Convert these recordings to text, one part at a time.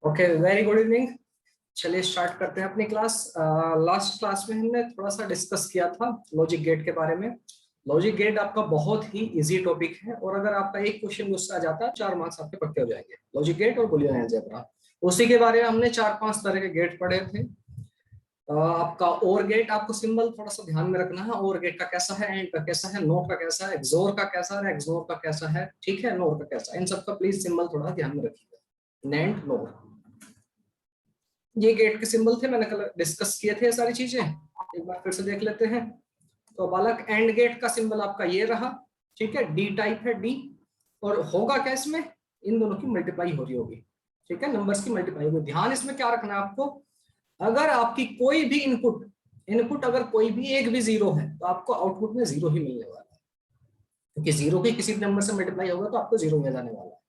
Okay, very good evening. चलिए start करते हैं अपनी क्लास। लास्ट क्लास में हमने थोड़ा सा डिस्कस किया था लॉजिक गेट के बारे में। लॉजिक गेट आपका बहुत ही इजी टॉपिक है और अगर आपका एक क्वेश्चन मुझसे आ जाता है 4 मार्क्स आपके पक्के हो जाएंगे। लॉजिक गेट और बुलियन अलजेब्रा, उसी के बारे में हमने 4-5 तरह के गेट पढ़े थे। आपका और गेट, आपको सिंबल थोड़ा सा ध्यान में रखना है। और गेट का कैसा है, एंड का कैसा है, नोट का कैसा है, एक्सोर का कैसा है, एक्सोर का कैसा है, ठीक है, नोट का कैसा है, इन सबका प्लीज सिंबल थोड़ा ध्यान में रखिएगा। नैंड, नोट, ये गेट के सिंबल थे, मैंने कल डिस्कस किए थे ये सारी चीजें, एक बार फिर से देख लेते हैं। तो बालक एंड गेट का सिंबल आपका ये रहा, ठीक है, डी टाइप है, डी। और होगा क्या इसमें, इन दोनों की मल्टीप्लाई हो रही होगी, ठीक है, नंबर्स की मल्टीप्लाई होगी। ध्यान इसमें क्या रखना है आपको, अगर आपकी कोई भी इनपुट इनपुट अगर कोई भी एक भी जीरो है तो आपको आउटपुट में जीरो ही मिलने वाला है, क्योंकि जीरो की किसी भी नंबर से मल्टीप्लाई होगा तो आपको जीरो मिल जाने वाला है।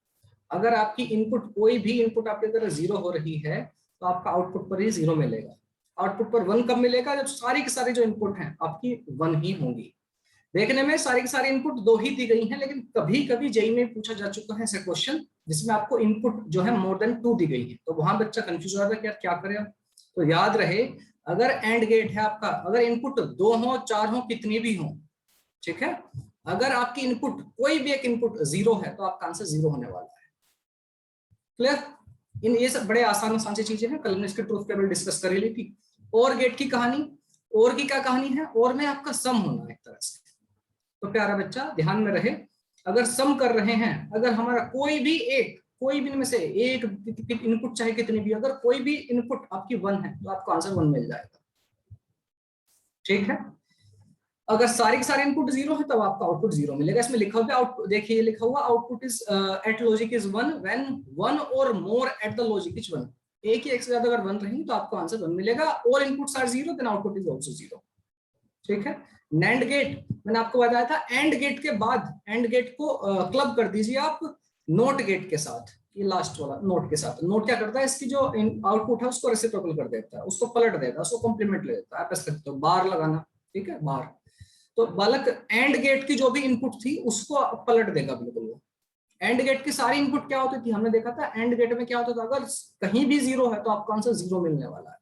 अगर आपकी इनपुट कोई भी इनपुट आपके अगर जीरो हो रही है तो आपका आउटपुट पर ही जीरो मिलेगा। आउटपुट पर वन कब मिलेगा, जब सारी की सारी जो इनपुट हैं आपकी वन ही होंगी। देखने में सारी की सारी इनपुट दो ही दी गई हैं, लेकिन कभी कभी जेई में पूछा जा चुका है ऐसा क्वेश्चन जिसमें आपको इनपुट जो है मोर देन 2 दी गई है, तो वहां बच्चा कंफ्यूज हो जाता है कि यार क्या करें। तो याद रहे, अगर एंड गेट है आपका, अगर इनपुट 2 हो 4 हो कितनी भी हो, ठीक है, अगर आपकी इनपुट कोई भी एक इनपुट जीरो है तो आपका आंसर जीरो होने वाला है। क्लियर? इन ये सब बड़े आसान सी चीजें हैं, कल हमने इसके ट्रूथ टेबल डिस्कस कर ली थी। और गेट की कहानी, और की क्या कहानी है, और में आपका सम होना एक तरह से। तो प्यारा बच्चा ध्यान में रहे, अगर सम कर रहे हैं, अगर हमारा कोई भी इनमें से एक इनपुट चाहे कितनी भी, अगर कोई भी इनपुट आपकी वन है तो आपको आंसर वन मिल जाएगा, ठीक है। अगर सारे के सारे इनपुट जीरो है तब आपका आउटपुट जीरो मिलेगा। इसमें लिखा हुआ आउटपुट देखिए, लिखा हुआ output is at logic is one when one or more at the logic is one. एक ही एक से ज्यादा अगर वन रहेंगे तो आपको आंसर वन मिलेगा। और inputs are zero then output is also zero, ठीक है। नैंड गेट मैंने आपको बताया था, एंड गेट के बाद एंड गेट को क्लब कर दीजिए आप नोट गेट के साथ, ये लास्ट वाला नोट के साथ। नोट क्या करता है, इसकी जो आउटपुट है उसको रेसिप्रोकल कर देता है, उसको पलट देता है, उसको कॉम्प्लीमेंट ले देता है। आप ऐसा करते हो बार लगाना, ठीक है, बार। तो बालक एंड गेट की जो भी इनपुट थी उसको पलट देगा बिल्कुल। वो एंड गेट की सारी इनपुट क्या होती थी, हमने देखा था एंड गेट में क्या होता था, अगर कहीं भी जीरो है तो आपका आंसर जीरो मिलने वाला है।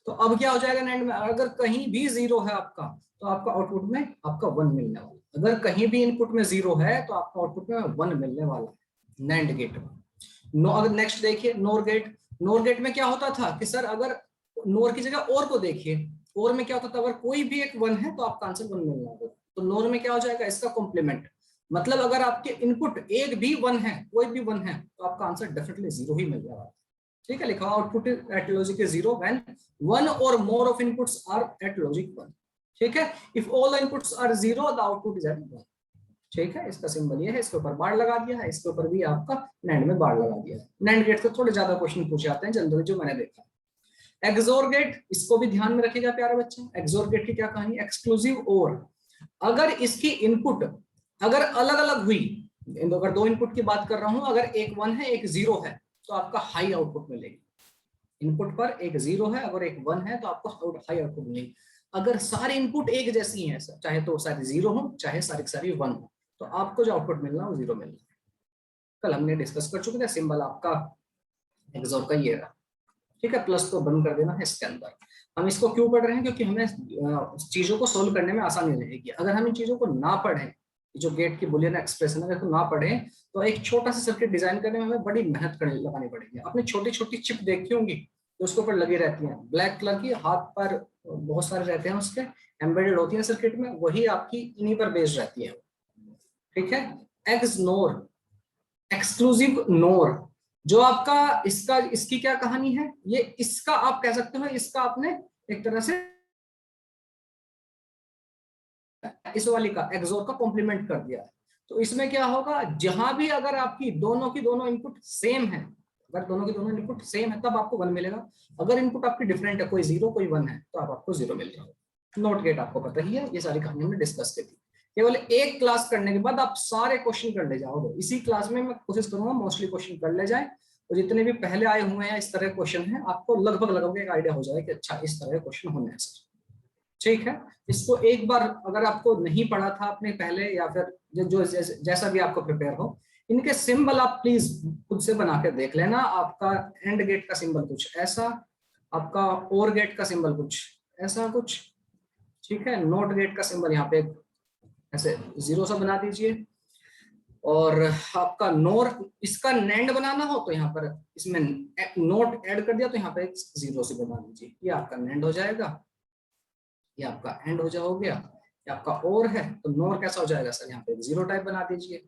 तो अब क्या हो जाएगा एंड में, अगर कहीं भी जीरो है आपका तो आपका आउटपुट में आपका वन मिलने वाला है। अगर कहीं भी इनपुट में जीरो है तो आपका आउटपुट में वन मिलने वाला है नैंड गेट में। नो, अगर नेक्स्ट देखिए नोर गेट। नोर गेट में क्या होता था कि सर अगर नोर की जगह और को देखिए, और में क्या होता था, अगर कोई भी एक वन है तो आपका आंसर वन मिलना होगा। तो नोर में क्या हो जाएगा, इसका कॉम्प्लीमेंट, मतलब अगर आपके इनपुट एक भी वन है, कोई भी वन है, तो आपका आंसर डेफिनेटली जीरो ही मिल जाएगा, ठीक है। लिखा output at logic is zero when one or more of inputs are at logic one, ठीक है। If all the inputs are zero the output is at one, ठीक है। इसका सिंबल ये है, इसके ऊपर बार लगा दिया है, इसके ऊपर भी आपका नैंड में बार लगा दिया है। नैंड गेट से थोड़े ज्यादा क्वेश्चन पूछे जाते हैं जनरली जो मैंने देखा। एक्सोर गेट, इसको भी ध्यान में रखिएगा प्यारे बच्चे। एक्सोर गेट की क्या कहानी, एक्सक्लूसिव और, अगर इसकी इनपुट अगर अलग अलग हुई, अगर दो इनपुट की बात कर रहा हूं, अगर एक वन है एक जीरो है तो आपका हाई आउटपुट मिलेगी। इनपुट पर एक जीरो है, अगर एक वन है तो आपको हाई आउटपुट मिलेगी। अगर सारे इनपुट एक जैसी हैं, चाहे तो सारी जीरो हो चाहे सारी सारी वन हो, तो आपको जो आउटपुट मिलना है वो जीरो मिलना है। कल हमने डिस्कस कर चुके थे, सिंबल आपका एक्सोर का ये रहा, ठीक है। प्लस को बंद कर देना है इसके अंदर। हम इसको क्यों पढ़ रहे हैं, क्योंकि हमें चीजों को सोल्व करने में आसानी रहेगी। अगर हम इन चीजों को ना पढ़ें, जो गेट की बुलियन एक्सप्रेशन अगर ना पढ़ें, तो एक छोटा सा सर्किट डिजाइन करने में हमें बड़ी मेहनत लगानी पड़ेगी। आपने छोटी छोटी चिप देखी होंगी जो उसके ऊपर लगी रहती हैं, ब्लैक कलर की, हाथ पर बहुत सारे रहते हैं उसके, एम्बेडेड होती है सर्किट में, वही आपकी इन्हीं पर बेस्ड रहती है, ठीक है। एक्स नोर, एक्सक्लूसिव नोर, जो आपका इसका इसकी क्या कहानी है, ये इसका आप कह सकते हो, इसका आपने एक तरह से इस वाली का एक्सोर का कॉम्प्लीमेंट कर दिया है। तो इसमें क्या होगा, जहां भी अगर आपकी दोनों की दोनों इनपुट सेम है, अगर दोनों की दोनों इनपुट सेम है तब आपको वन मिलेगा। अगर इनपुट आपकी डिफरेंट है, कोई जीरो कोई वन है, तो आपको जीरो मिल जाएगा। नोट गेट आपको पता ही है, ये सारी कहानी हमने डिस्कस की थी। केवल एक क्लास करने के बाद आप सारे क्वेश्चन कर ले जाओगे। इसी क्लास में मैं कोशिश करूंगा मोस्टली क्वेश्चन कर ले जाए, तो जितने भी पहले आए हुए हैं इस तरह क्वेश्चन है, आपको लगभग एक आइडिया हो जाए कि अच्छा इस तरह क्वेश्चन होने हैं सर, ठीक है। इसको एक बार अगर आपको नहीं पढ़ा था आपने पहले, या फिर जो जैसा भी आपको प्रिपेयर हो, इनके सिंबल आप प्लीज खुद से बना के देख लेना। आपका एंड गेट का सिंबल कुछ ऐसा, आपका और गेट का सिंबल कुछ ऐसा कुछ, ठीक है। नोट गेट का सिंबल यहाँ पे ऐसे जीरो सा बना दीजिए, और आपका नोर, इसका नैंड बनाना हो तो यहाँ पर इसमें नोट ऐड कर दिया तो यहाँ पे जीरो से बना दीजिए, ये आपका नैंड हो जाएगा, ये आपका एंड हो गया। ये आपका और है तो नोर कैसा हो जाएगा सर, यहाँ पे जीरो टाइप बना दीजिए,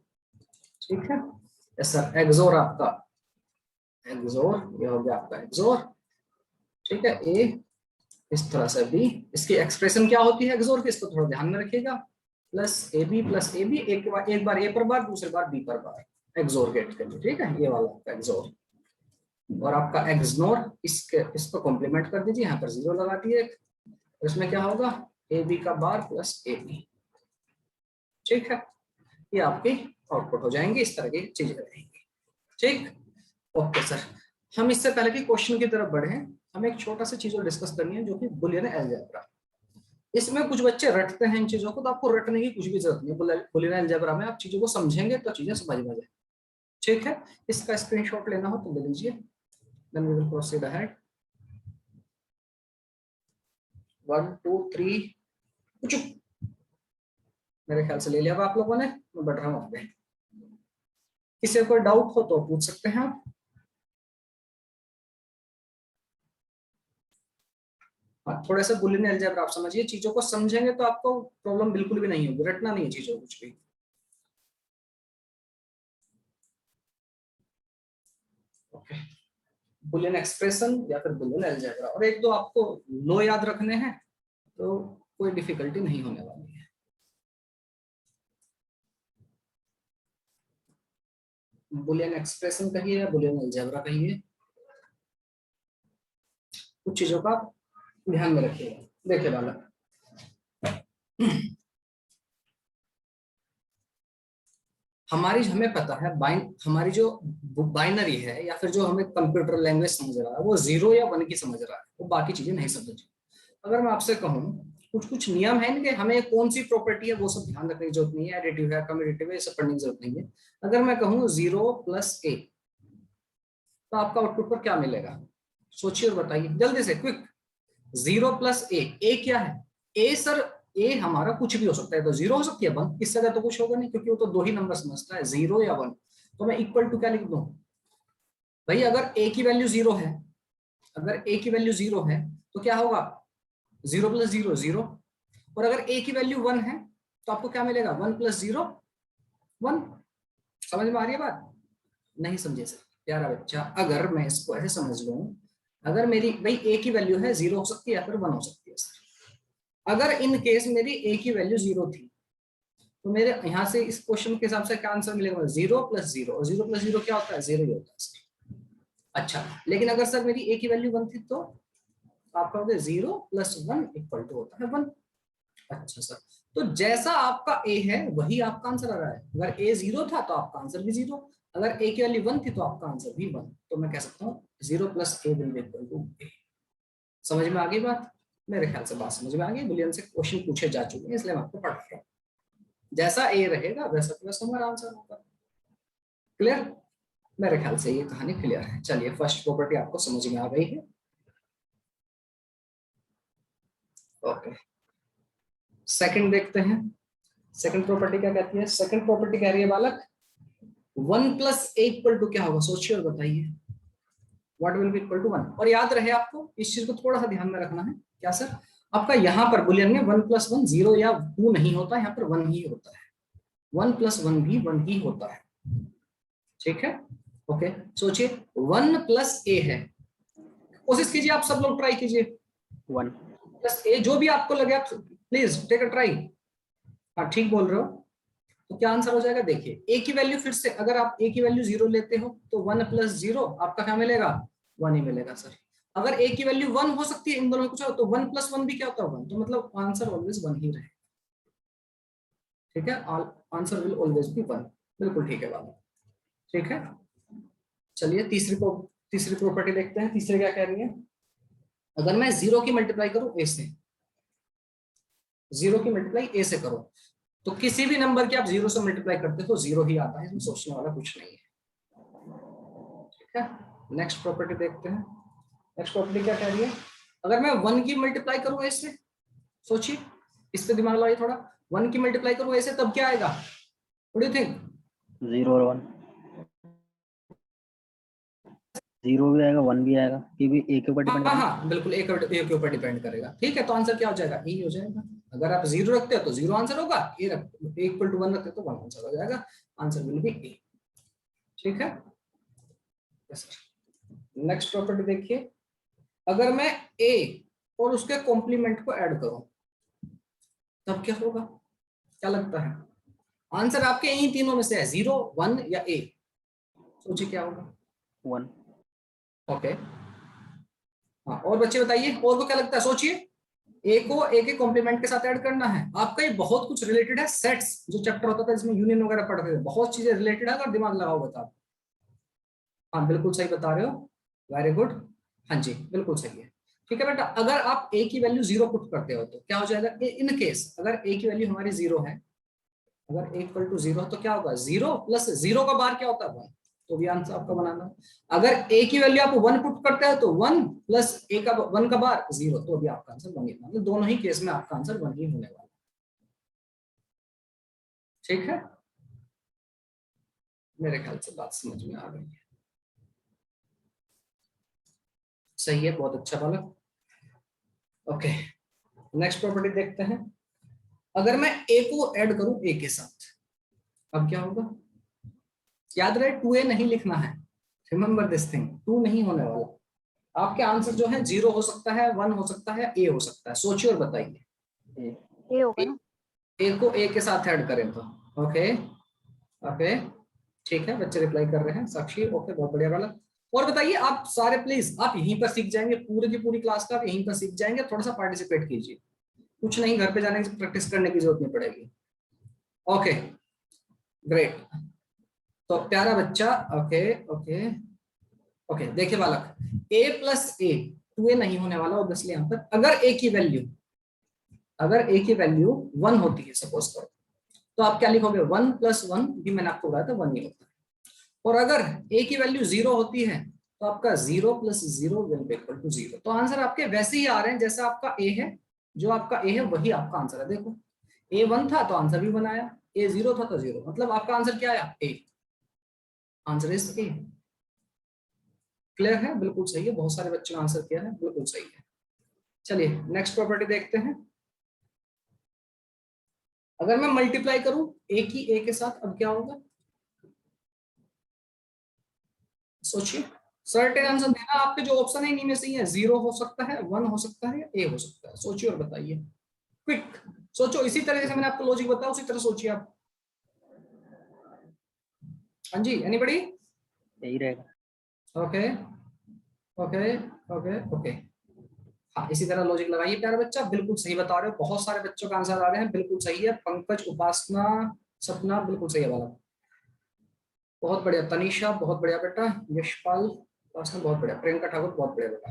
ठीक है। यस सर, एक्सोर आपका एक्सोर, ये हो गया आपका एक्सोर, ठीक है। ए इस तरह से बी, इसकी एक्सप्रेशन क्या होती है एक्सोर की, इसको थोड़ा ध्यान में रखिएगा, प्लस ए बी, एक बार ए पर बार, दूसरी बार बी पर बार, एक्सोर गेट के लिए, ठीक है। ये वाला आपका एक्सोर, और आपका एक्सनोर, इसको कॉम्प्लीमेंट कर दीजिए, यहाँ पर जीरो लगा दिए, इसमें क्या होगा ए बी का बार प्लस ए बी, ठीक है। ये आपकी आउटपुट हो जाएंगे, इस तरह की चीजें रहेंगी, ठीक। ओके सर, हम इससे पहले कि क्वेश्चन की तरफ बढ़े, हमें एक छोटा सा चीज और डिस्कस करनी है, जो कि बुलियन अलजेब्रा। इसमें कुछ बच्चे रटते हैं इन चीजों को, तो आपको रटने की कुछ भी जरूरत नहीं है। बुलियन अलजेब्रा में आप चीजों को समझेंगे तो चीजें समझ में जाए, ठीक है। इसका स्क्रीनशॉट लेना हो तो ले लीजिए, then we will proceed ahead. 1 2 3 कुछ मेरे ख्याल से ले लिया आप लोगों ने, मैं बढ़ रहा हूँ आगे। किसी कोई डाउट हो तो पूछ सकते हैं आप। थोड़े से बुलियन अलजेब्रा आप समझिए, चीजों को समझेंगे तो आपको प्रॉब्लम बिल्कुल भी नहीं होगी, रटना नहीं है चीजों को कुछ भी। ओके, बुलियन एक्सप्रेशन या फिर बुलियन अलजेब्रा, और एक दो आपको लो याद रखने हैं, तो कोई डिफिकल्टी नहीं होने वाली है। बुलियन एक्सप्रेशन कहिए या बुलियन अलजेब्रा कहिए, कुछ चीजों का ध्यान में रखिएगा। देखिए बालक, हमें पता है हमारी जो बाइनरी है, या फिर जो हमें कंप्यूटर लैंग्वेज समझ रहा है, वो 0 या 1 की समझ रहा है, वो बाकी चीजें नहीं समझ। अगर मैं आपसे कहूँ कुछ कुछ नियम है इनके, हमें कौन सी प्रॉपर्टी है वो सब ध्यान रखने की जरूरत नहीं है, एडिटिव है कम्यूटेटिव है, ये सब पढ़ने की जरूरत नहीं है। अगर मैं कहूँ 0 + a, तो आपका आउटपुट पर क्या मिलेगा, सोचिए और बताइए जल्दी से, क्विक। 0 + a क्या है, a सर, a हमारा कुछ भी हो सकता है, तो 0 हो सकती है 1, इससे ज्यादा तो कुछ होगा नहीं, क्योंकि वो तो दो ही नंबर समझता है, 0 या 1। तो मैं इक्वल टू क्या लिख दूं भाई, अगर a की वैल्यू 0 है, अगर a की वैल्यू 0 है तो क्या होगा, 0 + 0 0, और अगर a की वैल्यू 1 है तो आपको क्या मिलेगा, 1 + 0 1। समझ में आ रही है बात, नहीं समझे सर प्यारा बच्चा, अगर मैं इसको ऐसे समझ लूं, अगर मेरी भाई a की वैल्यू है 0 हो सकती है या फिर 1 हो सकती है सर, अगर इन केस मेरी a की वैल्यू 0 थी, तो मेरे यहाँ से इस क्वेश्चन के हिसाब से क्या आंसर मिलेगा, 0 + 0, और 0 + 0 क्या होता है, 0 ही होता है सर। अच्छा, लेकिन अगर सर मेरी a की वैल्यू 1 थी, तो आपका होगा 0 + 1 = होता है 1। अच्छा सर, तो जैसा आपका a है वही आपका आंसर आ रहा है, अगर a 0 था तो आपका आंसर भी 0, अगर a की वैल्यू 1 थी तो आपका आंसर भी 1। तो मैं कह सकता हूँ 0 + a = a। समझ में आ गई बात, मेरे ख्याल से बात समझ में आ गई। बुलियन से क्वेश्चन पूछे जा चुके हैं, इसलिए मैं आपको पढ़ा रहा हूँ, जैसा ए रहेगा वैसा प्लस हमारा आंसर होगा। क्लियर, मेरे ख्याल से ये कहानी क्लियर है। चलिए, फर्स्ट प्रॉपर्टी आपको समझ में आ गई है। ओके, सेकंड देखते हैं। सेकंड प्रॉपर्टी क्या कहती है, सेकंड प्रॉपर्टी कह रही है बालक 1 + a = क्या होगा, सोचिए और बताइए। What will be equal to 1, और याद रहे आपको इस चीज को थोड़ा सा ध्यान में रखना है। क्या सर, आपका यहाँ पर बुलियन में 1 + 1 0 या 2 नहीं होता, यहाँ पर 1 ही होता है, 1 + 1 भी 1 ही होता है, ठीक है। ओके, सोचिए 1 + a है, कोशिश कीजिए आप सब लोग ट्राई कीजिए, 1 + a जो भी आपको लगे आप प्लीज टेक अ ट्राई। हाँ ठीक बोल रहे हो, तो क्या आंसर हो जाएगा, देखिए a की वैल्यू फिर से, अगर आप a की वैल्यू 0 लेते हो तो 1 + 0 आपका क्या मिलेगा, 1 ही मिलेगा सर। अगर a की वैल्यू 1 हो सकती है, इन दोनों में कुछ हो तो 1 + 1 भी क्या होता है 1, तो मतलब आंसर ऑलवेज 1 ही रहे, ठीक है। आंसर विल ऑलवेज बी 1, बिल्कुल ठीक है बात, ठीक है। चलिए तीसरी प्रॉपर्टी देखते हैं, तीसरी क्या कह रही है, अगर मैं 0 की मल्टीप्लाई करूं a से, 0 की मल्टीप्लाई a से करो, तो किसी भी नंबर की आप 0 से मल्टीप्लाई करते हो तो 0 ही आता है, इसमें सोचने वाला कुछ नहीं है। ठीक है, नेक्स्ट प्रॉपर्टी देखते हैं। नेक्स्ट प्रॉपर्टी क्या कह रही है, अगर मैं 1 की मल्टीप्लाई करूं ऐसे, सोचिए, इस पे दिमाग लगाइए थोड़ा, 1 की मल्टीप्लाई करूं ऐसे तब क्या आएगा, व्हाट डू यू थिंक? 0 और 1, 0 भी आएगा 1 भी आएगा, क्योंकि एक के ऊपर डिपेंड हाँ करेगा। हाँ बिल्कुल, एक के ऊपर डिपेंड करेगा। ठीक है, तो आंसर क्या हो जाएगा, ए हो जाएगा। अगर आप 0 रखते हो तो 0 आंसर होगा, ए इक्वल टू 1 रखते हो तो 1 आंसर हो जाएगा, आंसर विल बी ए। ठीक है, नेक्स्ट प्रॉपर्टी देखिए, अगर मैं ए और उसके कॉम्प्लीमेंट को ऐड करूं तब क्या होगा, क्या लगता है? आंसर आपके यही तीनों में से है, 0, 1 या ए, सोचिए क्या होगा। 1। ओके, हाँ और बच्चे बताइए, और को क्या लगता है, सोचिए। ए को ए के कॉम्प्लीमेंट के साथ ऐड करना है, आपका ये बहुत कुछ रिलेटेड है, सेट्स जो चैप्टर होता था जिसमें यूनियन वगैरह पढ़ते थे, बहुत चीजें रिलेटेड है, अगर दिमाग लगाओ बता। हाँ बिल्कुल सही बता रहे हो, वेरी गुड, हाँ जी बिल्कुल सही है। ठीक है बेटा, अगर आप ए की वैल्यू 0 पुट करते हो तो क्या हो जाएगा, इन केस अगर ए की वैल्यू हमारी 0 है, अगर ए इक्वल टू 0 तो क्या होगा, 0 प्लस 0 का बार क्या होता है 1, तो भी आंसर आपका बनाना। अगर ए की वैल्यू आप 1 पुट करते हो तो 1 प्लस ए का 1 का बार 0, तो भी आपका आंसर 1 ही, मतलब दोनों ही केस में आपका आंसर 1 ही होने वाला। ठीक है, मेरे ख्याल से बात समझ में आ गई है। सही है, बहुत अच्छा बालक। ओके, नेक्स्ट प्रॉपर्टी देखते हैं, अगर मैं ए को ऐड करूं ए के साथ, अब क्या होगा, याद रहे 2a नहीं लिखना है, रिमेंबर दिस थिंग, 2 नहीं होने वाला। आपके आंसर जो है 0 हो सकता है, 1 हो सकता है, ए हो सकता है, सोचिए और बताइए। ए होगा ना, ए को ए के साथ ऐड करें तो, ओके ओके, ठीक है, बच्चे रिप्लाई कर रहे हैं, साक्षी ओके, बहुत बढ़िया वाला। और बताइए आप सारे, प्लीज आप यहीं पर सीख जाएंगे, पूरी की पूरी क्लास का आप यहीं पर सीख जाएंगे, थोड़ा सा पार्टिसिपेट कीजिए, कुछ नहीं, घर पे जाने की प्रैक्टिस करने की जरूरत नहीं पड़ेगी। ओके ग्रेट, तो प्यारा बच्चा, ओके ओके ओके, देखिए बालक, a प्लस ए, 2a नहीं होने वाला ऑब्वियसली यहाँ पर, अगर a की वैल्यू, अगर a की वैल्यू 1 होती है सपोज करो, तो आप क्या लिखोगे, 1 प्लस 1 भी मैंने आपको बताया था 1 ही होता है, और अगर a की वैल्यू 0 होती है तो आपका 0 plus 0 will be equal to 0। तो आंसर आपके वैसे ही आ रहे हैं जैसा आपका a है, जो आपका a है वही आपका आंसर है। देखो a 1 था तो आंसर भी 1 आया, a 0 था तो 0, मतलब आपका आंसर क्या आया, a, answer is a। Clear है, बिल्कुल सही है, बहुत सारे बच्चों ने आंसर किया है, बिल्कुल सही है। चलिए नेक्स्ट प्रॉपर्टी देखते हैं, अगर मैं मल्टीप्लाई करूं ए की ए के साथ, अब क्या होगा, सोचिए, सर्टेन आंसर देना, आपके जो ऑप्शन है इन्हीं में से ही है, 0 हो सकता है, 1 हो सकता है, ए हो सकता है, सोचिए और बताइए, क्विक सोचो, इसी तरह से मैंने आपको लॉजिक बताया उसी तरह सोचिए आप। हाँ जी, एनीबॉडी? यही रहेगा। ओके ओके ओके ओके, हाँ इसी तरह लॉजिक लगाइए प्यारा बच्चा, बिल्कुल सही बता रहे हो, बहुत सारे बच्चों का आंसर आ रहे हैं, बिल्कुल सही है, पंकज, उपासना, सपना, बिल्कुल सही है वाला, बहुत बढ़िया, तनीषा बहुत बढ़िया बेटा, यशपाल, उपासना बहुत बढ़िया, प्रियंका ठाकुर बहुत बढ़िया बेटा।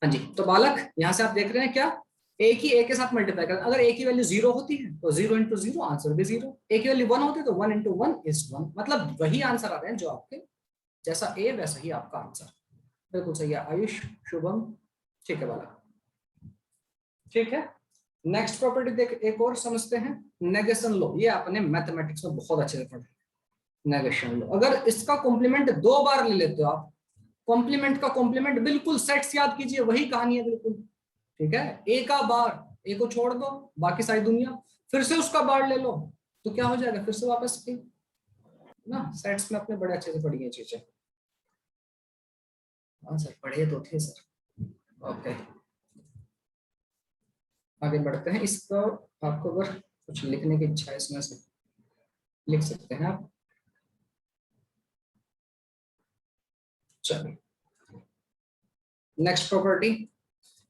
हाँ जी, तो बालक यहाँ से आप देख रहे हैं क्या, ए की ए के साथ मल्टीप्लाई कर, अगर ए की वैल्यू 0 होती है तो 0 इंटू 0 आंसर भी 0, ए की वैल्यू 1 होती है तो 1 इंटू 1 इज 1, मतलब वही आंसर आ रहे हैं जो आपके, जैसा ए वैसा ही आपका आंसर, बिल्कुल सही है आयुष, शुभम, ठीक है बालक, ठीक है। नेक्स्ट प्रॉपर्टी देख, एक और समझते हैं, नेगेशन लो, ये आपने मैथमेटिक्स में बहुत अच्छे से पढ़ा, नेगेशन लो, अगर इसका कॉम्प्लीमेंट 2 बार ले लेते हो आप, कॉम्प्लीमेंट का कॉम्प्लीमेंट बिल्कुल सेट्स याद कीजिए, वही कहानी है बिल्कुल, ठीक है, ए का बार, ए को छोड़ दो, बाकी सारी दुनिया, फिर से उसका बार ले लो, तो क्या हो जाएगा, फिर से वापस ए ना, सेट्स में अपने बड़े अच्छे से पढ़ी है चीजें। हाँ सर पढ़े तो थे सर, ओके आगे बढ़ते हैं, इसको आपको अगर कुछ लिखने की इच्छा है इसमें से लिख सकते हैं आप। चलिए नेक्स्ट प्रॉपर्टी,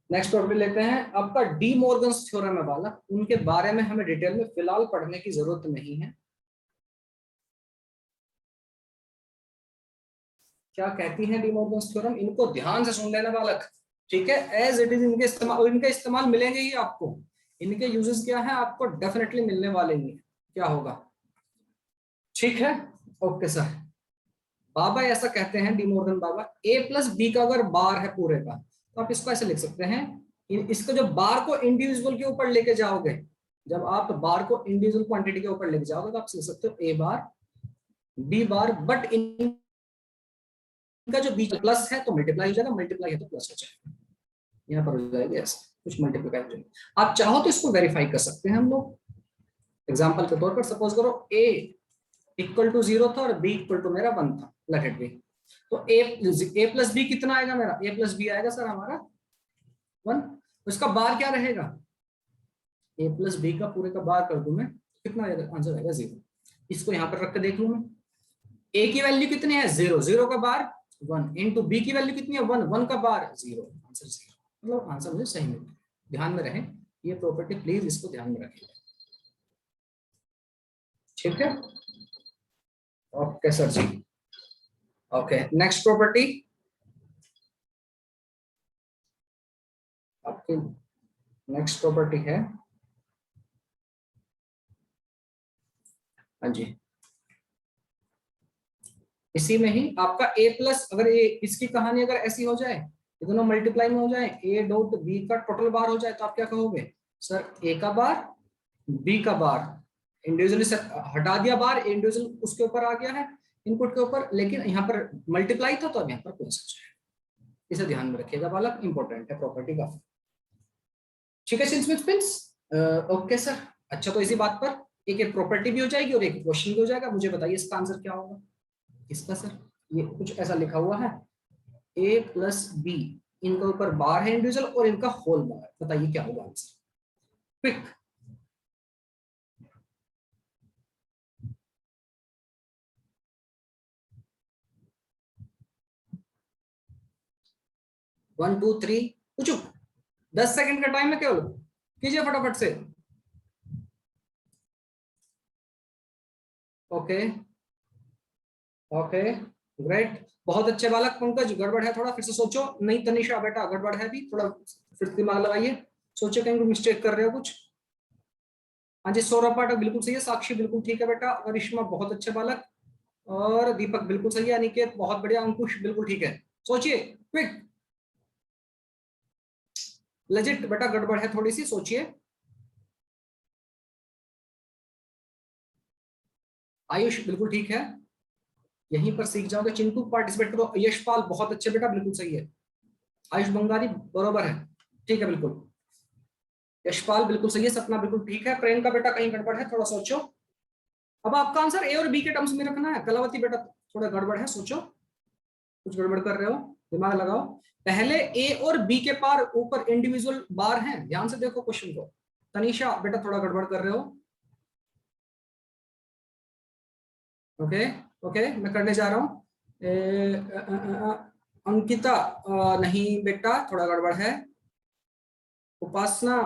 नेक्स्ट प्रॉपर्टी लेते हैं, आपका डी मॉर्गन्स थ्योरम है बालक, उनके बारे में हमें डिटेल में फिलहाल पढ़ने की जरूरत नहीं है। क्या कहती है डी मॉर्गन्स थ्योरम, इनको ध्यान से सुन लेना बालक, ठीक है, एज इट इज, इनके इस्तेमाल मिलेंगे ही आपको, इनके यूजेस क्या है आपको डेफिनेटली मिलने वाले ही हैं। क्या होगा, ठीक है। ओके सर, बाबा ऐसा कहते हैं, डी मॉर्गन बाबा, ए प्लस बी का अगर बार है पूरे का, तो आप इसको ऐसे लिख सकते हैं, इसको जब बार को इंडिविजुअल के ऊपर लेके जाओगे, जब आप बार को इंडिविजुअल क्वांटिटी के ऊपर लेके जाओगे तो आप लिख सकते हो ए बार बी बार, बट इनका जो बी प्लस है तो मल्टीप्लाई हो जाएगा, मल्टीप्लाई है तो प्लस हो जाएगा, यहाँ पर हो जाएगी ऐसा कुछ मल्टीप्लाई हो जाएगा। आप चाहो तो इसको वेरीफाई कर सकते हैं हम लोग, एग्जाम्पल के तौर पर सपोज करो ए इक्वल टू 0 था और बी इक्वल टू मेरा 1 था, लेट इट बी, तो ए प्लस बी कितना आएगा मेरा, ए प्लस बी आएगा सर हमारा 1, उसका बार क्या रहेगा, ए प्लस बी का पूरे का बार कर दूं मैं, कितना आएगा, आंसर आएगा 0। इसको यहाँ पर रख के देख लूं मैं, ए की वैल्यू कितनी है 0, 0 का बार 1, इंटू बी की वैल्यू कितनी है 1, 1 का बार 0, आंसर 0, मतलब आंसर मुझे सही मिलता है। ध्यान में रहे ये प्रॉपर्टी, प्लीज इसको ध्यान में रखिए, ठीक है। ओके सर जी, ओके नेक्स्ट प्रॉपर्टी आपकी, नेक्स्ट प्रॉपर्टी है, हाँ जी, इसी में ही आपका a प्लस, अगर ये इसकी कहानी अगर ऐसी हो जाए, ये दोनों मल्टीप्लाई में हो जाए, a डॉट b का टोटल बार हो जाए, तो आप क्या कहोगे सर, a का बार b का बार, इंडिविजुअली हटा दिया बार, इंडिविजुअल उसके ऊपर आ गया है इनपुट के ऊपर, लेकिन यहाँ पर मल्टीप्लाई था तो अब यहाँ पर प्लस हो जाएगा, इसे ध्यान में रखिएगा बालक, इंपॉर्टेंट है प्रॉपर्टी काफी, ठीक है सिंस, ओके सर। अच्छा, तो इसी बात पर एक प्रॉपर्टी भी हो जाएगी और एक क्वेश्चन भी हो जाएगा, मुझे बताइए इसका आंसर क्या होगा इसका सर, ये कुछ ऐसा लिखा हुआ है, a प्लस बी, इनके ऊपर बार है इंडिविजुअल और इनका होल बार, बताइए क्या होगा answer, quick. One two three, कुछ 10 सेकंड का टाइम है केवल, कीजिए फटाफट से। ओके ओके ग्रेट, बहुत अच्छे बालक। पंकज गड़बड़ है थोड़ा, फिर से सोचो, नहीं तनिषा बेटा गड़बड़ है भी थोड़ा, फिर दिमाग लगाइए, सोचो कहीं मिस्टेक कर रहे हो कुछ। हाँ जी, सौरभ पाठक बिल्कुल सही है, साक्षी बिल्कुल ठीक है बेटा, करिश्मा बहुत अच्छे बालक, और दीपक बिल्कुल सही है, अनिकेत बहुत बढ़िया, अंकुश बिल्कुल ठीक है, सोचिए क्विक, लेजिट बेटा गड़बड़ है थोड़ी सी, सोचिए। आयुष बिल्कुल ठीक है, यहीं पर सीख जाओगे, चिंटू पार्टिसिपेट करो, यशपाल बहुत अच्छे बेटा बिल्कुल सही है, आयुष बंगाली बरोबर है, ठीक है बिल्कुल, यशपाल बिल्कुल सही है, सपना बिल्कुल ठीक है, प्रेम का बेटा कहीं गड़बड़ है, थोड़ा सोचो। अब आपका आंसर ए और बी के टर्म्स में रखना है, कलावती बेटा थोड़ा गड़बड़ है, सोचो कुछ गड़बड़ कर रहे हो, दिमाग लगाओ, पहले ए और बी के पार ऊपर इंडिविजुअल बार हैं, ध्यान से देखो क्वेश्चन को। तनीषा बेटा थोड़ा गड़बड़ कर रहे हो, ओके ओके मैं करने जा रहा हूँ। अंकिता नहीं बेटा थोड़ा गड़बड़ है, उपासना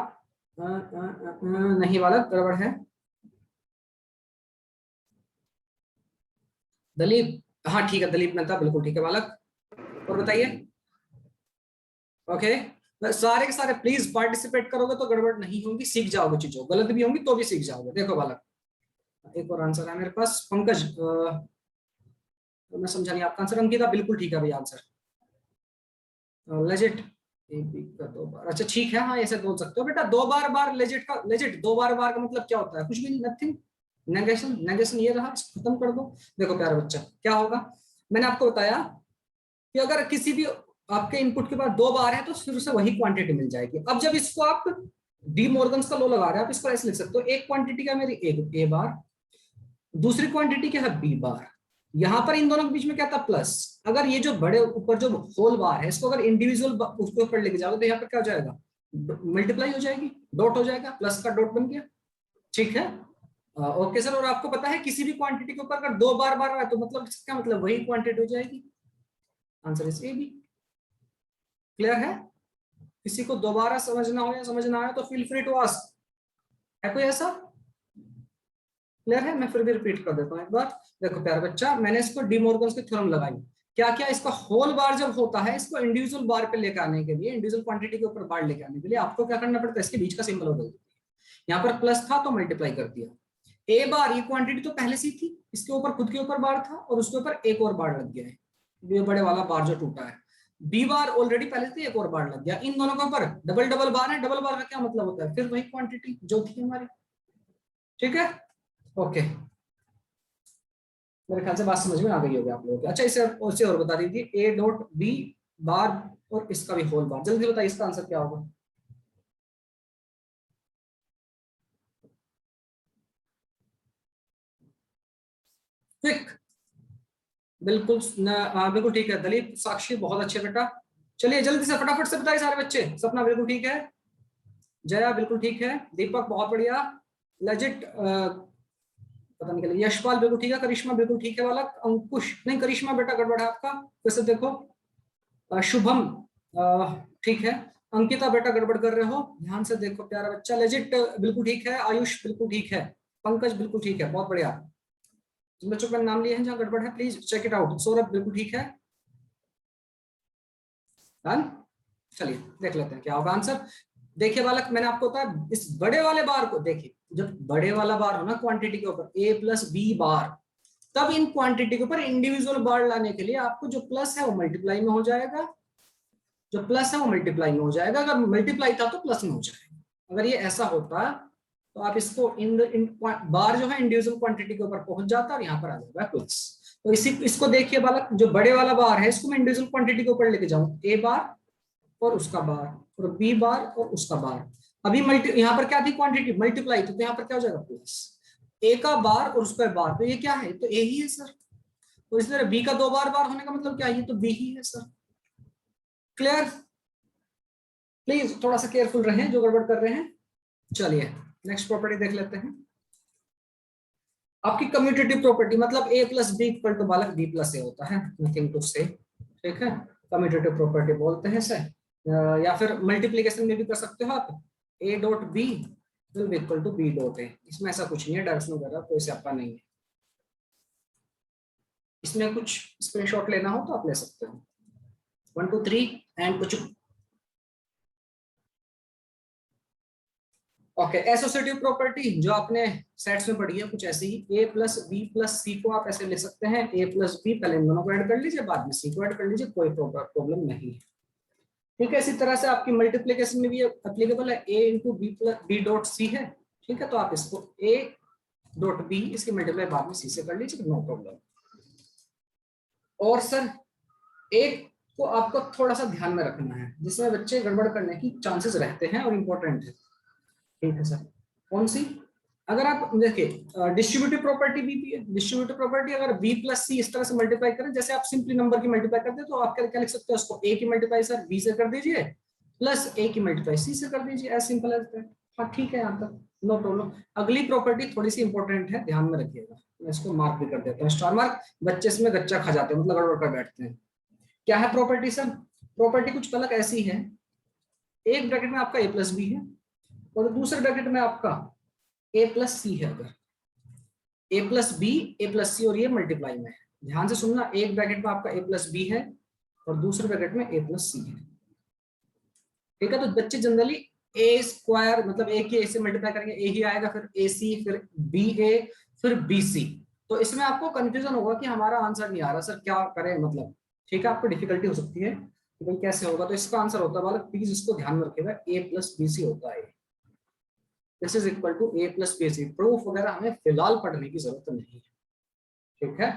नहीं बालक गड़बड़ है, दलीप हाँ ठीक है, दलीप मेहता बिल्कुल ठीक है बालक, और बताइए। ओके सारे के सारे प्लीज पार्टिसिपेट करोगे तो गड़बड़ नहीं होगी, सीख जाओगे, चीजों गलत भी होंगी तो भी सीख जाओगे। देखो बालक, एक और आंसर है मेरे पास, पंकज तो मैं समझा नहीं आपका आंसर, अंकिता बिल्कुल ठीक है भैया आंसर, लेजिट का 2 बार, अच्छा ठीक है, हाँ ऐसे बोल सकते हो बेटा, 2 बार बार लेजिट का, लेजिट 2 बार बार का मतलब क्या होता है, कुछ भी नथिंग, नेगेशन, नेगेशन ये रहा, खत्म कर दो। देखो प्यारा बच्चा क्या होगा, मैंने आपको बताया कि अगर किसी भी आपके इनपुट के बाद 2 बार है तो फिर से वही क्वांटिटी मिल जाएगी। अब जब इसको आप डी मॉर्गन्स का लॉ लगा रहे हैं, आप इसको ऐसे लिख सकते हो, एक क्वांटिटी क्या मेरी ए बार, दूसरी क्वांटिटी क्या है बी बार, यहां पर इन दोनों के बीच में क्या था प्लस, अगर ये जो बड़े ऊपर जो होल बार है इसको अगर इंडिविजुअल उसके ऊपर लेके जाओगे तो यहाँ पर क्या हो जाएगा, मल्टीप्लाई हो जाएगी, डॉट हो जाएगा, प्लस का डॉट बन गया, ठीक है। ओके सर, और आपको पता है किसी भी क्वांटिटी के ऊपर अगर 2 बार बार है तो मतलब इसका मतलब वही क्वांटिटी हो जाएगी, answer is A B. Clear है, किसी को दोबारा समझना हो या समझना आया तो फील फ्री टू आस्क, है कोई ऐसा, क्लियर है, मैं फिर भी रिपीट कर देता हूँ एक बार। देखो प्यारा बच्चा, मैंने इसको डी मॉर्गन्स की थ्योरम लगाई, क्या क्या, इसका होल बार जब होता है इसको इंडिविजुअल बार पे लेकर आने के लिए, इंडिविजुअल क्वांटिटी के ऊपर बार लेकर आने के लिए आपको क्या करना पड़ता है, इसके बीच का सिंबल बदल दो, यहाँ पर प्लस था तो मल्टीप्लाई कर दिया। ए बार ये क्वांटिटी तो पहले से थी, इसके ऊपर खुद के ऊपर बार था और उसके ऊपर एक और बार लग गया है, ये बड़े वाला बार जो टूटा है। बी बार ऑलरेडी पहले से एक और बार लग गया, इन दोनों के ऊपर डबल डबल बार है। डबल बार का क्या मतलब होता है, फिर वही क्वांटिटी जो थी हमारी। ठीक है, ओके, मेरे ख्याल से बात समझ में आ गई होगी आप लोगों को। अच्छा, इसे और बता दीजिए, ए डॉट बी बार और इसका भी होल बार, जल्दी बताइए इसका आंसर क्या होगा। क्विक, बिल्कुल बिल्कुल ठीक है दलीप, साक्षी बहुत अच्छे बेटा। चलिए जल्दी से फटाफट से बताइए सारे बच्चे। सपना बिल्कुल ठीक है, जया बिल्कुल ठीक है, दीपक बहुत बढ़िया, लजिट पता नहीं चलिए, यशपाल बिल्कुल ठीक है, करिश्मा बिल्कुल ठीक है वाला, अंकुश नहीं, करिश्मा बेटा गड़बड़ है आपका, फिर से देखो। शुभम ठीक है, अंकिता बेटा गड़बड़ कर रहे हो, ध्यान से देखो प्यारा बच्चा। लजिट बिल्कुल ठीक है, आयुष बिल्कुल ठीक है, पंकज बिल्कुल ठीक है, बहुत बढ़िया। जिन बच्चों का नाम लिए हैं जहां गड़बड़ है please check it out. Saurabh बिल्कुल ठीक है, डन। चलिए देख लेते हैं क्या होगा आंसर। देखिए बालक, मैंने आपको बताया इस बड़े वाले बार को देखिए, जब बड़े वाला बार हो ना क्वांटिटी के ऊपर a प्लस बी बार, तब इन क्वांटिटी के ऊपर इंडिविजुअल बार लाने के लिए आपको जो प्लस है वो मल्टीप्लाई में हो जाएगा, जो प्लस है वो मल्टीप्लाई में हो जाएगा। अगर मल्टीप्लाई था तो प्लस में हो जाएगा। अगर ये ऐसा होता तो आप इसको इन बार जो है इंडिविजुअल क्वांटिटी के ऊपर पहुंच जाता और यहाँ पर आ जाएगा प्लस। तो इसको देखिए बालक, जो बड़े वाला बार है इसको मैं इंडिविजुअल क्वांटिटी के ऊपर लेके जाऊं, ए बार और उसका बार और बी बार और उसका बार। अभी यहाँ पर क्या थी क्वांटिटी, मल्टीप्लाई थी, तो यहाँ पर क्या हो जाएगा प्लस, ए का बार और उसका बार, तो ये क्या है, तो ए ही है सर। तो इस तरह बी का दो बार बार होने का मतलब क्या है, ये तो बी ही है सर। क्लियर, प्लीज थोड़ा सा केयरफुल रहें जो गड़बड़ कर रहे हैं। चलिए नेक्स्ट प्रॉपर्टी देख लेते हैं। आपकी कम्यूटेटिव प्रॉपर्टी मतलब ए प्लस बी इक्वल टू बालक बी प्लस ए होता है, नथिंग टू से। ठीक है, कम्यूटेटिव प्रॉपर्टी बोलते हैं इसे, या फिर मल्टीप्लीकेशन में भी कर सकते हो आप, A dot B will be equal to B dot A. इसमें ऐसा कुछ नहीं है, डायरेक्शन वगैरह कोई स्यापा नहीं है। इसमें कुछ स्क्रीनशॉट लेना हो तो आप ले सकते हो, 1 2 3 एंड कुछ। ओके, एसोसिएटिव प्रॉपर्टी जो आपने सेट्स में पढ़ी है कुछ ऐसी ही, ए प्लस बी प्लस सी को आप ऐसे लिख सकते हैं, ए प्लस बी, पहले इन दोनों को ऐड कर लीजिए, बाद में सी को ऐड कर लीजिए, कोई प्रॉब्लम नहीं है। ठीक है, इसी तरह से आपकी मल्टीप्लीकेशन में भी एप्लीकेबल है, A into B plus B dot C है। ठीक है, तो आप इसको ए डॉट बी इसकी मल्टीप्लाई बाद में सी से कर लीजिए, नो प्रॉब्लम। और सर एक को आपको थोड़ा सा ध्यान में रखना है जिसमें बच्चे गड़बड़ करने की चांसेस रहते हैं और इंपॉर्टेंट है। ठीक है सर, कौन सी, अगर आप देखिए डिस्ट्रीब्यूटिव प्रॉपर्टी भी डिस्ट्रीब्यूटिव प्रॉपर्टी अगर बी प्लस सी इस तरह से मल्टीप्लाई करें, जैसे आप सिंपली नंबर की मल्टीप्लाई करते हैं, तो आप क्या लिख सकते हो उसको, ए की मल्टीप्लाई सर बी से कर दीजिए प्लस ए की मल्टीप्लाई सी से कर दीजिए, एज सिंपल एज दैट। हाँ ठीक है, यहाँ तक नो प्रॉब्लम। अगली प्रॉपर्टी थोड़ी सी इंपॉर्टेंट है, ध्यान में रखिएगा, मैं इसको मार्क भी कर देता हूँ स्टार मार्क, बच्चे इसमें गच्चा खा जाते हैं, मतलब गड़बड़ कर बैठते हैं। क्या है प्रॉपर्टी सर, प्रॉपर्टी कुछ पलक ऐसी है, एक ब्रैकेट में आपका ए प्लस बी है और दूसरे ब्रैकेट में आपका ए प्लस सी है। अगर ए प्लस बी ए प्लस सी और ये मल्टीप्लाई में है, ध्यान से सुनना, एक ब्रैकेट में आपका ए प्लस बी है और दूसरे ब्रैकेट में ए प्लस सी है। ठीक है, तो बच्चे जनरली ए स्क्वायर मतलब ए की ए से मल्टीप्लाई करेंगे, ए ही आएगा, फिर ए सी, फिर बी ए, फिर बी सी। तो इसमें आपको कंफ्यूजन होगा कि हमारा आंसर नहीं आ रहा सर, क्या करें मतलब। ठीक है, आपको डिफिकल्टी हो सकती है कि भाई कैसे होगा, तो इसका आंसर होता है बालक, प्लीज इसको ध्यान में रखिएगा, ए प्लस बी सी होता है, this is equal to A plus B C. Proof वगैरह हमें फिलहाल पढ़ने की जरूरत नहीं है। ठीक है,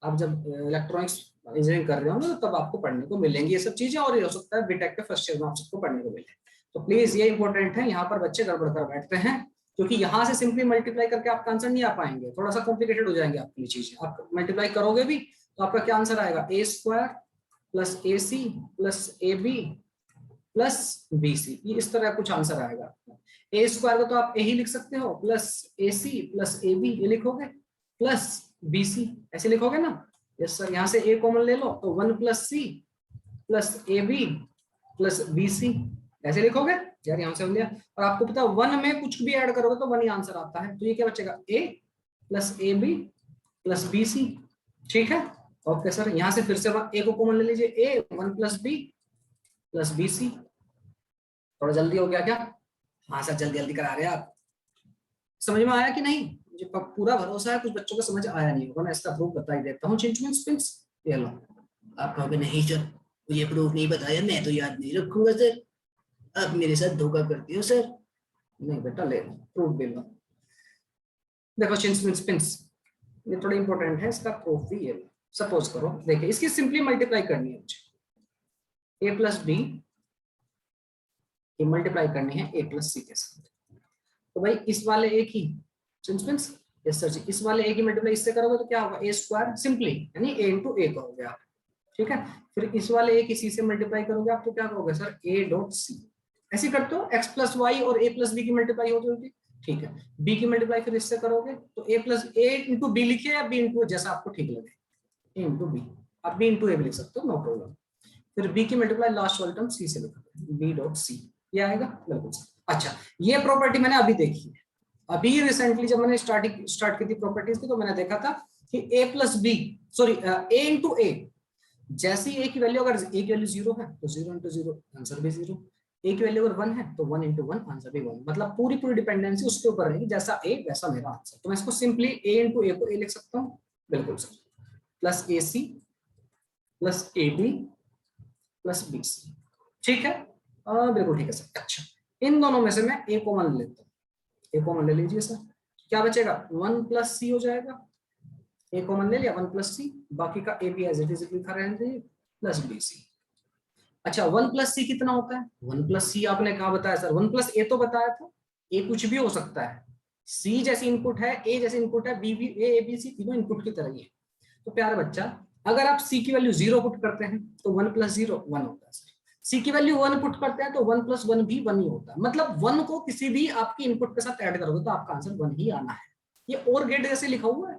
आप जब इलेक्ट्रॉनिक्स इंजीनियरिंग कर रहे हो ना तब आपको पढ़ने को मिलेंगी ये सब चीजें, और ये हो सकता है बीटेक के फर्स्ट ईयर में आप सबको पढ़ने को मिले। तो प्लीज ये इंपॉर्टेंट है, यहाँ पर बच्चे गड़बड़ कर बैठते हैं, क्योंकि यहाँ से सिंपली मल्टीप्लाई करके आपका आंसर नहीं आ पाएंगे, थोड़ा सा कॉम्प्लिकेटेड हो जाएंगे आपके लिए चीजें। आप मल्टीप्लाई करोगे भी तो आपका क्या आंसर आएगा, A square plus A C plus A B plus B C, ये इस तरह कुछ आंसर आएगा। ए स्क्वायर को तो आप ए ही लिख सकते हो, plus A C plus A B ये लिखोगे, प्लस बी सी ऐसे लिखोगे ना। यस सर, यहाँ से ए कॉमन ले लो तो 1 plus C plus A B plus B C ऐसे लिखोगे यार, यहाँ से हो गया। और आपको पता है 1 में कुछ भी ऐड करोगे तो 1 ही आंसर आता है, तो ये क्या बचेगा, A plus A B plus B C. ठीक है, ओके सर, यहाँ से फिर से ए को कॉमन ले लीजिए, A 1 plus B plus B C. थोड़ा जल्दी हो गया क्या, हाँ सर जल्दी जल्दी करा रहे हैं आप, समझ में आया कि नहीं? मुझे पूरा भरोसा है कुछ बच्चों को समझ आया नहीं होगा, मैं इसका प्रूफ बता ही देता हूँ। चिंच मींस पिंच, ये लो। आप कहोगे नहीं सर मुझे प्रूफ नहीं बताया, मैं तो याद नहीं रखूंगा सर, आप मेरे साथ धोखा करते हो सर। नहीं बेटा ले लो, प्रूफ दे लो। देखो चिंच मींस पिंच, ये थोड़ा इंपॉर्टेंट है, इसका प्रूफ भी ये लो। सपोज करो, देखिए इसकी सिंपली मल्टीप्लाई करनी है मुझे, a प्लस बी ये मल्टीप्लाई करनी है a प्लस सी के साथ। तो भाई इस वाले एक ही मींस, यस सर जी, इस वाले ए की मल्टीप्लाई इससे करोगे तो क्या होगा, ए स्क्वायर सिंपली, यानी ए इंटू ए कहोगे आप, ठीक है। फिर इस वाले ए की सी से मल्टीप्लाई करोगे आप तो क्या कहोगे सर, ए डॉट सी। ऐसे करते हो, एक्स प्लस वाई और ए प्लस बी की मल्टीप्लाई हो जाएगी, ठीक है। बी की मल्टीप्लाई फिर इससे करोगे तो ए प्लस ए इंटू बी लिखिए या बी इंटू, जैसा आपको ठीक लगे, ए इंटू बी, आप बी इंटू ए भी लिख सकते हो, नो प्रॉब्लम। फिर बी की मल्टीप्लाई लास्ट वाला टर्म सी से लिखोगे, बी डॉट सी, ये आएगा बिल्कुल। अच्छा, ये प्रॉपर्टी मैंने अभी देखी है, अभी रिसेंटली जब मैंने स्टार्ट की थी प्रॉपर्टीज की, तो मैंने देखा था कि a plus B, sorry a into A, जैसी a की वैल्यू, अगर a की वैल्यू 0 है तो 0 इंटू 0 आंसर भी 0, a की वैल्यू अगर 1 है तो 1 इंटू 1 आंसर भी 1, मतलब पूरी डिपेंडेंसी उसके ऊपर रहेगी, जैसा a वैसा मेरा आंसर। तो मैं इसको सिंपली a इंटू ए को a लिख सकता हूँ, बिल्कुल sir, plus A C plus A B plus B C, ठीक है, बिल्कुल ठीक है सर। अच्छा, इन दोनों में से मैं a कॉमन लेता हूँ, ए कॉमन ले लीजिए सर, क्या बचेगा 1 प्लस सी हो जाएगा, ए कॉमन ले लिया 1 प्लस सी, बाकी का ए भी एज इट इज लिखा रहने दीजिए, प्लस बी सी। अच्छा 1 प्लस सी कितना होता है, 1 प्लस सी आपने कहा बताया सर, 1 प्लस ए तो बताया था, ए कुछ भी हो सकता है, सी जैसी इनपुट है, ए जैसी इनपुट है, बी भी ए बी सी तीनों इनपुट की तरह ही है। तो प्यारा बच्चा, अगर आप सी की वैल्यू 0 पुट करते हैं तो 1 प्लस 0 1 होता है सर, सी की वैल्यू 1 पुट करते हैं तो 1 प्लस 1 भी 1 ही होता है, मतलब 1 को किसी भी आपकी इनपुट के साथ ऐड करोगे तो आपका आंसर 1 ही आना है। ये और गेट जैसे लिखा हुआ है,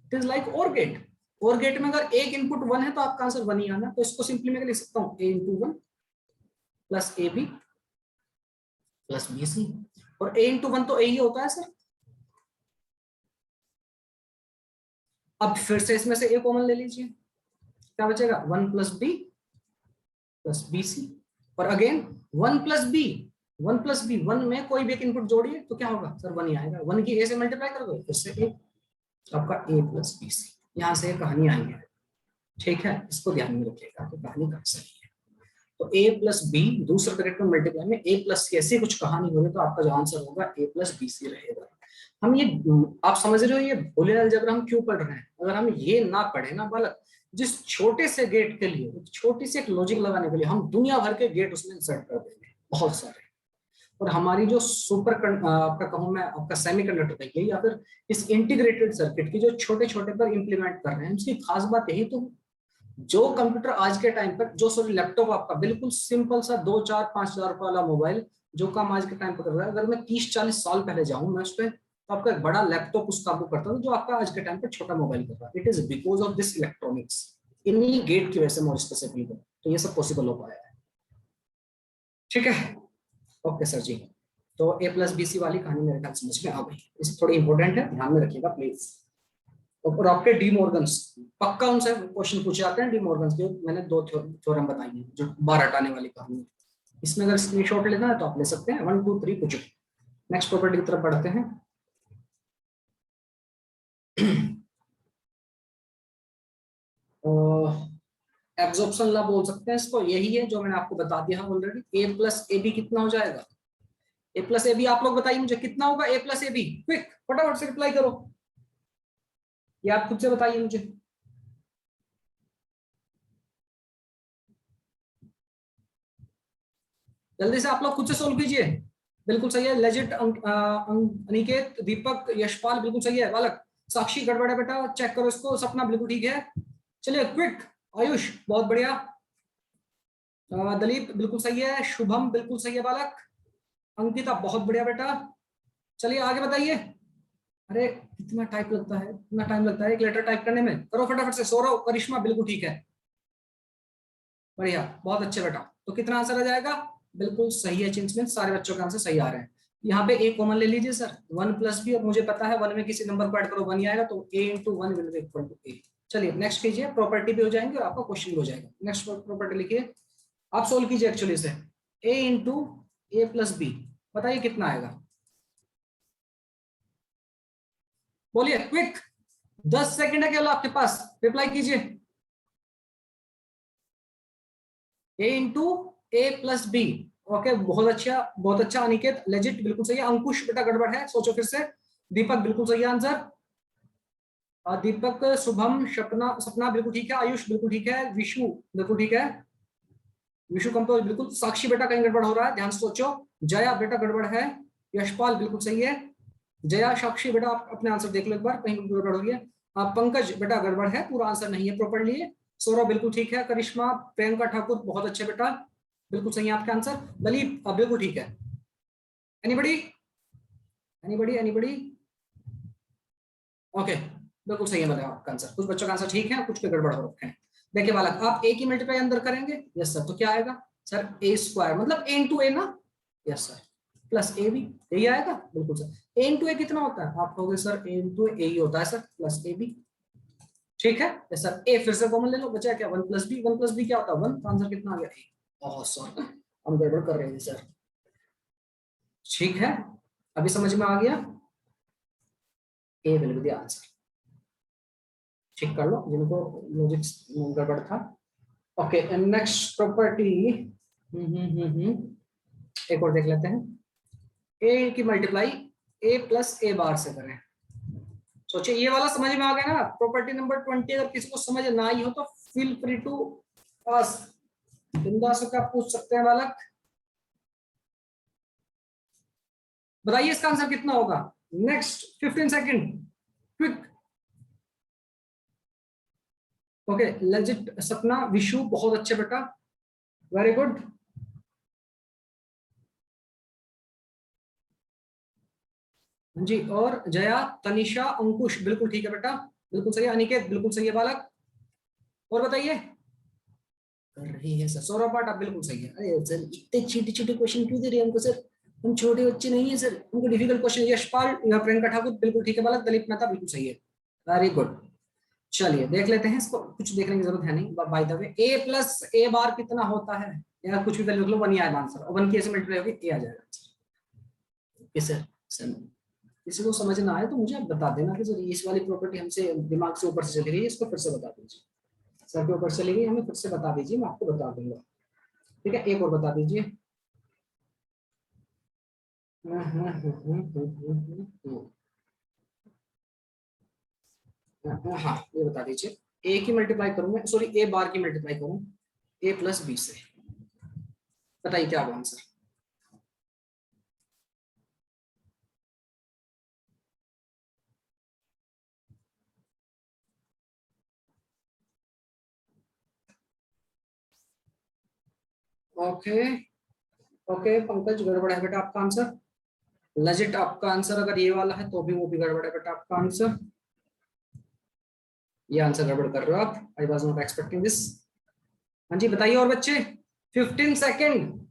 इट इज लाइक और गेट, और गेट में अगर एक इनपुट 1 है तो आपका आंसर 1 ही आना, तो इसको सिंपली मैं लिख सकता हूँ a into 1 plus A B plus B C, और a इंटू 1 तो a ही होता है सर। अब फिर से इसमें से a कॉमन ले लीजिए, क्या बचेगा 1 plus B plus B C, और again 1 plus B 1 plus B, 1 में कोई भी एक इनपुट जोड़िए तो क्या होगा सर 1 ही आएगा, 1 की a से मल्टीप्लाई कर दो, फिर से a, आपका a प्लस बी सी, यहाँ से कहानी आई है, ठीक है, इसको ध्यान में रखिएगा कि कहानी कब सही है। तो a प्लस बी दूसरे ब्रैकेट में मल्टीप्लाई में a प्लस सी, ऐसी कुछ कहानी होगी तो आपका जो आंसर होगा a प्लस बी सी रहेगा। हम ये, आप समझ रहे हो ये बूलियन अलजेब्रा हम क्यों पढ़ रहे हैं? अगर हम ये ना पढ़े ना बालक, जिस छोटे से गेट के लिए, छोटी सी एक लॉजिक लगाने के लिए हम दुनिया भर के गेट उसमें इंसर्ट कर देंगे, बहुत सारे। और हमारी जो आपका कहूँ मैं, आपका सेमीकंडक्टर देखिए या फिर इस इंटीग्रेटेड सर्किट की जो छोटे छोटे पर इंप्लीमेंट कर रहे हैं, उसकी खास बात यही तो, जो कंप्यूटर आज के टाइम पर, जो सॉरी लैपटॉप आपका बिल्कुल सिंपल सा 2-4-5 हज़ार रुपये वाला मोबाइल जो काम आज के टाइम पर कर रहा है, अगर मैं 30-40 साल पहले जाऊं मैं उस पर, तो आपका एक बड़ा लैपटॉप उस काम को करता था जो आपका आज के टाइम पर छोटा मोबाइल कर रहा है। It is because of this electronics, इन्हीं गेट की वजह से मोर स्पेसिफिकली तो ये सब पॉसिबल हो पाया है, ठीक है। ओके सर जी, तो a प्लस बी सी वाली कहानी मेरे ख्याल समझ में आ गई, इस थोड़ी इंपॉर्टेंट है, ध्यान में रखिएगा प्लीज। और आपके डी मॉर्गन्स, पक्का उनसे क्वेश्चन पूछे जाते हैं डी मॉर्गन्स के, मैंने 2 थ्योरम बताई हैं जो बार हटाने वाली कहानी है, इसमें अगर स्क्रीनशॉट लेना है तो आप ले सकते हैं, 1 2 3 कुछ। नेक्स्ट प्रॉपर्टी की तरफ बढ़ते हैं। एब्जॉर्प्शन लॉ बोल सकते हैं इसको, यही है जो मैंने आपको बता दिया already. a plus A B कितना हो जाएगा, a प्लस ए बी, आप लोग बताइए मुझे कितना होगा a plus A B, quick फटाफट से रिप्लाई करो, ये आप खुद से बताइए मुझे। जल्दी से आप लोग खुद से सोल्व कीजिए, बिल्कुल सही है, लेजिट अनिकेत दीपक यशपाल बिल्कुल सही है, बालक साक्षी गड़बड़ है बेटा, चेक करो इसको, सपना बिल्कुल ठीक है, चलिए क्विक, आयुष बहुत बढ़िया, दलीप बिल्कुल सही है, शुभम बिल्कुल सही है बालक, अंकिता बहुत बढ़िया बेटा, चलिए आगे बताइए। अरे कितना टाइप लगता है, इतना टाइम लगता है एक लेटर टाइप करने में, करो फटाफट से। सौरव करिश्मा बिल्कुल ठीक है, बढ़िया बहुत अच्छे बेटा। तो कितना आंसर आ जाएगा, बिल्कुल सही है चिंच में, सारे बच्चों के आंसर सही आ रहे हैं। यहाँ पे a कॉमन ले लीजिए सर, 1 प्लस बी, और मुझे पता है 1 में किसी नंबर को ऐड करो 1 ही आएगा, तो a into 1 will be equal to a। चलिए नेक्स्ट कीजिए, प्रॉपर्टी भी हो जाएंगे और आपका क्वेश्चन भी हो जाएगा। नेक्स्ट प्रॉपर्टी लिखिए, आप सोल्व कीजिए एक्चुअली से, a into A plus B, बताइए कितना आएगा। बोलिए क्विक, 10 सेकंड है केवल आपके पास, रिप्लाई कीजिए। ए into A plus B. Okay, बहुत अच्छा, बहुत अच्छा अनिकेत, लेजिट, बिल्कुल सही है। अंकुश बेटा गड़बड़ है, सोचो फिर से। दीपक बिल्कुल सही आंसर। दीपक, शुभम, सपना, सपना बिल्कुल ठीक है। आयुष बिल्कुल ठीक है। विशु बिल्कुल ठीक है। विशु कंपोज बिल्कुल। साक्षी बेटा कहीं गड़बड़ हो रहा है, ध्यान से सोचो। जया बेटा गड़बड़ है। यशपाल बिल्कुल सही है। जया, साक्षी बेटा आप अपने आंसर देख लो एक बार, कहीं गड़बड़ हो गई है। पंकज बेटा गड़बड़ है, पूरा आंसर नहीं है प्रॉपरली। सौरभ बिल्कुल ठीक है। करिश्मा, प्रियंका ठाकुर बहुत अच्छे बेटा, बिल्कुल सही है आपका आंसर। दलीप बिल्कुल ठीक है। Anybody, anybody, anybody? ओके, बिल्कुल सही है बताओ आपका आंसर। कुछ बच्चों का आंसर ठीक है, कुछ पे गड़बड़ हो रखे हैं। देखिए बालक, आप ए की मल्टीप्लाई अंदर करेंगे, यस सर, तो क्या आएगा सर? ए स्क्वायर मतलब ए इंटू ए ना, yes sir, plus A B, यही आएगा, बिल्कुल सर। ए इंटू ए कितना होता है? आप कहोगे सर ए इंटू ए ही होता है सर, प्लस ए बी, ठीक है। यस सर, ए फिर से कॉमन ले लो, बचा क्या? One plus B. One plus B क्या होता है? वन। तो आंसर कितना आ गया? ए। बहुत सॉरी, हम गड़बड़ कर रहे हैं सर, ठीक है, अभी समझ में आ गया? ए विल बी द आंसर। ठीक कर लो जिनको लॉजिक गड़बड़ था। ओके, नेक्स्ट प्रॉपर्टी, एक और देख लेते हैं। ए की मल्टीप्लाई ए प्लस ए बार से करें। सोचिए, ये वाला समझ में आ गया ना? प्रॉपर्टी नंबर 20 अगर किसी को समझ ना आई हो तो फील फ्री टू आस्क, बिंदास होकर आप पूछ सकते हैं बालक। बताइए इसका आंसर कितना होगा? Next 15 second, quick. Okay, legit, सपना, विशु बहुत अच्छे बेटा, वेरी गुड। जी, और जया, तनिषा, अंकुश बिल्कुल ठीक है बेटा, बिल्कुल सही है। अनिकेत बिल्कुल सही है बालक। और बताइए, कर रही है सर। सौरभ पाठ आप बिल्कुल सही है। अरे सर, इतने छोटे छोटे क्वेश्चन क्यों दे रहे हैं हमको सर? हम छोटे बच्चे नहीं है सर, हमको डिफिकल्ट क्वेश्चन। यशपाल या प्रियंका ठाकुर बिल्कुल ठीक है बालक। दलीप मेहता बिल्कुल सही है, वेरी गुड। चलिए देख लेते हैं इसको, कुछ देखने की जरूरत है नहीं। By the way, A plus A bar कितना होता है? या कुछ भी वैल्यू लिख लो, वन ही आएगा आंसर, और वन की ऐसे मल्टीप्लाई होगी ए आ जाएगा आंसर। ओके सर, किसी को समझ ना आए तो मुझे आप बता देना कि सर इस वाली प्रॉपर्टी हमसे दिमाग से ऊपर से चली गई है, इसको फिर से बता दीजिए। सर के ऊपर चली गई, हमें फिर से बता दीजिए, मैं आपको बता दूंगा। ठीक है, एक और बता दीजिए। हाँ, ये बता दीजिए। ए की मल्टीप्लाई करूं मैं, सॉरी ए बार की मल्टीप्लाई करूं ए प्लस बी से, बताइए क्या होगा आंसर? ओके, ओके पंकज, गड़बड़ है बेटा आपका आंसर। लजिट, आपका आंसर अगर ये वाला है तो भी वो भी गड़बड़ है बेटा आपका आंसर। ये आंसर गड़बड़ कर रहे हो आप, I was not expecting this. हाँ जी बताइए और बच्चे, 15 सेकेंड।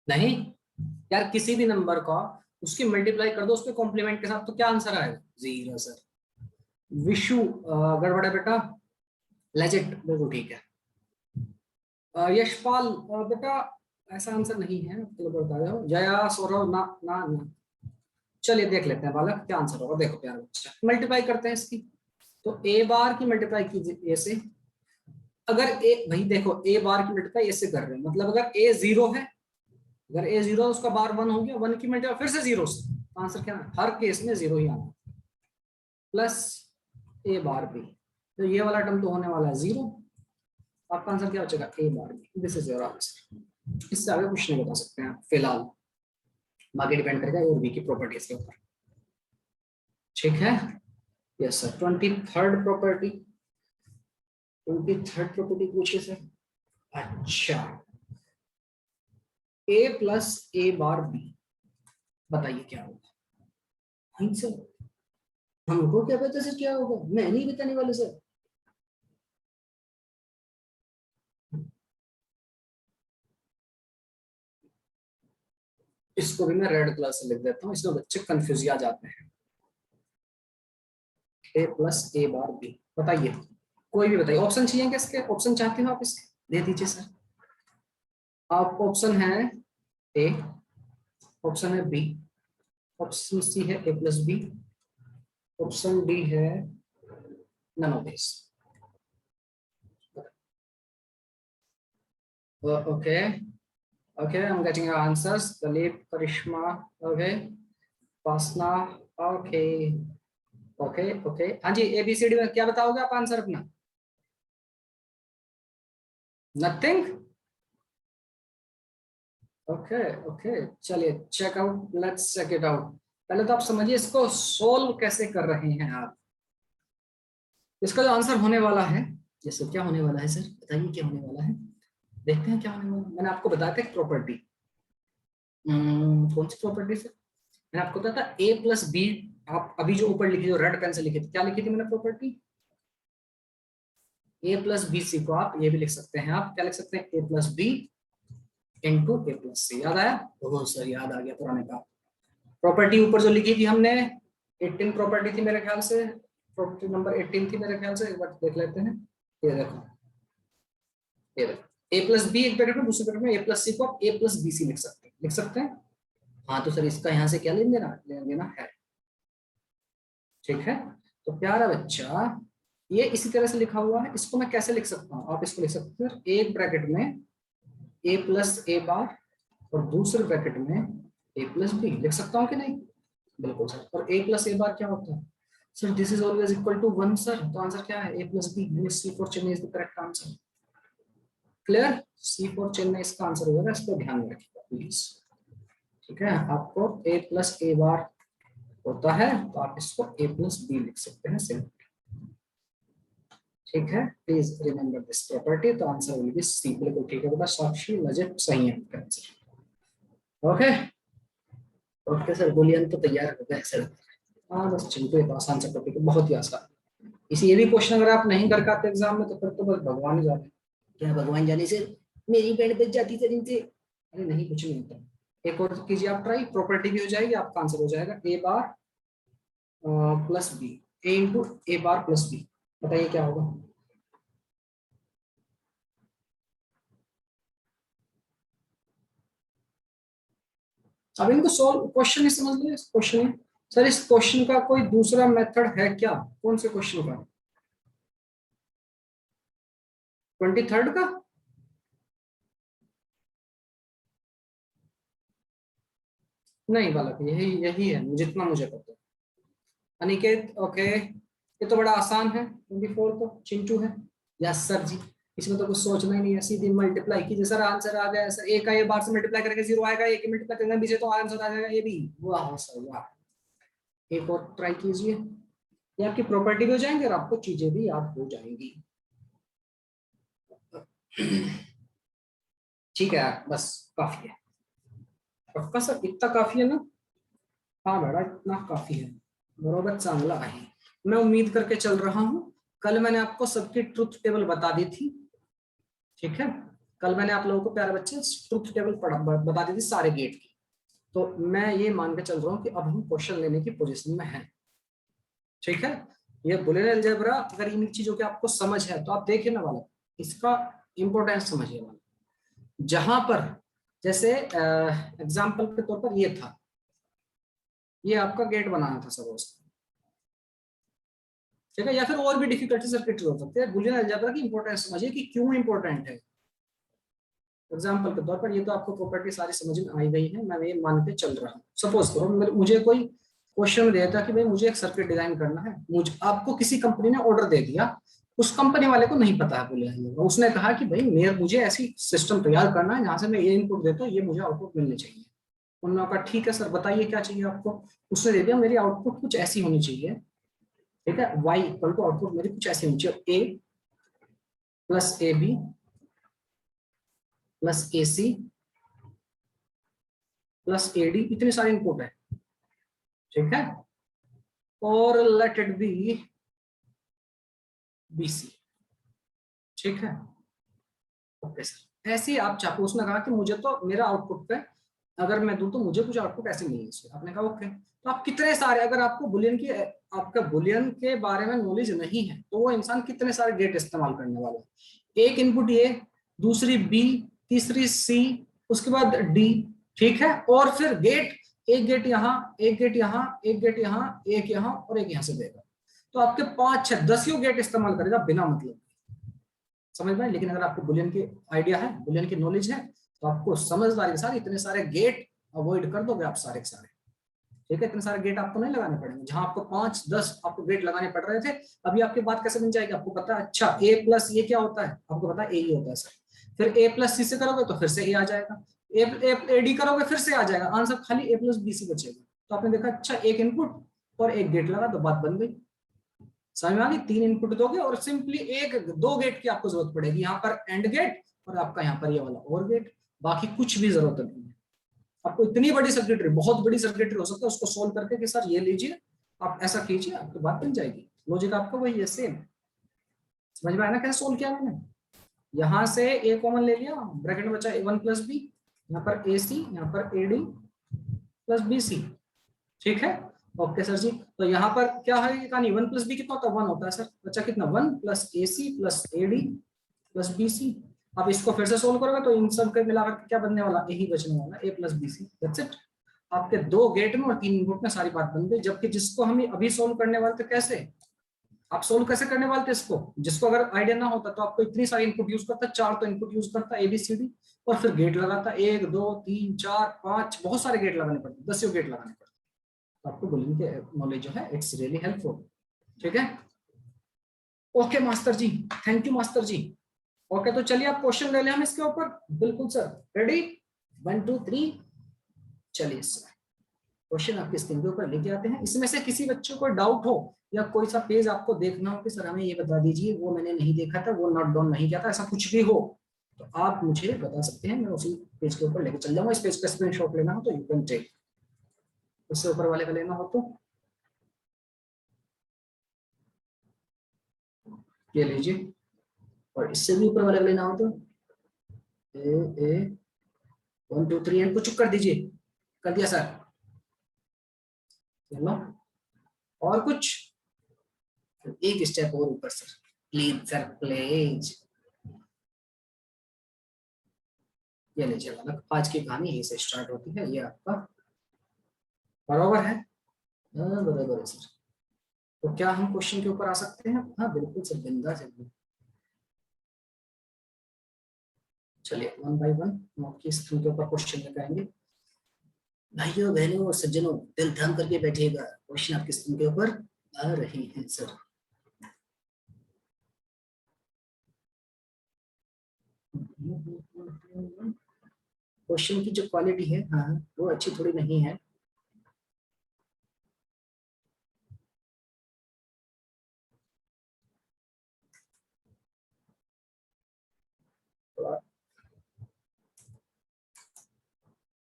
नहीं यार, किसी भी नंबर का उसकी मल्टीप्लाई कर दो उसके कॉम्प्लीमेंट के साथ, तो क्या आंसर आएगा? Zero sir. विशु गड़बड़ है बेटा। लेजिट बिल्कुल ठीक है। यशपाल बेटा ऐसा आंसर नहीं है, तो बता दो। जया, सौरभ, ना ना ना। चलिए देख लेते हैं बालक क्या आंसर होगा। देखो प्यार बच्चा, मल्टीप्लाई करते हैं इसकी, तो ए बार की मल्टीप्लाई कीजिए ए से। अगर ए, भाई देखो ए बार की मल्टीप्लाई ए से कर रहे हैं, मतलब अगर ए जीरो है, अगर ए जीरो उसका बार वन हो गया, वन की मल्टीप्लाई फिर से जीरो से, आंसर क्या है? हर केस में जीरो ही आना, प्लस ए बार बी। तो ये वाला टर्म तो होने वाला है जीरो, आपका आंसर क्या बचेगा? A bar B, this is your answer. इससे आगे कुछ नहीं बता सकते हैं फिलहाल, बाकी डिपेंड करेगा ए और बी की प्रॉपर्टीज के ऊपर। ठीक है, yes sir. 23rd property, 23rd property पूछिए सर। अच्छा, ए प्लस ए बार बी, बताइए क्या होगा? हाँ सर, हमको क्या पता सर क्या होगा, मैं नहीं बताने वाला सर। इसको भी मैं रेड कलर से लिख देता हूँ, इसमें बच्चे कंफ्यूज आ जाते हैं। ए प्लस ए बार बी, बताइए कोई भी बताइए। ऑप्शन चाहिए क्या इसके? ऑप्शन चाहते हो आप इसके? दे दीजिए सर। आप ऑप्शन है ए, ऑप्शन है बी, ऑप्शन सी है A plus B, option D है none of this. Okay okay, I am getting your answers. Dilip, Karishma, okay, Vasna, okay okay okay. हाँ जी, ABCD में क्या बताओगे आप आंसर अपना? नथिंग। ओके ओके, चलिए check out, let's check it out. पहले तो आप समझिए इसको सोल्व कैसे कर रहे हैं आप। इसका जो आंसर होने वाला है, जैसे क्या होने वाला है सर, बताइए क्या होने वाला है, देखते हैं क्या होने वाला है। मैंने आपको बताया था प्रॉपर्टी, कौन सी प्रॉपर्टी से मैंने आपको बताया था, ए प्लस बी। आप अभी जो ऊपर लिखी, जो रेड पेन से लिखी थी, क्या लिखी थी मैंने प्रॉपर्टी? ए प्लस बी सी को आप ये भी लिख सकते हैं, आप क्या लिख सकते हैं, ए plus B into A plus सी। याद आया? ओह सर याद आ गया पुराने का। प्रॉपर्टी ऊपर जो लिखी थी हमने, 18 प्रॉपर्टी थी मेरे ख्याल से, प्रॉपर्टी नंबर 18 थी मेरे ख्याल से, एक बार देख लेते हैं। ये देखो, ये देखो, ए प्लस बी एक ब्रैकेट में, दूसरे ब्रैकेट में ए प्लस सी को आप ए प्लस बी सी लिख सकते हैं, लिख सकते हैं। हाँ तो सर इसका यहाँ से क्या लेना लेना है, ठीक है। तो प्यारा बच्चा, ये इसी तरह से लिखा हुआ है, इसको मैं कैसे लिख सकता हूँ? आप इसको लिख सकते हैं एक ब्रैकेट में ए प्लस ए बार और दूसरे ब्रैकेट में ए प्लस बी, लिख सकता हूँ कि नहीं? बिल्कुल सर। और ए प्लस ए बार क्या होता है sir? This is always equal to 1 sir. तो आंसर क्या है? A plus B. C for Chennai is the correct answer. Clear? C for Chennai इसका आंसर होगा, इस पर ध्यान रखिएगा प्लीज, ठीक है। आपको ए प्लस ए बार होता है तो आप इसको ए प्लस बी लिख सकते हैं सिंपल, ठीक है। Please remember this property. तो आंसर विल बी सी। बिल्कुल ठीक है बेटा, साक्षी लजित सही है आपका answer. Okay okay sir, Boolean तो तैयार हो गया सर। हाँ बस चिंटू, ये तो आसान सा टॉपिक है, बहुत ही आसान। इसी ये भी क्वेश्चन अगर आप नहीं कर पाते एग्जाम में तो फिर तो बस भगवान ही जाने। क्या भगवान जाने से मेरी बैंड बज जाती सर इनसे? अरे नहीं, कुछ नहीं होता। एक और कीजिए आप ट्राई, प्रॉपर्टी भी हो जाएगी, आपका आंसर हो जाएगा ए बार प्लस बी, ए इंटू ए बार प्लस बी। बताइए क्या होगा? अब इनको सॉल्व, क्वेश्चन ही समझ लीजिए, क्वेश्चन है सर। इस क्वेश्चन का कोई दूसरा मेथड है क्या? कौन से क्वेश्चन का? 23rd का? नहीं बालक, यही यही है जितना मुझे पता है। अनिकेत ओके, ये तो बड़ा आसान है। 24 तो चिंटू है। यस सर जी, इसमें तो कुछ सोचना ही नहीं है, सीधी मल्टीप्लाई कीजिए सर, आंसर आ गया सर। ए का ए बार से मल्टीप्लाई करके 0 आएगा, ए की मल्टीप्लाई करने बीच तो आंसर आ जाएगा ए भी। वाह सर वाह। एक और ट्राई कीजिए, ये आपकी प्रॉपर्टी भी हो जाएंगे और आपको चीजें भी याद हो जाएंगी। ठीक है यार, बस काफी है। पक्का सर इतना काफी है ना? हाँ बेटा इतना काफी है, बरोबर चांगला आहे। मैं उम्मीद करके चल रहा हूँ, कल मैंने आपको सबकी ट्रुथ टेबल बता दी थी, ठीक है। कल मैंने आप लोगों को प्यारे बच्चे ट्रुथ टेबल बता दी थी सारे गेट की। तो मैं ये मान के चल रहा हूँ कि अब हम क्वेश्चन लेने की पोजीशन में हैं, ठीक है। ये बुलियन अलजेब्रा, अगर इन चीजों की आपको समझ है तो आप देखिए ना वाला, इसका इंपॉर्टेंस समझिए वाला। जहां पर जैसे एग्जाम्पल के तौर पर ये था, ये आपका गेट बनाना था सपोज, ठीक है। या फिर और भी डिफिकल्टी सर्किटरी हो सकते हैं। बुलियन अलजेब्रा की इंपॉर्टेंस समझिए कि क्यों इंपॉर्टेंट है। एग्जाम्पल के तौर पर ये तो आपको प्रॉपर्टी सारी समझ में आई गई है, मैं ये मान के चल रहा हूँ। सपोज करो मुझे कोई क्वेश्चन देता कि भाई मुझे एक सर्किट डिजाइन करना है, मुझे आपको किसी कंपनी ने ऑर्डर दे दिया, उस कंपनी वाले को नहीं पता है बुलियन, उसने कहा कि भाई मुझे ऐसी सिस्टम तैयार करना है जहां से मैं ये इनपुट देता हूँ, ये मुझे आउटपुट मिलने चाहिए। उन्होंने कहा ठीक है सर बताइए क्या चाहिए आपको। उसने दे दिया मेरी आउटपुट कुछ ऐसी होनी चाहिए, ठीक है। y इक्वल टू आउटपुट मेरी कुछ ऐसी होनी चाहिए, a plus A B plus A C plus A D, इतने सारे इनपुट है, ठीक है। और let it be B C, ठीक है। ओके सर, ऐसे ही आप चाहो, उसने कहा कि मुझे तो मेरा आउटपुट पे अगर मैं दूं तो मुझे कुछ आउटपुट ऐसे मिलेंगे सर। आपने कहा ओके। तो आप कितने सारे, अगर आपको बुलियन की, आपका बुलियन के बारे में नॉलेज नहीं है तो वो इंसान कितने सारे गेट इस्तेमाल करने वाला है। एक इनपुट ये, दूसरी बी, तीसरी सी, उसके बाद डी, ठीक है, और फिर गेट, एक गेट यहाँ, एक गेट यहाँ, एक गेट यहाँ, एक यहाँ और एक यहाँ से देगा, तो आपके 5 6 10 गेट इस्तेमाल करेगा बिना मतलब, समझ में। लेकिन अगर आपको बुलियन की आइडिया है, बुलियन की नॉलेज है, तो आपको समझदारी के साथ इतने सारे गेट अवॉइड कर दोगे आप सारे के सारे। ठीक है, इतने सारे गेट आपको नहीं लगाने पड़ेंगे, जहां आपको 5 10 आपको गेट लगाने पड़ रहे थे, अभी आपकी बात कैसे बन जाएगी, आपको पता है अच्छा ए प्लस ये क्या होता है, आपको पता है ए ही होता है सर, फिर ए प्लस सी से करोगे तो फिर से ए आ जाएगा, ए डी करोगे फिर से आ जाएगा आंसर, खाली ए प्लस बी सी बचेगा। तो आपने देखा अच्छा एक इनपुट और एक गेट लगा तो बात बन गई, समझ में आ गई। 3 इनपुट दोगे और सिंपली एक 2 गेट की आपको जरूरत पड़ेगी, यहाँ पर एंड गेट और आपका यहाँ पर ये वाला और गेट, बाकी कुछ भी जरूरत नहीं है आपको। इतनी बड़ी सर्किटरी, बहुत बड़ी सर्किटरी हो सकता है, उसको सोल्व करके कि सर ये लीजिए आप ऐसा कीजिए, आपकी बात बन जाएगी। लॉजिक आपका वही है सेम, समझ में आया ना कैसे सोल्व किया मैंने। यहाँ से ए कॉमन ले लिया, ब्रैकेट में बचा A1 प्लस बी, यहाँ पर AC, यहाँ पर AD प्लस BC, ठीक है। ओके सर जी, तो यहाँ पर क्या है कहानी, 1 प्लस बी कितना होता है 1 होता है सर, बचा कितना 1 plus AC plus AD plus BC। अब इसको फिर से सोल्व करोगे तो इन सब के मिलाकर क्या बनने वाला, यही बचने वाला A plus BC, that's it. आपके 2 गेट में और 3 इनपुट में सारी बात बन गई, जबकि जिसको हम अभी सोल्व करने वाले थे, कैसे आप सोल्व कैसे करने वाले थे इसको, जिसको अगर आइडिया ना होता तो आपको इतनी सारी इनपुट यूज करता, 4 तो इनपुट यूज करता ABCD, और फिर गेट लगाता 1 2 3 4 5, बहुत सारे गेट लगाने पड़ते, 10 गेट लगाने पड़ते। तो आपको बुलियन के नॉलेज जो है इट्स रियली हेल्पफुल, ठीक है। Okay master ji, thank you master ji. Okay तो चलिए आप क्वेश्चन ले लें हम इसके ऊपर, बिल्कुल सर, रेडी 1 2 3, चलिए सर क्वेश्चन आपके स्क्रीन के ऊपर लेके आते हैं। इसमें से किसी बच्चे को डाउट हो या कोई सा पेज आपको देखना हो कि सर हमें ये बता दीजिए, वो मैंने नहीं देखा था, वो नोट डाउन नहीं किया था, ऐसा कुछ भी हो तो आप मुझे बता सकते हैं, मैं उसी पेज के ऊपर लेके चल जाऊंगा। इस पेज का स्क्रीनशॉट लेना हो तो यू कैन टेक, इससे ऊपर वाले का लेना हो तो ये लीजिए, और इससे भी ऊपर वाले का लेना हो तो ए 1 2 3 एंड को चुप कर दीजिए, कर दिया सर, चलो और कुछ एक स्टेप और ऊपर सर, प्लीज सर प्लीज। ये लीजिए वाला, आज की कहानी यहीं से स्टार्ट होती है, ये आपका बराबर है, हाँ बराबर है सर। तो क्या हम क्वेश्चन के ऊपर आ सकते हैं, हाँ बिल्कुल सर, बिंदास एकदम। चलिए 1 बाय 1 हम आपकी स्क्रीन के ऊपर क्वेश्चन लेकर आएंगे। भाइयों बहनों और सज्जनों दिल थाम करके बैठिएगा, क्वेश्चन आपकी स्क्रीन के ऊपर आ रही है सर। क्वेश्चन की जो क्वालिटी है हाँ वो अच्छी थोड़ी नहीं है,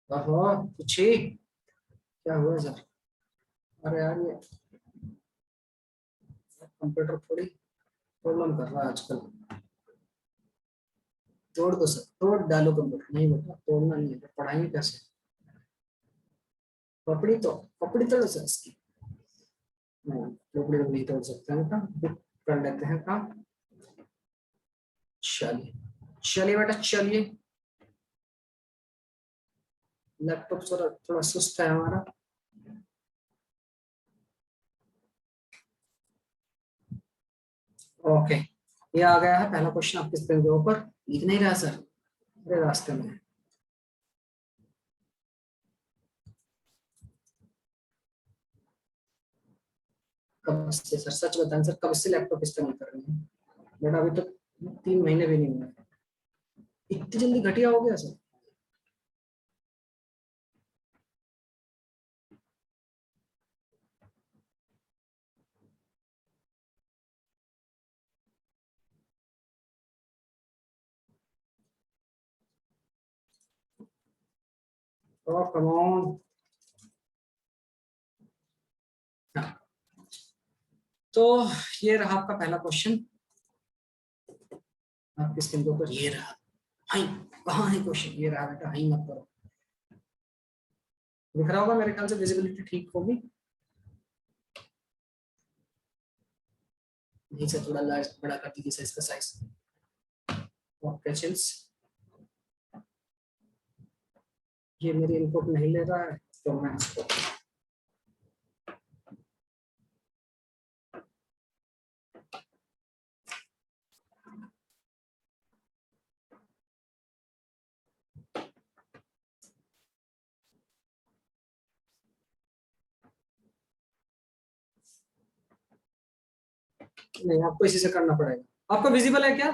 कुछ ही क्या हुआ सर, अरे यार ये कंप्यूटर थोड़ी प्रॉब्लम कर रहा है आजकल, तोड़ दो सर, तोड़ डालो कंप्यूटर, नहीं बेटा तोड़ना नहीं है, पढ़ाएंगे कैसे, पपड़ी तो पपड़ी तोड़ो सर इसकी, पपड़ी तो नहीं तोड़ सकते हैं बेटा, कर लेते हैं काम। चलिए चलिए बेटा चलिए, लैपटॉप थोड़ा थोड़ा सुस्त है हमारा। ओके ये आ गया है पहला क्वेश्चन आपके स्क्रीन के ऊपर, लिख नहीं रहा सर, अरे रास्ते में है। कब से सर, सच बताएं सर, कब से लैपटॉप इस्तेमाल कर रहे हैं बेटा, अभी तक 3 महीने भी नहीं हुए, इतनी जल्दी घटिया हो गया सर। तो कम ऑन, तो ये रहा आपका पहला क्वेश्चन आपके स्क्रीन के ऊपर, ये रहा। हाई कहाँ है क्वेश्चन, ये रहा बेटा, हाई मत करो, दिख रहा होगा मेरे ख्याल से, विजिबिलिटी ठीक होगी, यहीं से थोड़ा लार्ज बड़ा कर दीजिए सर इसका साइज। ओके चिल्स, ये मेरी इनपुट नहीं ले रहा है तो मैं इसको नहीं, आपको इसी से करना पड़ेगा। आपका विजिबल है क्या?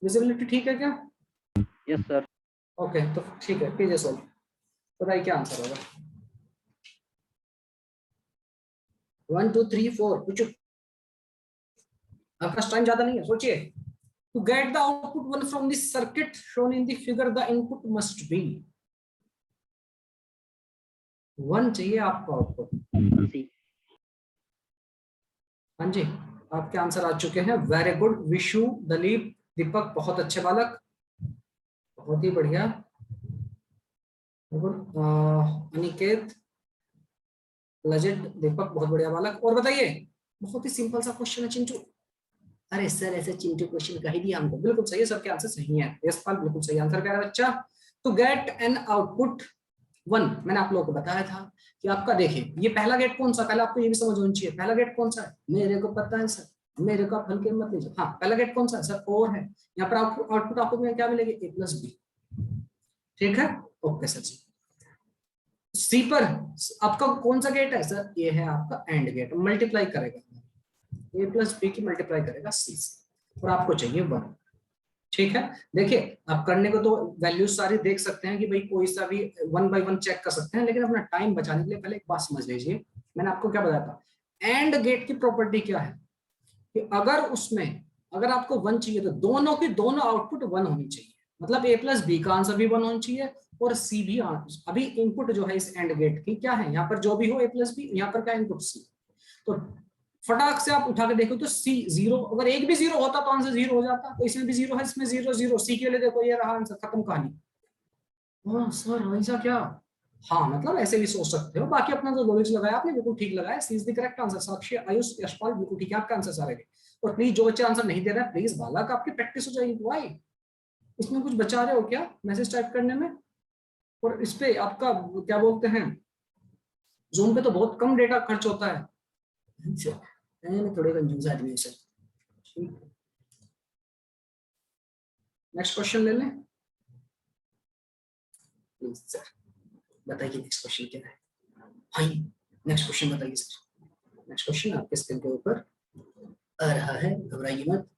विजिबिलिटी ठीक है क्या? Yes sir. ओके, तो ठीक है, कीजिए सॉल्व। बताइए क्या आंसर होगा। 1 2 3 4 कुछ आपका टाइम ज्यादा नहीं है, सोचिए। To get the output 1 from this circuit shown in the figure the input must be 1 चाहिए आपका आउटपुट। सी। हाँ जी, आपके आंसर आ चुके हैं। वेरी गुड विशु, दलीप, दीपक, बहुत अच्छे बालक, बहुत ही बढ़िया। अनिकेत, लजित, दीपक, बहुत बढ़िया बालक। और बताइए, बहुत ही सिंपल सा क्वेश्चन है चिंटू। अरे सर ऐसे चिंटू क्वेश्चन कह दिया हमको। बिल्कुल सही है, सबके आंसर सही है। यशपाल बिल्कुल सही आंसर कह रहा है बच्चा। टू गेट एन आउटपुट 1, मैंने आप लोगों को बताया था कि आपका देखिए ये पहला गेट कौन सा, पहले आपको ये भी समझ होनी चाहिए पहला गेट कौन सा है। मेरे को पता है सर, मेरे को आप हल्के मत लीजिए। हाँ, पहला गेट कौन सा है सर? 4 है। यहाँ पर आउटपुट आपको क्या मिलेगी? A plus B. ठीक है, ओके सर जी। सी पर आपका कौन सा गेट है सर? ये है आपका एंड गेट, मल्टीप्लाई करेगा ए प्लस बी की, मल्टीप्लाई करेगा सी से, और आपको चाहिए 1। ठीक है, देखिए आप करने को तो वैल्यूज सारी देख सकते हैं कि भाई कोई सा भी 1 बाय 1 चेक कर सकते हैं, लेकिन अपना टाइम बचाने के लिए पहले एक बात समझ लीजिए। मैंने आपको क्या बताया था, एंड गेट की प्रॉपर्टी क्या है कि अगर उसमें अगर आपको 1 चाहिए तो दोनों की दोनों आउटपुट 1 होनी चाहिए। मतलब ए प्लस बी का आंसर भी 1 होना चाहिए और सी भी। अभी इनपुट जो है इस एंड गेट की क्या है, यहाँ पर जो भी हो ए प्लस बी, यहाँ पर क्या इनपुट सी। तो फटाक से आप उठा के देखो तो सी 0, अगर एक भी 0 होता तो आंसर 0 हो जाता। तो इसमें भी 0 है, इसमें 0 0, सी के लिए देखो ये रहा आंसर, खत्म कहानी। हाँ सर ऐसा क्या? हाँ मतलब ऐसे भी सोच सकते हो। बाकी अपना जो लॉजिक लगाया आपने बिल्कुल ठीक लगाया। सी इज द करेक्ट आंसर। साक्षी, आयुष, यशपाल बिल्कुल ठीक है आपका आंसर सारे। और प्लीज जो बच्चे आंसर नहीं दे रहे हैं, प्लीज बालक आपकी प्रैक्टिस हो जाएगी। वाई इसमें कुछ बचा रहे हो क्या मैसेज टाइप करने में? और इस पे आपका क्या बोलते हैं, जूम पे तो बहुत कम डेटा खर्च होता है। अच्छा, मैं थोड़े कंफ्यूज आदमी से। ठीक, नेक्स्ट क्वेश्चन ले लें प्लीज सर। बताइए नेक्स्ट क्वेश्चन क्या है? हाँ, नेक्स्ट क्वेश्चन बताइए सर। नेक्स्ट क्वेश्चन आपके स्क्रीन के ऊपर आ रहा है, घबराइए मत।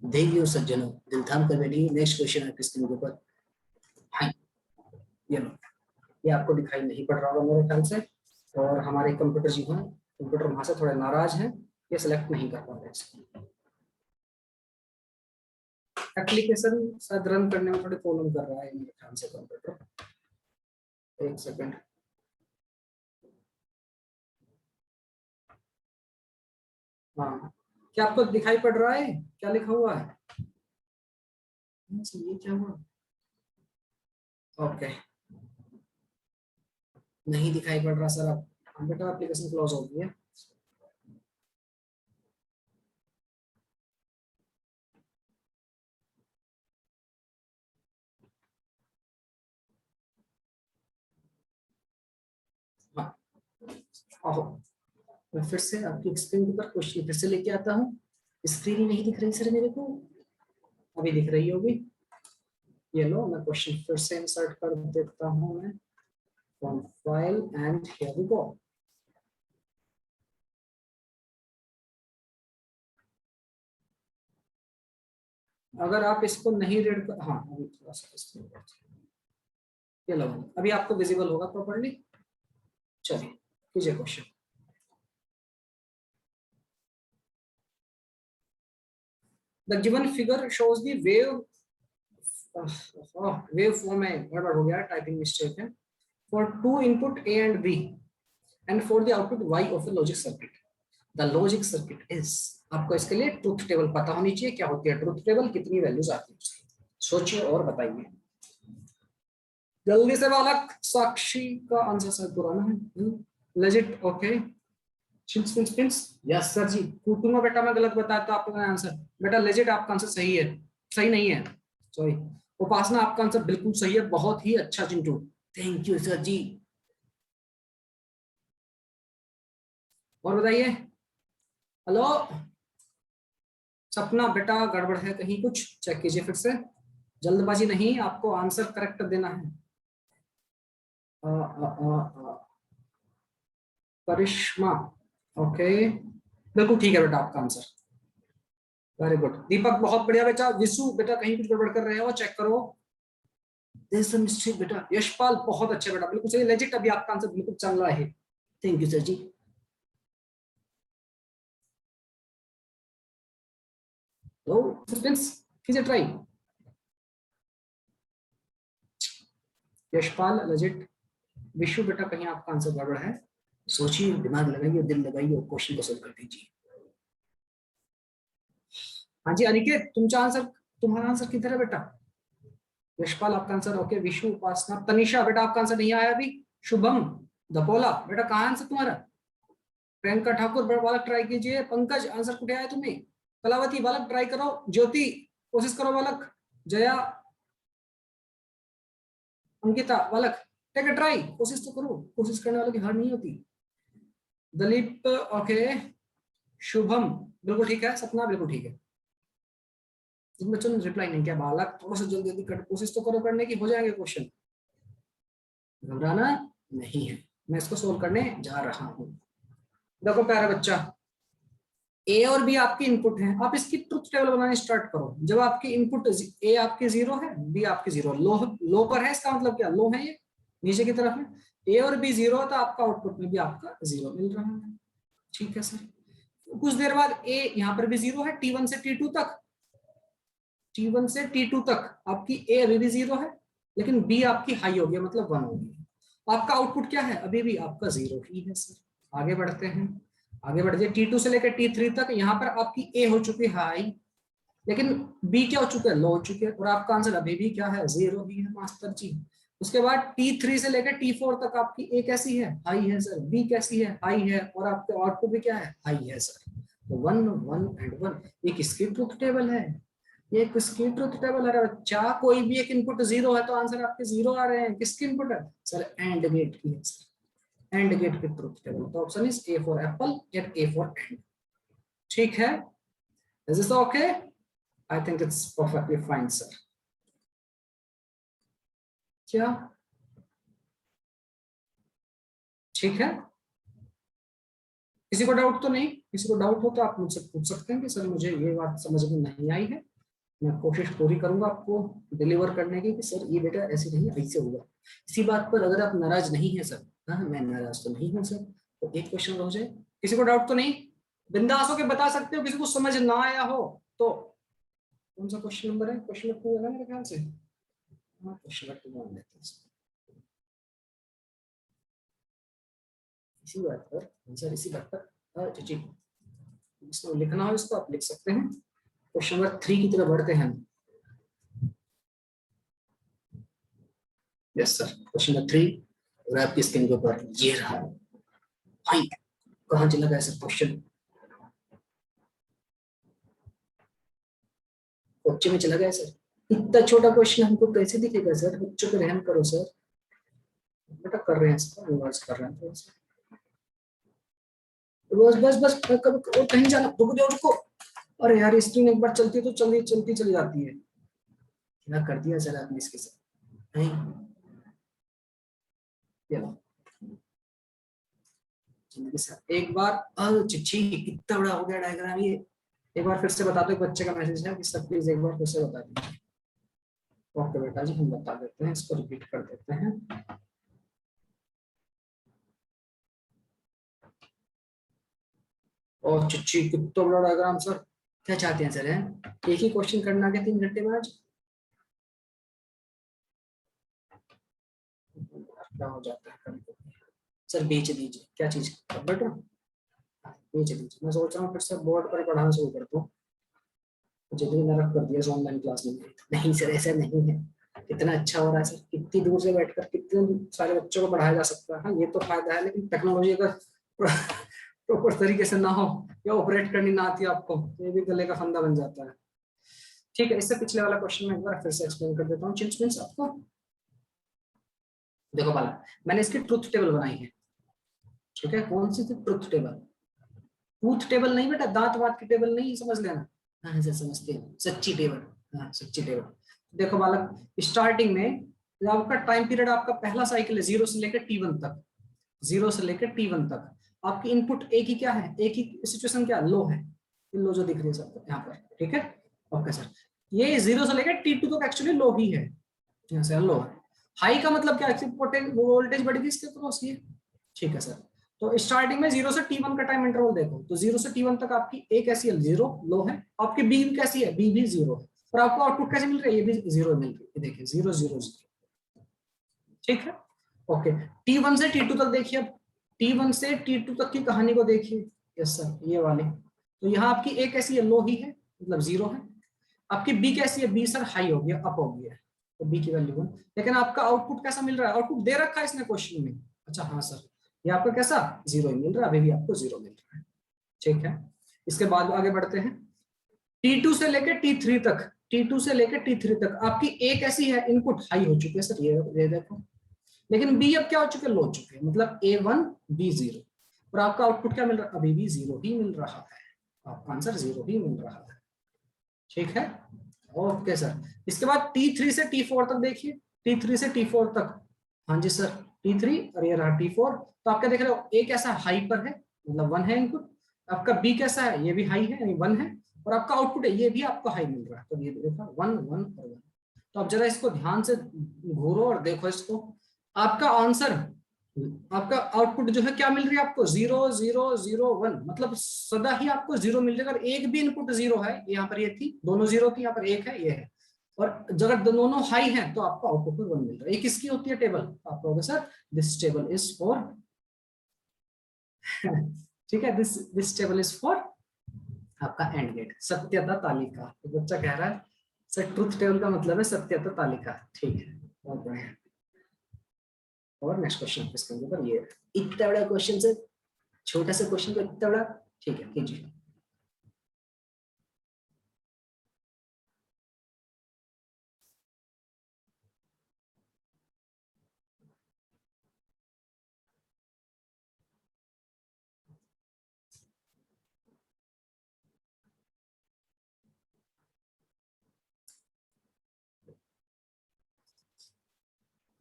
देखिए सज्जनों, दिल थाम कर बैठिए। नेक्स्ट क्वेश्चन आपके स्क्रीन के ऊपर। हाँ, ये लो, ये आपको दिखाई नहीं पड़ रहा होगा मेरे ख्याल से। और हमारे कंप्यूटर जी हैं, कंप्यूटर वहां से थोड़े नाराज हैं, ये सिलेक्ट नहीं कर पा रहे। एप्लीकेशन शायद रन करने में थोड़ी प्रॉब्लम कर रहा है मेरे ख्याल से कंप्यूटर। एक सेकंड। हाँ, क्या आपको दिखाई पड़ रहा है क्या लिखा हुआ है? ये क्या हुआ? ओके, नहीं दिखाई पड़ रहा सर। अब कंप्यूटर एप्लीकेशन क्लोज हो गई है। हाँ, आओ मैं फिर से आपकी स्क्रीन के ऊपर क्वेश्चन फिर से लेके आता हूँ। स्क्रीन ही नहीं दिख रही सर मेरे को। अभी दिख रही होगी। ये लो, मैं क्वेश्चन फिर से इंसर्ट कर देता हूँ मैं from file and here we go. अगर आप इसको नहीं रीड कर, हाँ अभी थोड़ा सा इसमें, ये लो अभी आपको विजिबल होगा प्रॉपर्ली। चलिए कीजिए question. The given figure shows the wave, wave form में गड़बड़ हो गया, टाइपिंग मिस्टेक है। For two input A and B and for the output Y of the logic circuit, the logic circuit is. आपको इसके लिए ट्रुथ टेबल पता होनी चाहिए। क्या होती है ट्रुथ टेबल, कितनी वैल्यूज आती है उसकी। सोचिए और बताइए जल्दी से बालक। साक्षी का आंसर शायद पुराना है। Legit, okay. चिंस पिंस पिंस, यस सर जी। कूटूंगा बेटा मैं गलत बताया तो आपका आंसर। बेटा लेजिट आपका आंसर सही है, सही नहीं है, सॉरी। उपासना आपका आंसर बिल्कुल सही है, बहुत ही अच्छा चिंटू। थैंक यू सर जी। और बताइए। हेलो सपना बेटा, गड़बड़ है कहीं, कुछ चेक कीजिए फिर से। जल्दबाजी नहीं, आपको आंसर करेक्ट देना है। करिश्मा, ओके बिल्कुल ठीक है बेटा आपका आंसर। वेरी गुड दीपक, बहुत बढ़िया बेटा। विशु बेटा कहीं कुछ गड़बड़ कर रहे हो, चेक करो। मिस्टेक बेटा। यशपाल बहुत अच्छे बेटा, बिल्कुल सही लेजिट, अभी आपका आंसर बिल्कुल चल रहा है। थैंक यू सर जी। तो सस्पेंस कीजिए ट्राई। यशपाल लेजिट। विशु बेटा कहीं आपका आंसर गड़बड़ है, सोचिए, दिमाग लगाइए, दिल लगाइए और क्वेश्चन को सोल्व कर दीजिए। हाँ जी अनिकेत, तुम्हारा आंसर किधर है बेटा? यशपाल आपका आंसर ओके। विशु, उपासना, तनिषा बेटा आपका आंसर नहीं आया अभी। शुभम, दपोला बेटा कहाँ आंसर तुम्हारा? प्रियंका ठाकुर बेटा बालक ट्राई कीजिए। पंकज आंसर कुछ आया तुम्हें? कलावती बालक ट्राई करो। ज्योति कोशिश करो बालक। जया, अंकिता बालक टेक अ ट्राई, कोशिश तो करो, कोशिश करने वालों की हार नहीं होती। दलीप ओके। शुभम बिल्कुल ठीक है। सपना बिल्कुल ठीक है। जिन बच्चों ने रिप्लाई नहीं किया, बालक थोड़ा सा जल्दी जल्दी कर, कोशिश तो करो करने की, हो जाएंगे क्वेश्चन। घबराना नहीं है, मैं इसको सोल्व करने जा रहा हूँ। देखो प्यारा बच्चा, ए और बी आपकी इनपुट है, आप इसकी ट्रुथ टेबल बनाने स्टार्ट करो। जब आपकी इनपुट ए आपकी 0 है, बी आपकी 0, लो पर है, इसका मतलब क्या, लो है ये, नीचे की तरफ है। ए और बी 0 तो आपका आउटपुट में भी आपका 0 मिल रहा है। ठीक है सर। कुछ देर बाद ए यहाँ पर भी 0 है, T1 से T2 तक, T1 से T2 तक आपकी ए अभी भी 0 है, लेकिन बी आपकी हाई हो गया, मतलब 1 हो गया। आपका आउटपुट क्या है, अभी भी आपका 0 ही है सर। आगे बढ़ते हैं, आगे बढ़ जाए। T2 से लेकर T3 तक, यहाँ पर आपकी ए हो चुकी है हाई, लेकिन बी क्या हो चुका है, लो हो चुके हैं, और आपका आंसर अभी भी क्या है, 0 ही है मास्टर जी। उसके बाद T3 से लेकर T4 तक आपकी ए कैसी है, हाई है सर, बी कैसी है, हाई है, और आपके आउटपुट भी क्या है, हाई है सर। तो 1 1 एंड 1 ये किसकी ट्रुथ टेबल है, ये किसकी ट्रुथ टेबल है बच्चा? कोई भी एक इनपुट 0 है तो आंसर आपके 0 आ रहे हैं, किसकी इनपुट है सर, एंड गेट की है सर। एंड गेट की ट्रुथ टेबल, तो option is A for Apple and A for and. ठीक है, is this okay? I think it's perfectly fine sir. क्या ठीक है? किसी को डाउट तो नहीं? किसी को डाउट हो तो आप मुझसे पूछ सकते हैं कि सर मुझे ये बात समझ में नहीं आई है, मैं कोशिश पूरी करूंगा आपको डिलीवर करने की कि सर ये बेटा ऐसे नहीं ऐसे होगा। इसी बात पर अगर आप नाराज नहीं है सर, हाँ मैं नाराज तो नहीं हूँ सर, तो एक क्वेश्चन हो जाए। किसी को डाउट तो नहीं? बिंदास होके बता सकते हो, किसी को समझ ना आया हो तो। कौन सा क्वेश्चन नंबर है? क्वेश्चन नंबर 2 है ना मेरे ख्याल से। हाँ क्वेश्चन नंबर 2 मान लेते हैं इसी बात पर आंसर, इसी बात पर। अच्छा जी, इसको लिखना हो इसको आप लिख सकते हैं। क्वेश्चन नंबर 3 की तरफ बढ़ते हैं। यस सर, क्वेश्चन नंबर 3 और आपकी स्क्रीन के ऊपर ये रहा। भाई कहाँ चला गया सर क्वेश्चन? बच्चे में चला गया सर। इतना छोटा क्वेश्चन हमको कैसे दिखेगा सर? बच्चों पे रहम करो सर। बेटा कर रहे हैं सर, रिवर्स कर रहे हैं थोड़ा सा। बस बस बस कभी और कहीं जाना, रुको जाओ रुको। अरे यार स्क्रीन एक बार चलती है तो चलती चलती चली जाती है। क्या कर दिया सर आपने इसके साथ? नहीं एक बार, चिट्ठी कितना बड़ा हो गया डायग्राम ये। एक बार फिर से बता दो, एक बच्चे का मैसेज है कि सर प्लीज एक बार फिर से बता दीजिए। ओके बेटा जी, हम बता देते हैं, इसको रिपीट कर देते हैं। और चिट्ठी कितना बड़ा डायग्राम सर, क्या चाहते हैं सर? है एक ही क्वेश्चन करना क्या 3 घंटे में आज? क्या हो जाता है कभी सर? बेच दीजिए, क्या चीज, कंप्यूटर बेच दीजिए। मैं सोच रहा हूँ फिर से बोर्ड पर पढ़ाना शुरू कर दूं। जितनी नरक कर दिया ऑनलाइन क्लास में। नहीं सर ऐसा नहीं है, कितना अच्छा हो रहा है सर, कितनी दूर से बैठकर कितने सारे बच्चों को पढ़ाया जा सकता है। हाँ ये तो फायदा है, लेकिन टेक्नोलॉजी अगर प्रॉपर तरीके से ना हो या ऑपरेट करनी ना आती आपको, तो ये भी गले का फंदा बन जाता है। ठीक है, इससे पिछले वाला क्वेश्चन में एक बार फिर से एक्सप्लेन कर देता हूँ चिंच आपको। देखो बाला, मैंने इसकी ट्रुथ टेबल बनाई है, ठीक है, कौन सी थी? Truth table. ट्रूथ टेबल नहीं बेटा, दांत वात की टेबल नहीं, समझ लेना। हाँ ऐसे समझते हैं, सच्ची टेबल। हाँ सच्ची टेबल। देखो बालक, स्टार्टिंग में आपका टाइम पीरियड, आपका पहला साइकिल है 0 से लेकर T1 तक, 0 से लेकर T1 तक। आपकी इनपुट एक ही क्या है, एक ही सिचुएशन क्या, लो है, लो जो दिख रही है सबको यहाँ पर, ठीक है। ओके सर, ये 0 से लेकर T2 तक एक्चुअली लो ही है, यहाँ से लो है। हाई का मतलब क्या है, वोल्टेज बढ़ गई इसके क्रॉस ये, ठीक है सर। तो स्टार्टिंग में 0 से T1 का टाइम इंटरवल देखो, तो 0 से T1 तक आपकी ए कैसी है, 0 लो है, आपकी बी कैसी है, बी भी 0 है, और आपको आउटपुट कैसे मिल रहा है, ये भी 0 मिल रही है, देखिए 0 0 0, ठीक है। ओके, T1 से T2 तक देखिए, अब T1 से T2 तक की कहानी को देखिए, यस सर ये वाली। तो यहाँ आपकी ए कैसी है, लो ही है, मतलब 0 है। आपकी बी कैसी है, बी सर हाई हो गया, अप हो गया, तो बी की वैल्यू 1। लेकिन आपका आउटपुट कैसा मिल रहा है, आउटपुट दे रखा है इसने क्वेश्चन में, अच्छा हाँ सर, ये आपका कैसा 0 ही मिल रहा है, अभी भी आपको 0 मिल रहा है, ठीक है। इसके बाद आगे बढ़ते हैं, T2 से लेकर T3 तक, T2 से लेकर T3 तक आपकी ए कैसी है, इनपुट हाई हो चुकी है सर, ये देखो। लेकिन बी अब क्या हो चुके हैं, लो हो चुके हैं, मतलब A1 B0, और आपका आउटपुट क्या मिल रहा है, अभी भी 0 ही मिल रहा है, आपका आंसर 0 ही मिल रहा है, ठीक है। ओके सर, इसके बाद T3 से T4 तक देखिए, T3 से T4 तक, हाँ जी सर T3 और ये रहा T4। तो आप क्या देख रहे हो, ए कैसा हाई पर है, मतलब 1 है इनपुट, आपका बी कैसा है, ये भी हाई है यानी 1 है, और आपका आउटपुट है ये भी आपको हाई मिल रहा है, तो ये देखा 1 1 और 1। तो अब जरा इसको ध्यान से घूरो और देखो इसको, आपका आंसर, आपका आउटपुट जो है क्या मिल रही है आपको, 0 0 0 1, मतलब सदा ही आपको 0 मिल जाएगा। अगर एक भी इनपुट 0 है, यहाँ पर ये थी, दोनों 0 थी, यहाँ पर एक है, ये है, और अगर दोनों हाई हैं तो आपको आउटपुट में 1 मिल रहा है। ये किसकी होती है टेबल, आप कहोगे sir this table is for ठीक है, दिस टेबल इज फॉर आपका एंड गेट, सत्यता तालिका। तो बच्चा कह रहा है सर ट्रुथ टेबल का मतलब है सत्यता तालिका, ठीक है, बहुत बढ़िया। और नेक्स्ट क्वेश्चन इसके ऊपर, ये इतना बड़ा क्वेश्चन से, छोटा सा क्वेश्चन को इतना बड़ा, ठीक है कीजिए।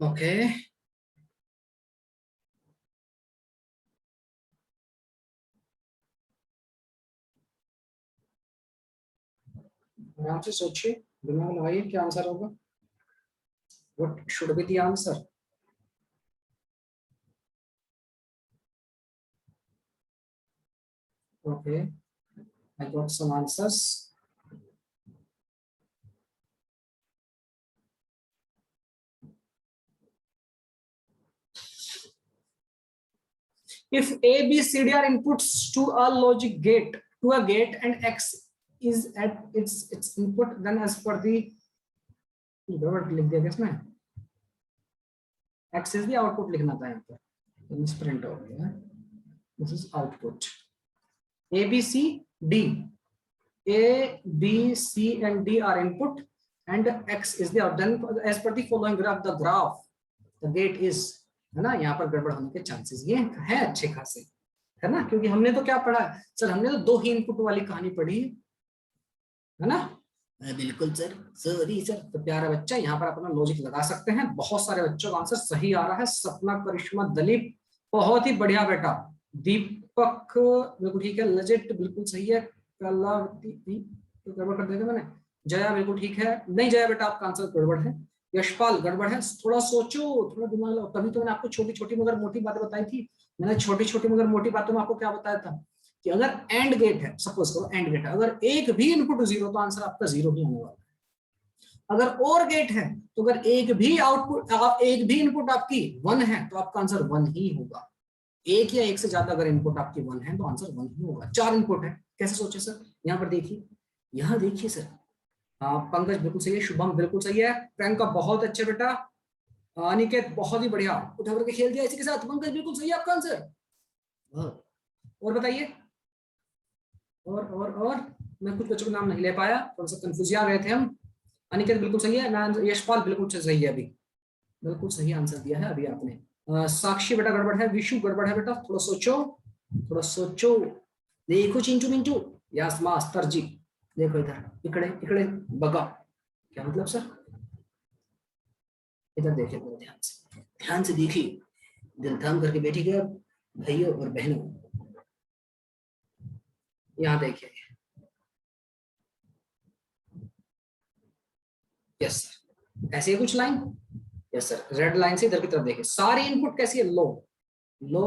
ओके, आराम से सोचिए, दिमाग लगाइए, क्या आंसर होगा, what should be the answer. Okay, I got some answers. If A, B, C, D are inputs to a logic gate, to a gate, and X is at its input, then as per the लिख दिया इसमें, X is the output लिखना था यहाँ पर, misprint हो गया, this is output. A, B, C, D. A, B, C, and D are input, and X is the output. Then as per the following graph, the gate is, है ना, यहाँ पर गड़बड़ होने के चांसेस ये है अच्छे खासे, है ना, क्योंकि हमने तो क्या पढ़ा सर, हमने तो 2 ही इनपुट वाली कहानी पढ़ी है ना। बिल्कुल सर, सॉरी सर। तो प्यारा बच्चा, यहाँ पर अपना लॉजिक लगा सकते हैं, बहुत सारे बच्चों का आंसर सही आ रहा है, सपना, करिश्मा, दलीप, बहुत ही बढ़िया बेटा, दीपक बिल्कुल ठीक है, लजिट बिल्कुल सही है, कलावती तो गड़बड़ कर देगा मैंने, जया बिल्कुल ठीक है, नहीं जया बेटा आपका आंसर गड़बड़ है, यशपाल गड़बड़ है, थोड़ा सोचो, थोड़ा दिमाग लगाओ, तभी तो मैंने आपको छोटी छोटी मगर मोटी बातें बताई थी। मैंने छोटी छोटी मगर मोटी बातों में आपको क्या बताया था कि अगर एंड गेट है, सपोज करो एंड गेट है, अगर एक भी इनपुट 0 तो आंसर आपका 0 ही आने वाला है। अगर और गेट है तो अगर एक भी आउटपुट, एक भी इनपुट आपकी 1 है तो आपका आंसर 1 ही होगा। एक या एक से ज्यादा अगर इनपुट आपकी 1 है तो आंसर 1 ही होगा। 4 इनपुट है, कैसे सोचे सर, यहाँ पर देखिए, यहाँ देखिए सर, पंकज बिल्कुल सही है, शुभम बिल्कुल सही है, प्रियंका बहुत अच्छे बेटा, अनिकेत बहुत ही बढ़िया, उठा करके खेल दिया इसी के साथ, पंकज बिल्कुल सही है आपका आंसर। और बताइए, और मैं कुछ बच्चों का नाम नहीं ले पाया, थोड़ा सा कंफ्यूज आ गए थे हम। अनिकेत बिल्कुल सही है, यशपाल बिल्कुल सही है अभी, बिल्कुल सही आंसर दिया है अभी आपने। साक्षी बेटा गड़बड़ है, विशु गड़बड़ है बेटा, थोड़ा सोचो, थोड़ा सोचो। देखो चिंटू मिंटू, यस मास्टर जी, देखो इधर, इकड़े इकड़े बगा, क्या मतलब सर? इधर देखिए थोड़ा ध्यान से देखिए, दिल थाम करके बैठिएगा भाइयों और बहनों। यहाँ देखिए, यस सर, ऐसी है कुछ line. Yes sir, red line से इधर की तरफ देखिए, सारी इनपुट कैसी है, लो लो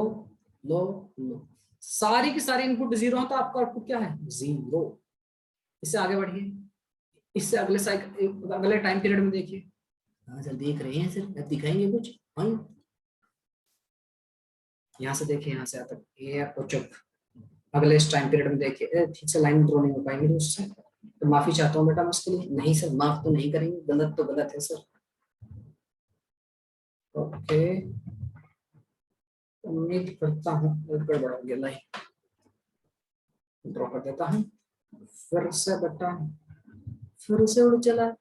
लो लो, सारी की सारी इनपुट जीरो है तो आपका आउटपुट क्या है, जीरो। इससे आगे बढ़िए, इससे अगले साइकिल, अगले टाइम पीरियड में देखिए। हाँ सर देख रहे हैं सर, अब दिखाएंगे कुछ। हाँ यहाँ से देखिए, यहाँ से आता ये आपको चुप। अगले इस टाइम पीरियड में देखिए, ठीक से लाइन ड्रॉ नहीं हो पाएंगे उससे, तो माफी चाहता हूँ बेटा मैं उसके लिए। नहीं सर, माफ तो नहीं करेंगे, गलत तो गलत है सर। ओके, उम्मीद करता हूँ गड़बड़ हो गया, लाइन ड्रॉ कर देता हूँ फिर से बेटा, फिर से उड़ चला।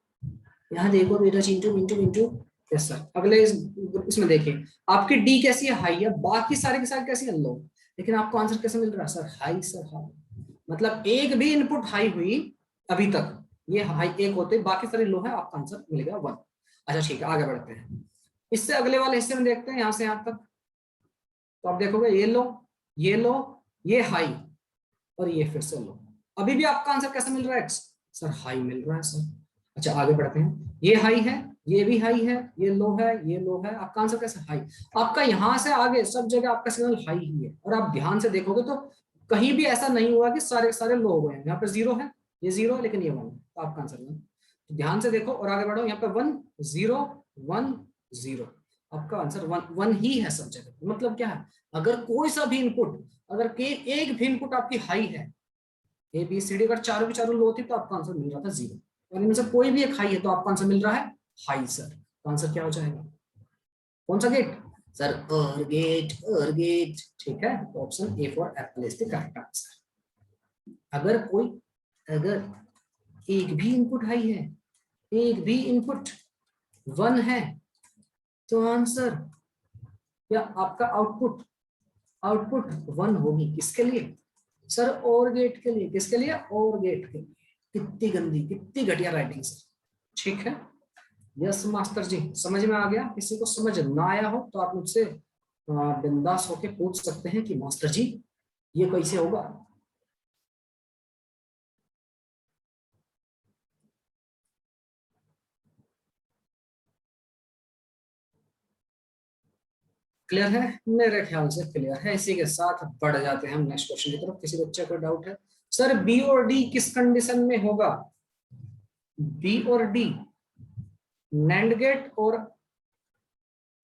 यहाँ देखो बेटा, चिंटू मिंटू मिंटू। यस सर, अगले इसमें देखिए, आपकी डी कैसी है, हाई है, बाकी सारे के सारे कैसी है, लो। लेकिन आपको आंसर कैसे मिल रहा है सर, हाई सर, हाई। मतलब एक भी इनपुट हाई हुई अभी तक, ये हाई एक होते, बाकी सारे लो है, आपका आंसर मिलेगा 1। अच्छा ठीक है, आगे बढ़ते हैं। इससे अगले वाले हिस्से में देखते हैं, यहाँ से यहाँ तक। तो आप देखोगे ये लो, ये लो, ये हाई, और ये फिर से लो। अभी भी आपका आंसर कैसा मिल रहा है सर, हाई मिल रहा है सर। अच्छा आगे बढ़ते हैं, ये हाई है, ये भी हाई है, ये लो है, ये लो है, आपका आंसर कैसा, हाई। आपका यहां से आगे सब जगह आपका सिग्नल हाई ही है, और आप ध्यान से देखोगे तो कहीं भी ऐसा नहीं हुआ कि सारे सारे लो हो गए हैं। यहाँ पे जीरो है, ये जीरो है, लेकिन ये 1 है, तो आपका आंसर 1। तो ध्यान से देखो और आगे बढ़ो, यहाँ पे 1 0 1 0, आपका आंसर 1 1 ही है सब जगह। मतलब क्या है, अगर कोई सा भी इनपुट, अगर एक भी इनपुट आपकी हाई है, ए बी सी डी, अगर चारों की चारों लो होती तो आपका आंसर मिल रहा था 0, और इनमें से कोई भी एक हाई है तो आपका आंसर मिल रहा है हाई सर। तो आंसर क्या हो जाएगा, कौन सा गेट सर, और गेट, और गेट। ठीक है, तो option A for Apple is the correct answer. अगर कोई, अगर एक भी इनपुट हाई है, एक भी इनपुट 1 है, तो आंसर या आपका आउटपुट, आउटपुट 1 होगी। किसके लिए सर, और गेट के लिए। किसके लिए, और गेट के लिए। कितनी गंदी, कितनी घटिया राइटिंग सर। ठीक है, यस मास्टर जी, समझ में आ गया? किसी को समझ ना आया हो तो आप मुझसे बिंदास होके पूछ सकते हैं कि मास्टर जी ये कैसे होगा। क्लियर है? मेरे ख्याल से क्लियर है। इसी के साथ बढ़ जाते हैं हम नेक्स्ट क्वेश्चन की तरफ। किसी बच्चे को डाउट है सर, बी और डी किस कंडीशन में होगा, बी और डी, नैंड गेट और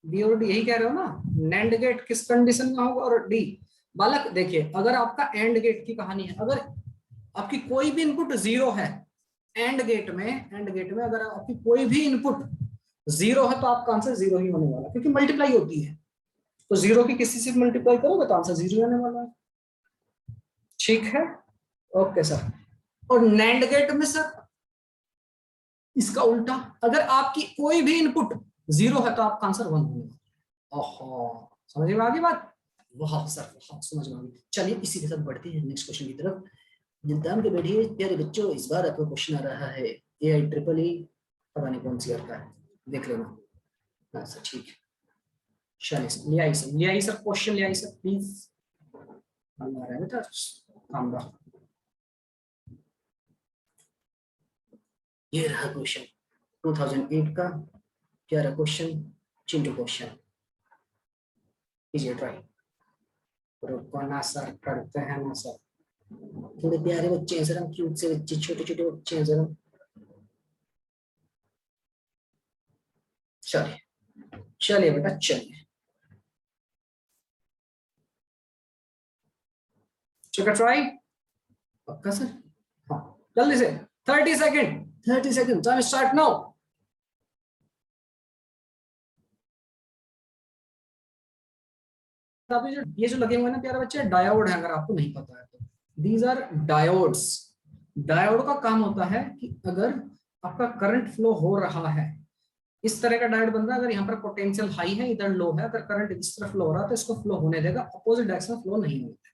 बी और डी, यही कह रहे हो ना, नैंड गेट किस कंडीशन में होगा, और डी। बालक देखिए, अगर आपका एंड गेट की कहानी है, अगर आपकी कोई भी इनपुट जीरो है एंड गेट में, एंड गेट में अगर आपकी कोई भी इनपुट जीरो है तो आपका आंसर जीरो ही होने वाला है, क्योंकि मल्टीप्लाई होती है। तो जीरो की किसी से मल्टीप्लाई करोगे तो आंसर जीरो होने वाला है। ठीक है, ओके सर। और नैंड गेट में सर इसका उल्टा, अगर आपकी कोई भी इनपुट जीरो है तो आपका आंसर 1 होने वाला है। ओहो, समझ में आ गई बात? वाह सर, वाह, समझ में आ गई। चलिए इसी के साथ बढ़ते हैं नेक्स्ट क्वेश्चन की तरफ। निदान के बैठिए प्यारे बच्चों, इस बार आपको क्वेश्चन आ रहा है AI EEE, पता नहीं कौन सी ईयर का है, देख लेना। हाँ सर ठीक है, चलिए सर, ले आई सर, ले आई सर, क्वेश्चन ले आई सर, प्लीज। आ रहा है बेटा, काम रहा। ये रहा क्वेश्चन 2008 का, प्यारा क्वेश्चन, चिंटू क्वेश्चन। कीजिए ट्राई। रुको ना सर, करते हैं ना सर, थोड़े प्यारे बच्चे हैं सर हम, क्यूट से बच्चे, छोटे छोटे बच्चे हैं सर हम। चलिए चलिए बेटा चलिए, ठीक है ट्राई, पक्का सर? हाँ जल्दी से, 30 second, 30 second, time start now. अभी जो ये जो लगे हुए हैं ना प्यारे बच्चे, डायोड है, अगर आपको नहीं पता है तो, दीज आर डायोड्स। डायोड का काम होता है कि अगर आपका करंट फ्लो हो रहा है इस तरह का डायोड बन रहा है, अगर यहाँ पर पोटेंशियल हाई है, इधर लो है, अगर करंट इस तरफ फ्लो हो रहा है तो इसको फ्लो होने देगा, अपोजिट डायरेक्शन में फ्लो नहीं होता।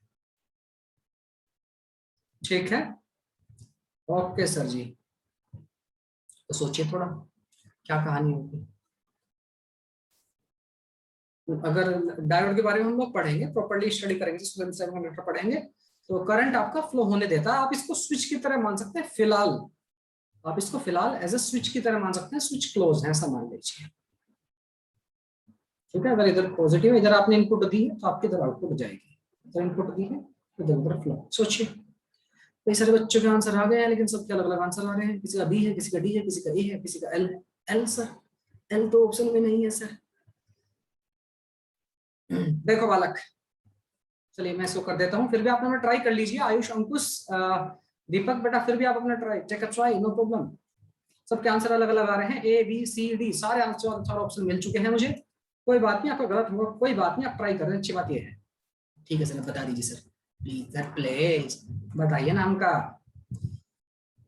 ठीक है, ओके सर जी। तो सोचिए थोड़ा क्या कहानी होगी। अगर डायोड के बारे में हम लोग पढ़ेंगे, प्रॉपर्ली स्टडी करेंगे, स्टूडेंट 700 पढ़ेंगे, तो करंट आपका फ्लो होने देता है। आप इसको स्विच की तरह मान सकते हैं फिलहाल, आप इसको फिलहाल एज ए स्विच की तरह मान सकते हैं, स्विच क्लोज है ऐसा मान लीजिए। ठीक है, अगर इधर पॉजिटिव है, इधर आपने इनपुट दी है तो आपकी इधर आउटपुट जाएगी, इधर इनपुट दी है इधर उधर फ्लो। सोचिए, कई सारे बच्चों के आंसर आ गए हैं, लेकिन सबके अलग अलग आंसर आ रहे हैं। किसी का बी है, किसी का डी है, किसी का ए है, किसी का एल है। एल सर, एल तो ऑप्शन में नहीं है सर। देखो बालक, चलिए मैं इसको कर देता हूँ, फिर भी आप अपना ट्राई कर लीजिए। आयुष, अंकुश, दीपक बेटा, फिर भी आप अपना try, take a try, no problem. सबके आंसर अलग अलग आ रहे हैं, ए बी सी डी, सारे आंसर, चार ऑप्शन मिल चुके हैं मुझे। कोई बात नहीं, आपका गलत होगा, कोई बात नहीं, आप ट्राई कर रहे हैं, अच्छी बात ये है। ठीक है सर, बता दीजिए सर प्लीज सर, प्लीज बताइए नाम का।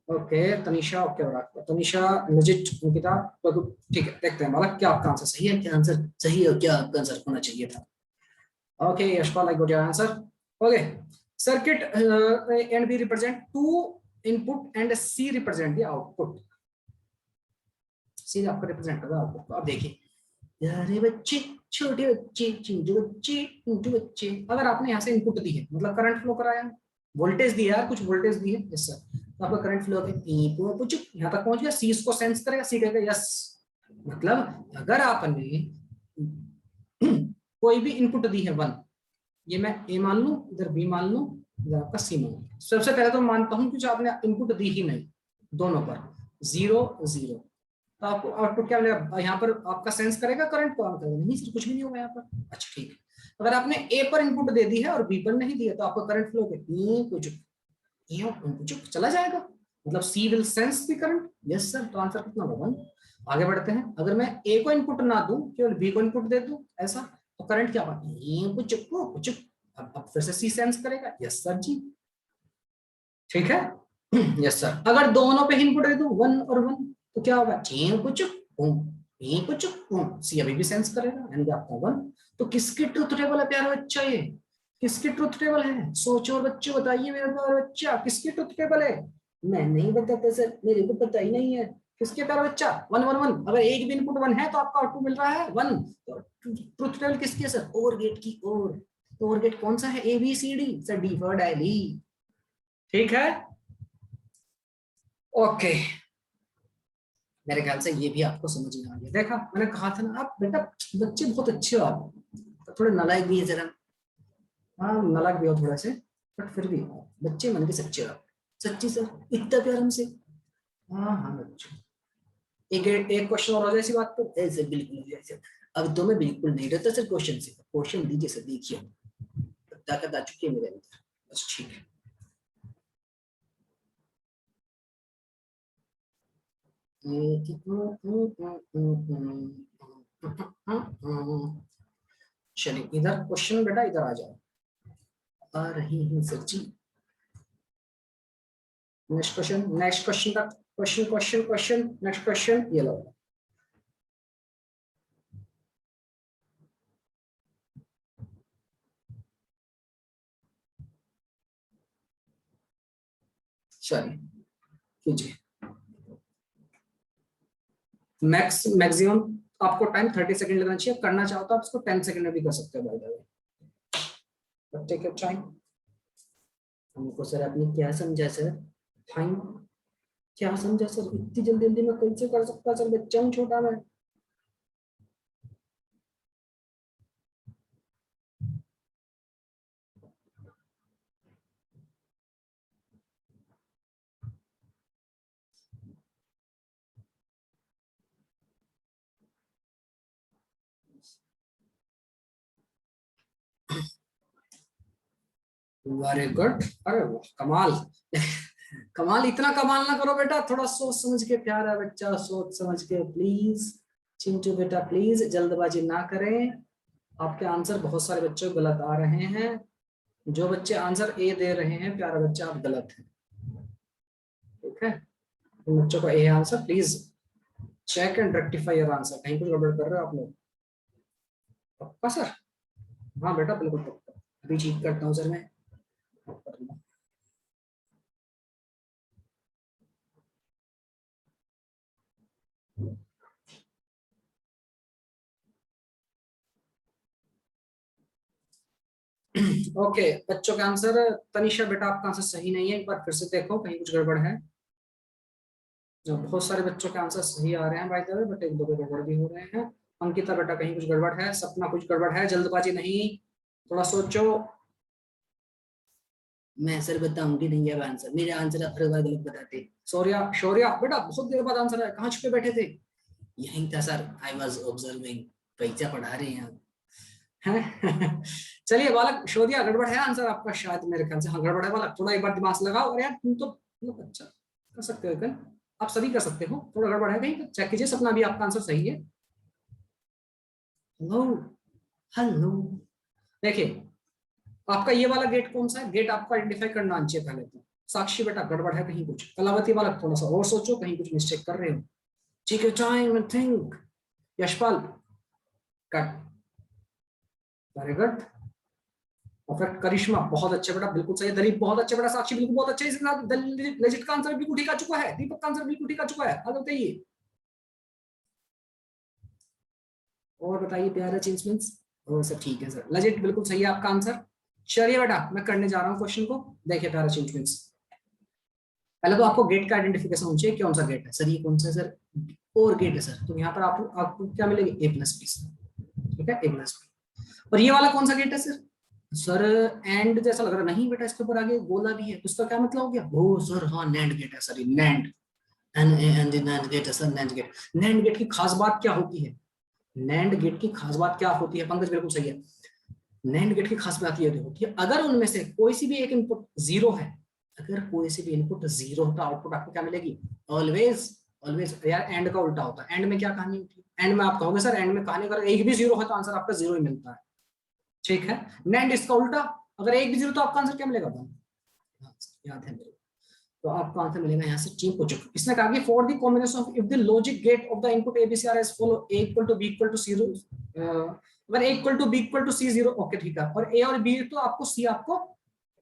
ओके तनिषा, ओके बड़ा तनिषा, नजित, अंकिता, ठीक है, देखते हैं बालक क्या आपका आंसर सही है, क्या आंसर सही है, क्या आपका आंसर होना चाहिए था। Okay, Yashpal, I got your answer. Okay, circuit and B represent two input and C represent the output. C आपका represent कर रहा है output को। अब देखिए, यारे बच्चे, छोटे बच्चे, चिंटू बच्चे, चिंटू बच्चे, अगर आपने यहाँ से इनपुट दी है, मतलब करंट फ्लो कराया, वोल्टेज दिया है, कुछ वोल्टेज दी है, यस सर, तो आपका करंट फ्लो कुछ यहाँ तक पहुंच गया, सी इसको सेंस करेगा, सी कहेगा यस। मतलब अगर आपने कोई भी इनपुट दी है 1, ये मैं ए मान लूं, इधर बी मान लूं, इधर आपका सी मान लूं। सबसे पहले तो मानता हूं कि जो आपने इनपुट दी ही नहीं दोनों पर, 0 0, तो आपको आउटपुट क्या मिलेगा, यहाँ पर आपका सेंस करेगा करंट को, आप करेगा नहीं सर कुछ भी नहीं होगा यहाँ पर। अच्छा ठीक है, अगर आपने ए पर इनपुट दे दी है और बी पर नहीं दिया, तो आपका करंट फ्लो कुछ चला जाएगा, मतलब C will sense the current, yes sir. तो आंसर कितना होगा 1। आगे बढ़ते हैं, अगर मैं ए को इनपुट ना दूं, केवल बी को इनपुट दे दूं ऐसा, तो करंट क्या होगा, कुछ अब फिर से सी सेंस करेगा, यस सर जी। ठीक है, यस सर। अगर दोनों पे इनपुट दे दूं 1 और 1, तो क्या होगा, कुछ सी अभी भी सेंस करेगा, यानी आपका 1। तो किसकी ट्रुथ टेबल है प्यारा बच्चा, ये किसकी ट्रुथ टेबल है, सोचो और बच्चों बताइए मेरे प्यारा बच्चा, किसकी ट्रुथ टेबल है। मैं नहीं बताता सर, मेरे को पता ही नहीं है। किसके प्यारा बच्चा, 1 1 1, अगर एक भी इनपुट 1 है तो आपका आउटपुट मिल रहा है 1। तो ट्रुथ टेबल किसकी है सर, ओर गेट की ओर। तो ओर गेट कौन सा है, A B C D sir, D for daily. ठीक है, ओके, मेरे ख्याल से ये भी आपको समझ में आ गया। देखा, मैंने कहा था ना, आप बेटा बच्चे बहुत अच्छे हो आप, थोड़े नालायक भी है जरा, हाँ नालायक भी हो थोड़ा से, बट फिर भी बच्चे मन के सच्चे हो आप। सच्ची सर, इतना प्यार हमसे। हाँ हाँ बच्चों, एक क्वेश्चन और हो जाए इसी बात पर, ऐसे बिल्कुल नहीं ऐसे। अब तो मैं बिल्कुल नहीं रहता सर, क्वेश्चन से क्वेश्चन दीजिए सर, देखिए ताकत आ चुकी है मेरे अंदर, बस ठीक है। चलिए इधर क्वेश्चन बेटा, इधर आ जाओ, आ रही हूँ सर जी। नेक्स्ट क्वेश्चन, नेक्स्ट क्वेश्चन का क्वेश्चन, नेक्स्ट क्वेश्चन ये लो। चलिए कीजिए, मैक्सिमम आपको टाइम 30 सेकंड लगना चाहिए, करना चाहो तो आप इसको 10 सेकंड में भी कर सकते हो by the way, take your time. हमको सर आपने क्या समझा सर, टाइम क्या समझा सर, इतनी जल्दी जल्दी मैं कैसे कर सकता सर, बच्चा हूँ छोटा मैं। वेरी गुड, अरे वाह कमाल। कमाल, इतना कमाल ना करो बेटा, थोड़ा सोच समझ के, प्यारा बच्चा सोच समझ के प्लीज। चिंटू बेटा प्लीज जल्दबाजी ना करें, आपके आंसर बहुत सारे बच्चों गलत आ रहे हैं। जो बच्चे आंसर ए दे रहे हैं प्यारा बच्चा, आप गलत हैं। ठीक है, उन बच्चों का A answer please check and rectify your answer. कहीं कुछ गड़बड़ कर रहे हो आप लोग? पक्का सर? हाँ बेटा बिल्कुल पक्का। अभी चीट करता हूँ सर मैं। ओके बच्चों का आंसर। तनिषा बेटा आपका आंसर सही नहीं है, एक बार फिर से देखो कहीं कुछ गड़बड़ है। बहुत सारे बच्चों के आंसर सही आ रहे हैं बाय द वे, बट एक दो गड़बड़ भी हो रहे हैं। अंकिता बेटा कहीं कुछ गड़बड़ है, सपना कुछ गड़बड़ है, जल्दबाजी नहीं, थोड़ा सोचो। मैं सर बताऊंगी नहीं है आंसर, मेरे आंसर हर बार गलत बताते। शौर्या, शौर्या बेटा बहुत देर बाद आंसर है, कहाँ छुपे बैठे थे? यहीं था सर, आई वाज ऑब्जर्विंग। पैसा पढ़ा रहे हैं आप हैं? चलिए बालक, शौर्या गड़बड़ है आंसर आपका शायद, मेरे ख्याल से हाँ गड़बड़ है बालक, थोड़ा एक बार दिमाग लगाओ। और यार तुम तो मतलब अच्छा कर सकते हो कल, आप सभी कर सकते हो, थोड़ा गड़बड़ है कहीं चेक कीजिए। सपना भी आपका आंसर सही है। Hello, hello. देखिए आपका ये वाला गेट कौन सा है? गेट आपको आइडेंटिफाई करना चाहिए पहले तो। साक्षी बेटा गड़बड़ है कहीं कुछ। कलावती वाला थोड़ा सा और सोचो, कहीं कुछ मिस्टेक कर रहे हो। ठीक है, टाइम एंड थिंक। यशपाल कट, वेरी गुड, परफेक्ट। करिश्मा बहुत अच्छे बेटा, बिल्कुल सही। दलीप बहुत अच्छे बेटा, साक्षी बिल्कुल बहुत अच्छे। इसके साथ लजित का आंसर बिल्कुल ठीक आ चुका है, दीपक का आंसर बिल्कुल ठीक आ चुका है। आगे बताइए और बताइए प्यारे चिंसमेंस। और सब ठीक है सर, लजिट बिल्कुल सही है आपका आंसर। चलिए बेटा मैं करने जा रहा हूँ क्वेश्चन को। देखिए प्यारे चिंसमेंस, पहले तो आपको गेट का आइडेंटिफिकेशन होना चाहिए, कौन सा गेट है सर, ये कौन सा सर, और गेट है सर। तो यहाँ पर आपको क्या मिलेगा? ए प्लस बी। ठीक है, ए प्लस बी। और ये वाला कौन सा गेट है सर? सर एंड जैसा लग रहा नहीं बेटा, इसके ऊपर आगे गोला भी है, तो इसका क्या मतलब हो गया? ओ सर हाँ नैंड गेट है सर, नैंड, नैंड गेट है sir, NAND gate. NAND gate की खास बात क्या होती है? नैंड गेट की खास बात क्या होती है? पंकज बिल्कुल सही है। नैंड गेट की खास बात ये होती है, अगर उनमें से कोई सी भी एक इनपुट जीरो है, अगर कोई सी भी इनपुट जीरो हो तो आउटपुट आपको क्या मिलेगी? Always, always. यार एंड का उल्टा होता है, एंड में क्या कहानी होती है? एंड में आप कहोगे सर एंड में कहानी अगर एक भी जीरो है तो आंसर आपका जीरो ही मिलता है। ठीक है, नैंड इसका उल्टा, अगर एक भी जीरो तो आपका आंसर क्या मिलेगा? याद है मेरे, तो आपका आंसर मिलेगा यहाँ से टी को। इसने कहा कि for the combination of if the logic gate of the input ABC as follow, A equal to B equal to C, अगर A equal to B equal to C zero, okay ठीक है, और ए और B तो आपको सी आपको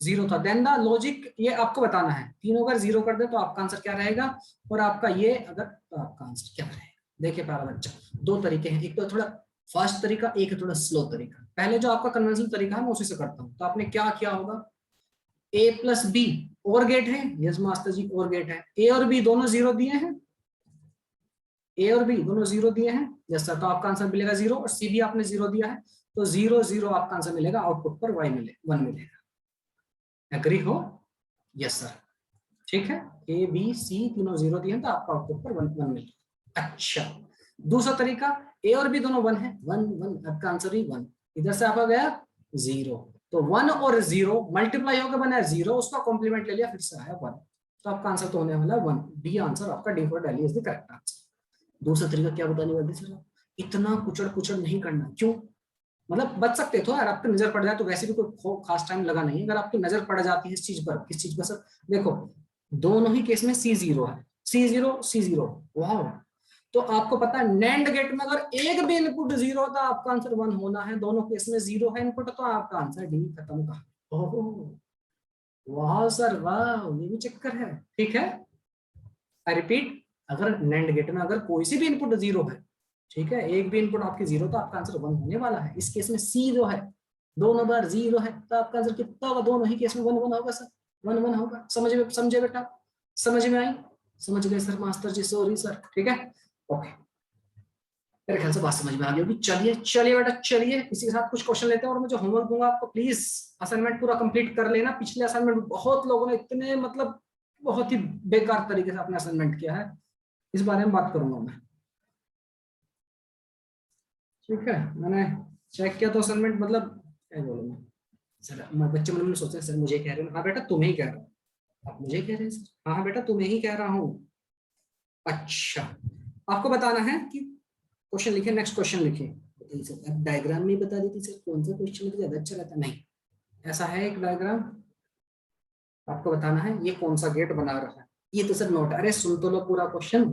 zero था, then the logic, ये आपको बताना है। तीनों अगर जीरो कर दे तो आपका आंसर क्या रहेगा, और आपका ये अगर, तो आपका आंसर क्या रहेगा? देखिए प्यारा बच्चा, दो तरीके हैं, एक तो थोड़ा फास्ट तरीका, एक है थोड़ा स्लो तरीका। पहले जो आपका कन्वेंशनल तरीका है मैं उसी से करता हूँ। तो आपने क्या किया होगा, ए प्लस बी और गेट है, यस मास्टर जी और गेट है, ए और बी दोनों जीरो दिए हैं, ए और बी दोनों जीरो दिए हैं, यस सर, तो आपका आंसर मिलेगा जीरो। और सी भी आपने जीरो दिया है, तो जीरो जीरो आपका आंसर मिलेगा, आउटपुट पर वाई मिले, वन मिलेगा। एग्री हो? यस सर, ठीक है। ए बी सी तीनों जीरो दिए हैं तो आपका आउटपुट पर वन वन मिलेगा। अच्छा, दूसरा तरीका, ए और बी दोनों वन है, वन वन, आपका आंसर ही वन। इधर से आपका गया जीरो, तो वन और जीरो मल्टीप्लाई होकर बना जीरो, उसका कॉम्प्लीमेंट ले लिया, फिर से आया वन, तो आपका आंसर तो होने वाला वन। बी आंसर आपका, D for Delhi is the correct answer. दूसरा तरीका क्या बताने वाले सर? इतना कुचड़ कुचड़ नहीं करना, क्यों? मतलब बच सकते तो यार, आपकी नजर पड़ जाए तो वैसे भी कोई खास टाइम लगा नहीं, अगर आपकी नजर पड़ जाती है इस चीज पर, किस चीज पर सर? देखो दोनों ही केस में सी जीरो है, सी जीरो सी जीरो, वाह। तो आपको पता है नैंड गेट में अगर एक भी इनपुट जीरो होता आपका आंसर वन होना है, दोनों केस में जीरो है इनपुट, तो आपका आंसर डी, खत्म का। ओह वाह सर वाह, ये भी चक्कर है। ठीक है, आई रिपीट, अगर नैंड गेट में अगर कोई सी भी इनपुट जीरो है, ठीक है, एक भी इनपुट आपकी जीरो, तो आपका आंसर वन होने वाला है। इस केस में सी जो है दोनों बार जीरो है, तो आपका आंसर कितना होगा? दोनों ही केस में वन वन होगा सर, वन वन होगा। समझे बेटा? समझ में आई? समझ गए सर मास्टर जी, सॉरी सर। ठीक है, ओके, मेरे ख्याल से बात समझ में आ गई होगी। चलिए चलिए बेटा चलिए, इसी के साथ कुछ क्वेश्चन लेते हैं, और मैं जो होमवर्क दूंगा आपको प्लीज असाइनमेंट पूरा कंप्लीट कर लेना। पिछले असाइनमेंट बहुत लोगों ने इतने मतलब बहुत ही बेकार तरीके से अपने असाइनमेंट किया है, इस बारे में बात करूंगा मैं। ठीक है, मैंने चेक किया तो असाइनमेंट मतलब क्या बोलूंगा सर, बच्चे मन में सोचते हैं सर मुझे कह रहे हैं। हाँ बेटा तुम्हें ही कह रहा हूँ, आप मुझे कह रहे हैं सर? हाँ हाँ बेटा तुम्हें ही कह रहा हूँ। अच्छा, आपको बताना है कि क्वेश्चन लिखे, नेक्स्ट क्वेश्चन लिखे। बताइए सर, आप डायग्राम में बता देती सर कौन सा क्वेश्चन लिखे ज्यादा अच्छा रहता? नहीं, ऐसा है एक डायग्राम, आपको बताना है ये कौन सा गेट बना रहा है। ये तो सर नोट, अरे सुन तो लो पूरा क्वेश्चन।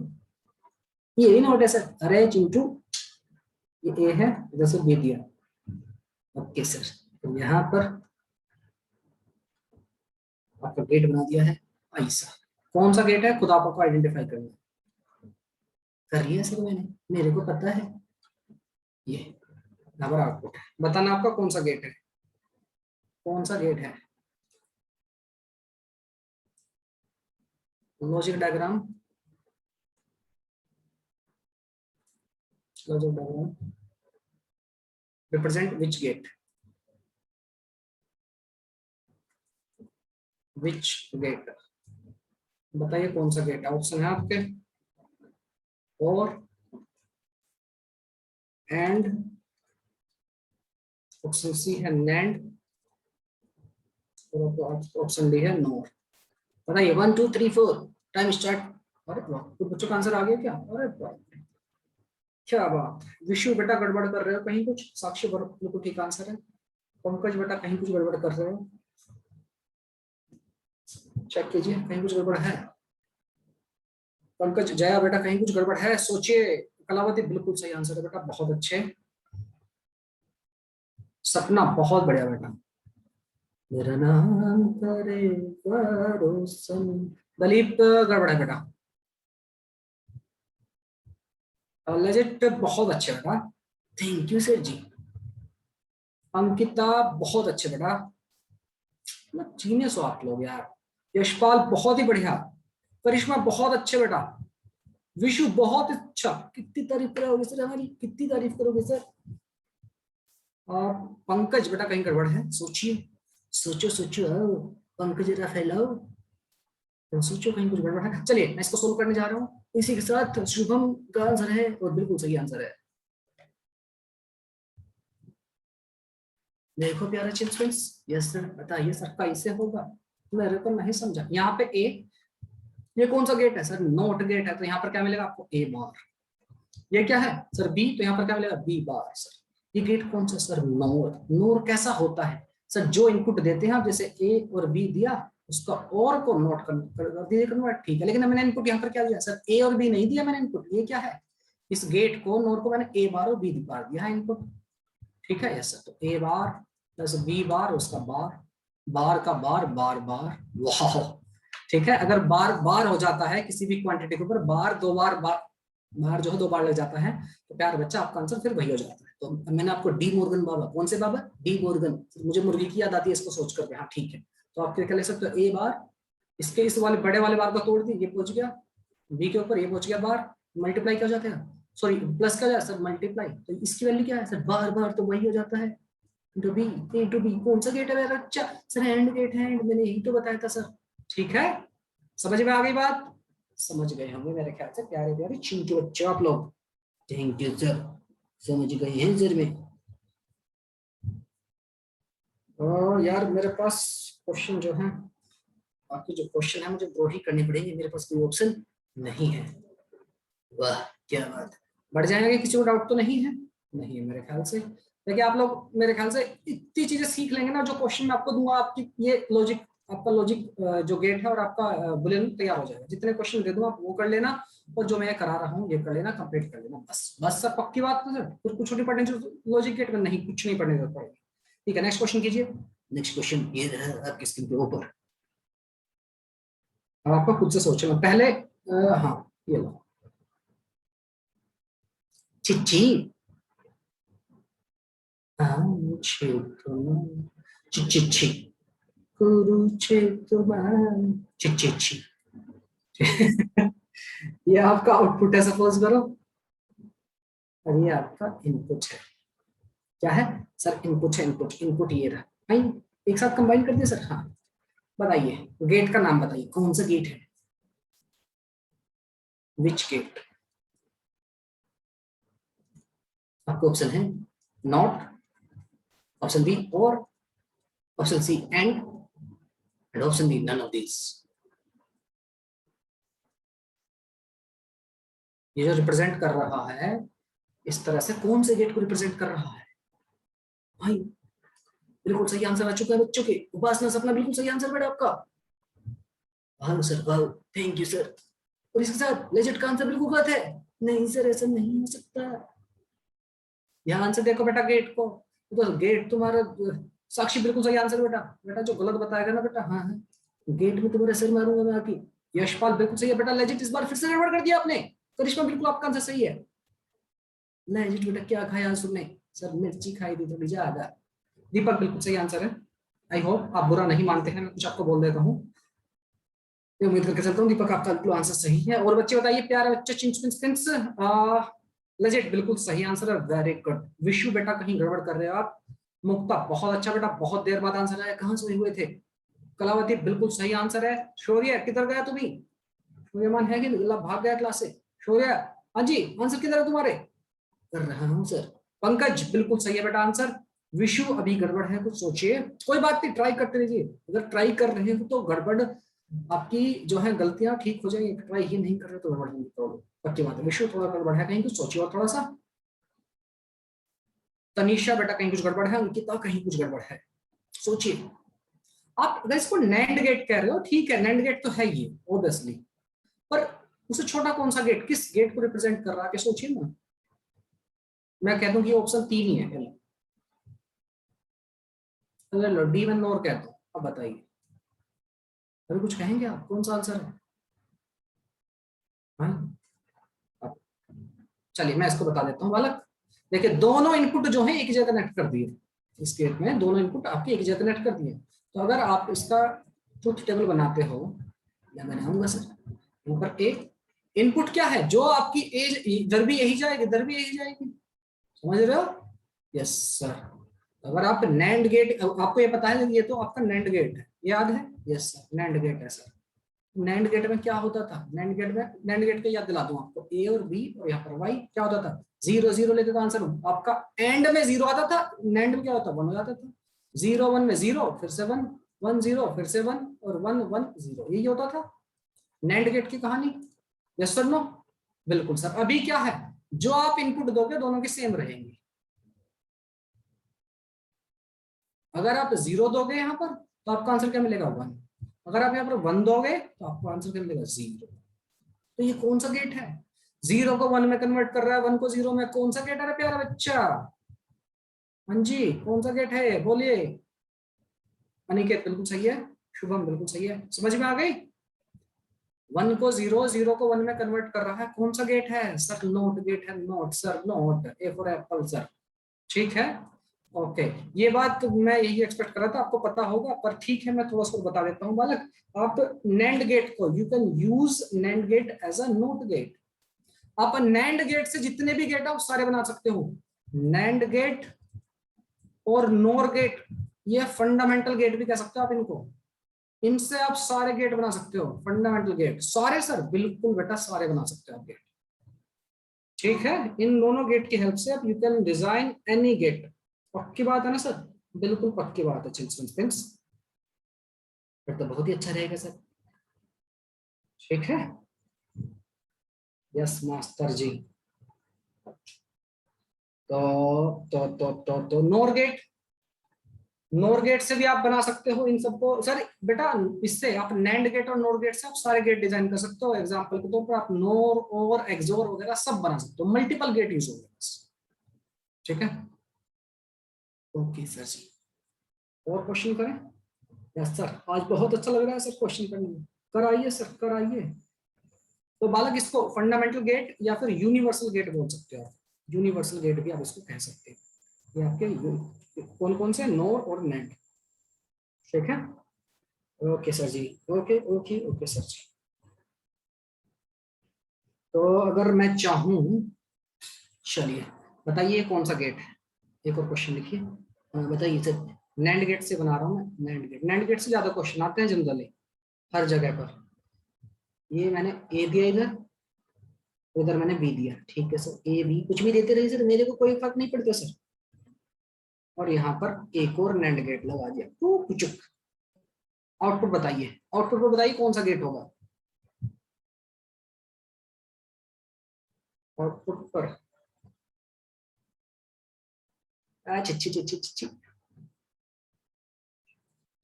ये नोट है सर, अरे चिंटू ये ए है, इधर से बी दिया। ओके सर, तो यहाँ पर आपका गेट बना दिया है ऐसा। कौन सा गेट है खुद आपको आइडेंटिफाई करना है। कर लिया सर मैंने, मेरे को पता है। ये हमारा आउटपुट है, बताना आपका कौन सा गेट है, कौन सा गेट है। Logic diagram, logic diagram represent which gate, which gate, बताइए कौन सा गेट है। ऑप्शन है आपके और एंड, ऑप्शन सी है नैंड और ऑप्शन डी है नोर। बताइए 1 2 3 4 टाइम स्टार्ट। अरे वाह, तो बच्चों का आंसर आ गया क्या, अरे वाह क्या बात। विशु बेटा गड़बड़ कर रहे हो कहीं कुछ, साक्षी बिल्कुल ठीक आंसर है। पंकज बेटा कहीं कुछ गड़बड़ कर रहे हो, चेक कीजिए कहीं कुछ गड़बड़ है। पंकज, जया बेटा कहीं कुछ गड़बड़ है, सोचिए। कलावती बिल्कुल सही आंसर है बेटा, बहुत अच्छे। सपना बहुत बढ़िया बेटा। मेरा नाम करे रोशन। दलीप गड़बड़ है बेटा। लेजिट बहुत अच्छे बेटा, थैंक यू सर जी। अंकिता बहुत अच्छे बेटा, जीनियस हो आप लोग यार। यशपाल बहुत ही बढ़िया। करिश्मा बहुत अच्छे बेटा। विशु बहुत अच्छा, कितनी तारीफ करोगे सर हमारी, कितनी तारीफ करोगे सर। और पंकज बेटा कहीं गड़बड़ है, सोचिए सोचो सोचो, पंकज जरा फैलाओ, तो सोचो कहीं कुछ गड़बड़ है। चलिए मैं इसको सोल्व करने जा रहा हूँ, इसी के साथ शुभम का आंसर है और बिल्कुल सही आंसर है। देखो प्यारे चिल्ड्रंस, यस सर, बताइए सर कैसे होगा, मेरे को नहीं समझा। यहाँ पे ए, ये कौन सा गेट है सर, नोट गेट है, तो यहाँ पर क्या मिलेगा आपको ए बार। ये क्या है सर बी, तो यहाँ पर क्या मिलेगा बी बार सर। ये गेट कौन सा सर, नोर। नोर कैसा होता है सर, जो इनपुट देते हैं आप, जैसे ए और बी दिया, उसका और को नोट कर दीजिए कन्वर्ट, ठीक है। लेकिन मैंने इनपुट यहाँ पर क्या दिया सर, ए और बी नहीं दिया मैंने इनपुट, ये क्या है, इस गेट को नोर को मैंने ए बार और बी बार दिया है इनपुट, ठीक है। यस सर, तो ए बार प्लस बी बार, उसका बार, बार का बार, बार बार, वाह ठीक है। अगर बार बार हो जाता है किसी भी क्वांटिटी के ऊपर, बार दो बार, बार जो है दो बार लग जाता है, तो प्यार बच्चा आपका आंसर फिर वही हो जाता है। तो मैंने आपको डी मोर्गन बाबा, कौन से बाबा, डी मोर्गन, मुझे मुर्गी की याद आती है इसको सोच करके, हाँ ठीक है। तो आप क्या ले सकते हो, ए बार, इसके इस वाले बड़े वाले बार को तोड़ दी, ये पहुंच गया बी के ऊपर, ये पहुंच गया बार, मल्टीप्लाई क्या हो जाता है, सॉरी प्लस क्या हो जाता है सर, मल्टीप्लाई, तो इसकी वैल्यू क्या है सर, बार बार, तो वही हो जाता है इंटू बी, इंटू बी। कौन सा गेट है मेरा बच्चा, सर हैंड गेट है, मैंने यही तो बताया था सर, ठीक है। समझ में आ गई बात, समझ गए होंगे मेरे ख्याल से प्यारे प्यारे चिंटू बच्चे आप लोग, थैंक यू सर, समझ गए हैं सर में। और यार मेरे पास क्वेश्चन जो है, बाकी जो क्वेश्चन है मुझे दो ही करनी पड़ेंगे, मेरे पास कोई ऑप्शन नहीं है। वाह क्या बात, बढ़ जाएंगे, किसी को डाउट तो नहीं है, नहीं है मेरे ख्याल से। देखिए आप लोग मेरे ख्याल से इतनी चीजें सीख लेंगे ना, जो क्वेश्चन मैं आपको दूंगा, आपकी ये लॉजिक, आपका लॉजिक जो गेट है और आपका बुलियन तैयार हो जाएगा। जितने क्वेश्चन दे दूं आप वो कर लेना, और जो मैं करा रहा हूँ ये कर लेना, कंप्लीट कर लेना, बस बस सर, पक्की बात है सर, फिर कुछ नहीं पढ़ने लॉजिक गेट में, नहीं कुछ नहीं पढ़ने जरूरत पड़ेगी, ठीक है। नेक्स्ट क्वेश्चन कीजिए। नेक्स्ट क्वेश्चन ये रहा आपकी स्क्रीन के ऊपर, अब आपको खुद से सोचना पहले। हाँ ये लो, चिट्ठी चिट्ठी कुरुक्षेत्र चिट्ठी ये आपका आउटपुट है सपोज करो, और ये आपका इनपुट है। क्या है सर, इनपुट है, इनपुट इनपुट ये रहा भाई, एक साथ कंबाइन कर दिया सर। हाँ बताइए गेट का नाम बताइए, कौन सा गेट है, विच गेट। आपको ऑप्शन है not, option B OR, option C AND option D none of this. ये जो रिप्रेजेंट कर रहा है इस तरह से, कौन से गेट को रिप्रेजेंट कर रहा है भाई, बिल्कुल सही आंसर आ चुका है बच्चों के। उपासना सपना बिल्कुल सही आंसर बेटा आपका, वाह सर वाह, थैंक यू सर। और इसके साथ लेजेंड का आंसर बिल्कुल गलत है, नहीं सर ऐसा नहीं हो सकता। ध्यान से देखो बेटा गेट को, तो गेट तुम्हारा साक्षी बिल्कुल सही आंसर बेटा। बेटा जो गलत बताएगा ना बेटा, हाँ हाँ गेट में तुम्हारे सिर मारूंगा मैं आके। यशपाल बिल्कुल सही है बेटा। लेजिट इस बार फिर से गड़बड़ कर दिया आपने। करिश्मा बिल्कुल आपका आंसर सही है। लेजिट बेटा क्या खाया आंसर ने? सर मिर्ची खाई थी थोड़ी ज्यादा। दीपक बिल्कुल सही आंसर है। आई होप आप बुरा नहीं मानते हैं, मैं कुछ आपको बोल देता हूँ। मैं उम्मीद करके चलता हूँ दीपक आपका बिल्कुल आंसर सही है। और बच्चे बताइए, प्यारे बच्चे चिंच लेजिट बिल्कुल सही आंसर है। Very good. विशु बेटा कहीं गड़बड़ कर रहे हो आप। मुक्ता बहुत अच्छा बेटा, बहुत देर बाद आंसर आया, कहाँ सोए हुए थे? कलावती बिल्कुल सही आंसर है। शौर्य किधर गया तुम्ही? शौर्यमान है कि नहीं? भाग गया क्लास से। शौर्य हाँ जी, आंसर किधर है तुम्हारे? कर रहा हूँ सर। पंकज बिल्कुल सही है बेटा आंसर। विशु अभी गड़बड़ है, कुछ सोचिए। कोई बात नहीं, ट्राई करते रहिए। अगर ट्राई कर रहे हो तो गड़बड़ आपकी जो है गलतियां ठीक हो जाएंगी। ट्राई ही नहीं कर रहे तो गड़बड़ नहीं, तो पक्की बात है। विशु थोड़ा गड़बड़ है, कहीं कुछ सोचिए और थोड़ा सा। तनीषा बेटा कहीं कुछ गड़बड़ है। अंकिता कहीं कुछ गड़बड़ है, सोचिए। आप अगर इसको नैंड गेट कह रहे हो, ठीक है नैंड गेट तो है ये ऑब्वियसली, पर उससे छोटा कौन सा गेट, किस गेट को रिप्रेजेंट कर रहा है, सोचिए ना। मैं कह दूं कि ऑप्शन 3 ही है। लो D1 और कहता हूं, अब बताइए। अभी कुछ कहेंगे आप, कौन सा आंसर है? हाँ चलिए मैं इसको बता देता हूँ बालक। देखिए दोनों इनपुट जो है एक ही जगह कनेक्ट कर दिए। इस केस में दोनों इनपुट आपके एक ही जगह कनेक्ट कर दिए। तो अगर आप इसका ट्रुथ टेबल बनाते हो, या बनाऊंगा सर, यहाँ पर ए इनपुट क्या है, जो आपकी एज इधर भी यही जाएगी, इधर भी यही जाएगी। समझ रहे हो? Yes sir. अगर आप नैंड गेट, आपको ये पता है ये तो आपका नैंड गेट है, याद है? यस सर नैंड गेट है सर। नैंड गेट में क्या होता था? नैंड गेट में, नैंड गेट के याद दिला दूं आपको, ए और बी और यहाँ पर वाई क्या होता था? 0 0 लेते तो आंसर आपका एंड में 0 आता था, नैंड में क्या होता? 1 हो जाता था। 0 1 में 0 फिर से 1, 1 0 फिर से 1 और 1 1 0, यही होता था नैंड गेट की कहानी। Yes sir no? बिल्कुल सर। अभी क्या है, जो आप इनपुट दोगे दोनों की सेम रहेंगी। अगर आप 0 दोगे यहाँ पर तो आपका आंसर क्या मिलेगा? 1। अगर आप यहाँ पर 1 दोगे तो आपको आंसर क्या मिलेगा? 0। तो ये कौन सा गेट है? 0 को 1 में कन्वर्ट कर रहा है, 1 को 0 में। कौन सा गेट है प्यारा बच्चा? हाँ जी कौन सा गेट है बोलिए। अनिकेत बिल्कुल सही है। शुभम बिल्कुल सही है। समझ में आ गई? 1 को 0, 0 को 1 में कन्वर्ट कर रहा है, कौन सा गेट है सर? नोट गेट है। Note sir, note. A for Apple sir. ठीक है ओके। ये बात तो मैं यही एक्सपेक्ट कर रहा था, आपको पता होगा, पर ठीक है मैं थोड़ा सा बता देता हूँ बालक। आप नैंड गेट को, you can use NAND gate as a NOT gate. आप नैंड गेट से जितने भी गेट है वो सारे बना सकते हो। नैंड गेट और नोर गेट, ये फंडामेंटल गेट भी कह सकते हो आप इनको। इनसे आप सारे गेट बना सकते हो, फंडामेंटल गेट सारे सर, बिल्कुल बेटा सारे बना सकते हो आप गेट। ठीक है, इन दोनों गेट की हेल्प से आप you can design any gate. पक्की बात है ना सर? बिल्कुल पक्की बात है चिल्ड्रंस। फिर तो बहुत ही अच्छा रहेगा सर। ठीक है यस मास्टर जी। तो नोर गेट, नोर गेट से भी आप बना सकते हो इन सबको सर बेटा। इससे आप नैंड गेट और नोर गेट से आप सारे गेट डिजाइन कर सकते हो। एग्जांपल के तौर पर आप नोर और एक्सोर वगैरह सब बना सकते हो, मल्टीपल गेट यूज होगा। ठीक है ओके सर जी। और क्वेश्चन करें? यस सर, आज बहुत अच्छा लग रहा है सर क्वेश्चन करने में। कराइए सर कराइए। तो बालक इसको फंडामेंटल गेट या फिर यूनिवर्सल गेट बोल सकते हो आप। यूनिवर्सल गेट भी आप इसको कह सकते हैं। ये आपके कौन कौन से? नोर और नैंड। ठीक है ओके सर जी। ओके ओके ओके सर जी। तो अगर मैं चाहूं, चलिए बताइए कौन सा गेट है। एक और क्वेश्चन लिखिए। बताइए सर। नैंड गेट से बना रहा हूं मैं। नैंड गेट, नैंड गेट से ज्यादा क्वेश्चन आते हैं जनरली हर जगह पर। ये मैंने ए दिया इधर, उधर मैंने बी दिया। ठीक है सर, ए बी कुछ भी देते रहिए सर, मेरे को कोई फर्क नहीं पड़ता सर। और यहाँ पर एक और नैंड गेट लगा दिया। कुछ आउटपुट बताइए, आउटपुट पर बताइए कौन सा गेट होगा आउटपुट पर। अच्छा अच्छा अच्छा अच्छा,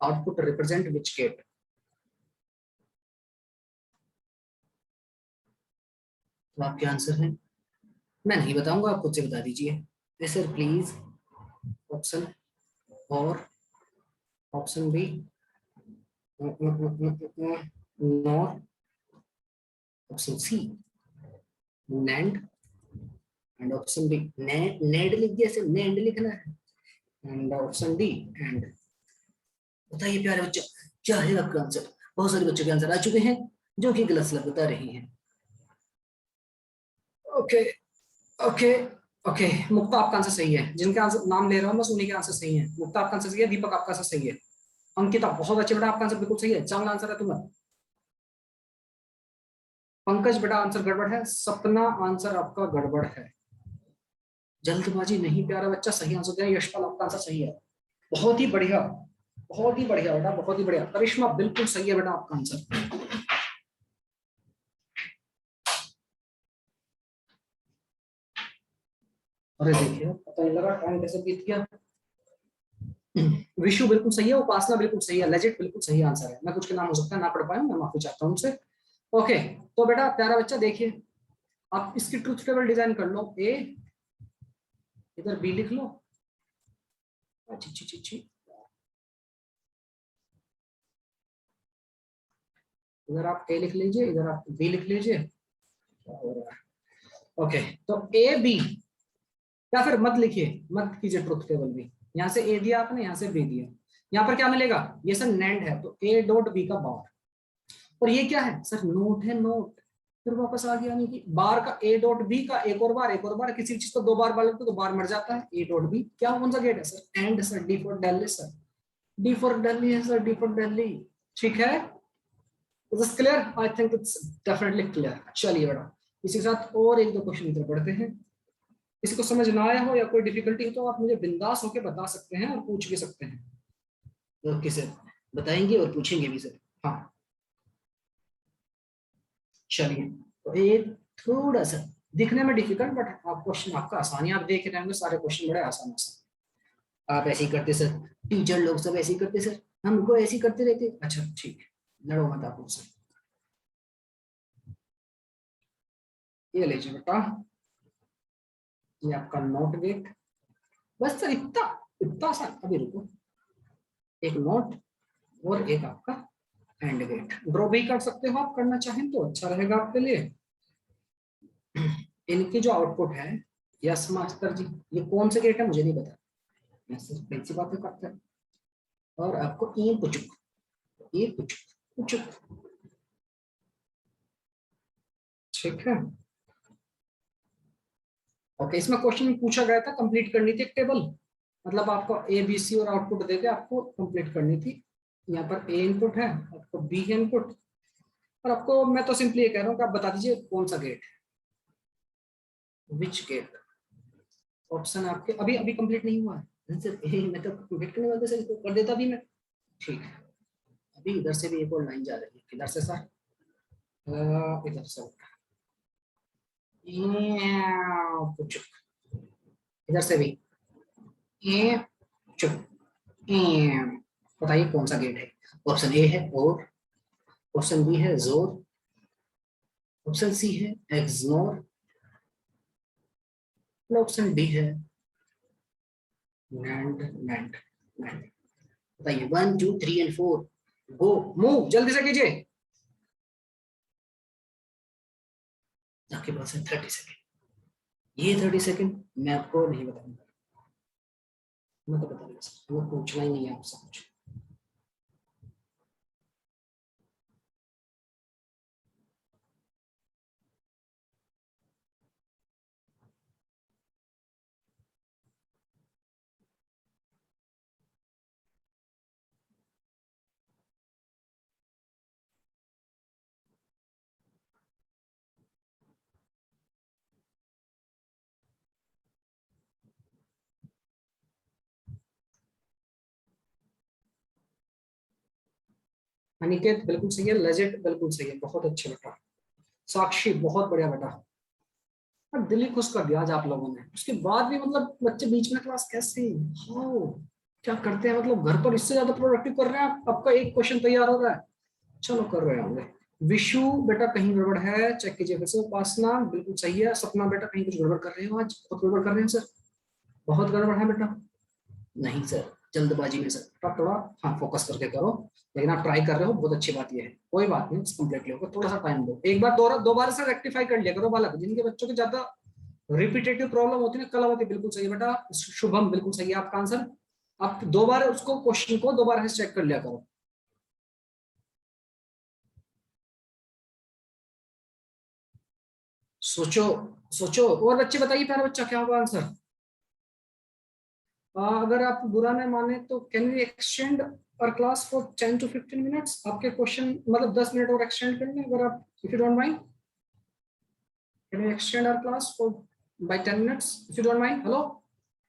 आउटपुट रिप्रेजेंट विच गेट? तो आपके आंसर है मैं नहीं बताऊंगा, आप खुद से बता दीजिए। Sir please. ऑप्शन और option B NOR, option C NAND, and option B NAND लिख दिया, सिर्फ नेड लिखना है, एंड ऑप्शन डी एंड। बताइए प्यारे बच्चों, क्या है आपका आंसर? बहुत सारे बच्चों के आंसर आ चुके हैं जो कि गलत सलत बता रही हैं। ओके ओके ओके, मुक्ता आपका आंसर सही है। जिनके आंसर नाम ले रहा हूँ बस उन्हीं के आंसर सही है। मुक्ता आपका आंसर सही है, दीपक आपका आंसर सही है, अंकिता बहुत अच्छे बेटा आपका आंसर बिल्कुल सही है, चांगला आंसर है तुम्हारा। पंकज बेटा आंसर गड़बड़ है, सपना आंसर आपका गड़बड़ है। जल्दबाजी नहीं प्यारा बच्चा, सही आंसर दिया। यशपाल आपका आंसर सही है, बहुत ही बढ़िया, बहुत ही बढ़िया बेटा, बहुत ही बढ़िया। करिश्मा बिल्कुल सही है बेटा आपका आंसर। अरे देखिए पता नहीं लगा टाइम कैसे बीत गया। विशु बिल्कुल सही है, उपासना बिल्कुल सही है, लेजिट बिल्कुल सही आंसर है। मैं कुछ के नाम हो सकता है ना पढ़ पाया, मैं माफी चाहता हूँ उनसे। ओके, तो बेटा प्यारा बच्चा देखिए, आप इसकी ट्रूथ टेबल डिजाइन कर लो। ए, इधर बी लिख लो। अच्छी अच्छी अच्छी, इधर आप ए लिख लीजिए, इधर आप बी लिख लीजिए। क्या हो रहा है? ओके, तो ए बी, या फिर मत लिखिए, मत कीजिए ट्रुथ टेबल भी। यहाँ से ए दिया आपने, यहाँ से बी दिया, यहाँ पर क्या मिलेगा? ये सर नैंड है, तो ए डॉट बी का बार। और ये क्या है सर? नोट है, नोट। फिर वापस आ गया, नहीं कि बार का ए डॉट बी का एक और बार, एक और बार। किसी चीज को दो बार बार तो बार मर जाता है। ए डॉट बी क्या, कौन सा गेट है sir? And sir, D for Delhi sir, D for Delhi है सर, डी फॉर दिल्ली। ठीक है, is clear? I think it's definitely clear. चलिए बेटा, इसी के साथ और एक दो क्वेश्चन इधर पढ़ते हैं। किसी को समझ ना आया हो या कोई डिफिकल्टी हो तो आप मुझे बिंदास होकर बता सकते हैं और पूछ भी सकते हैं। ओके सर, बताएंगे और पूछेंगे भी सर। हाँ चलिए, तो ये थोड़ा सा दिखने में डिफिकल्ट, बट आप क्वेश्चन आपका आसान है। आप देख रहे होंगे सारे क्वेश्चन बड़े आसान आसान। आप ऐसे ही करते सर, टीचर लोग सब ऐसे ही करते सर, हमको ऐसे ही करते रहते। अच्छा ठीक है, लड़ो मत आप मुझसे। ये लीजिए बेटा, ये आपका नोट गेट। बस सर इतना, इतना सा। अभी रुको, एक नोट और एक आपका एंड गेट। ड्रॉ भी कर सकते हो आप, करना चाहें तो अच्छा रहेगा आपके लिए। इनकी जो आउटपुट है, यस मास्टर जी, ये कौन से गेट है मुझे नहीं पता, मैं सिर्फ ऐसी बातें करता है। और आपको ये पुचुक, ये पुचुक पुचुक। ठीक है, ओके। इसमें क्वेश्चन में पूछा गया था, कंप्लीट करनी थी एक टेबल। मतलब आपको ए बी सी और आउटपुट देके आपको कंप्लीट करनी थी। यहाँ पर ए इनपुट है, आपको बी है इनपुट, और आपको मैं तो सिंपली ये कह रहा हूँ कि आप बता दीजिए कौन सा गेट है, विच गेट। ऑप्शन आपके अभी अभी कंप्लीट नहीं हुआ है सर। मैं तो कंप्लीट करने वाले सर, इसको कर देता भी मैं। ठीक है, अभी इधर से भी एक और लाइन जा रही है। किधर से सर? इधर से कुछ, इधर से भी चुप। बताइए कौन सा गेट है? ऑप्शन ए है और, ऑप्शन बी है जोर, ऑप्शन सी है एक्सनोर, ऑप्शन डी है नैंड नैंड नैंड। बताइए 1 2 3 एंड 4, गो, मूव जल्दी से कीजिए। आपके पास है 30 सेकेंड। ये 30 सेकेंड मैं आपको नहीं बताऊंगा, मैं तो बता दूंगा, वो पूछना ही नहीं है आपसे कुछ। अनिकेत बिल्कुल सही है, लेजिट बिल्कुल सही है, बहुत अच्छे बेटा। साक्षी बहुत बढ़िया बेटा। अब दिल ही खुश कर दिया आज आप लोगों ने। उसके बाद भी मतलब बच्चे बीच में क्लास कैसे, हाउ, क्या करते हैं? मतलब घर पर इससे ज्यादा प्रोडक्टिव कर रहे हैं आप। आपका एक क्वेश्चन तैयार हो रहा है, चलो कर रहे होंगे। विशु बेटा कहीं गड़बड़ है, चेक कीजिए फिर से। उपासना बिल्कुल सही है। सपना बेटा कहीं कुछ गड़बड़ कर रहे हो, आज बहुत गड़बड़ कर रहे हैं सर, बहुत गड़बड़ है बेटा। नहीं सर, जल्दबाजी में सर, आप थोड़ा हाँ फोकस करके करो, लेकिन आप ट्राई कर रहे हो, बहुत अच्छी बात ये है। कोई बात नहीं, कंप्लीटली होगा, थोड़ा सा टाइम दो, एक बार दोबारा से रेक्टिफाई कर लिया करो बालक। जिनके बच्चों की ज्यादा रिपीटेटिव प्रॉब्लम होती है ना, कलावती बिल्कुल सही है बेटा, शुभम बिल्कुल सही है आपका आंसर। आप दोबारा उसको क्वेश्चन को दोबारा से चेक कर लिया करो। सोचो सोचो, और बच्चे बताइए प्यारा बच्चा क्या होगा आंसर। अगर आप बुरा नहीं माने तो कैन वी एक्सटेंड और क्लास फॉर 10 to 15 मिनट्स। आपके क्वेश्चन मतलब 10 मिनट और एक्सटेंड कर लें अगर आप, if you don't mind, can we extend our class for by 10 minutes if you don't mind. Hello,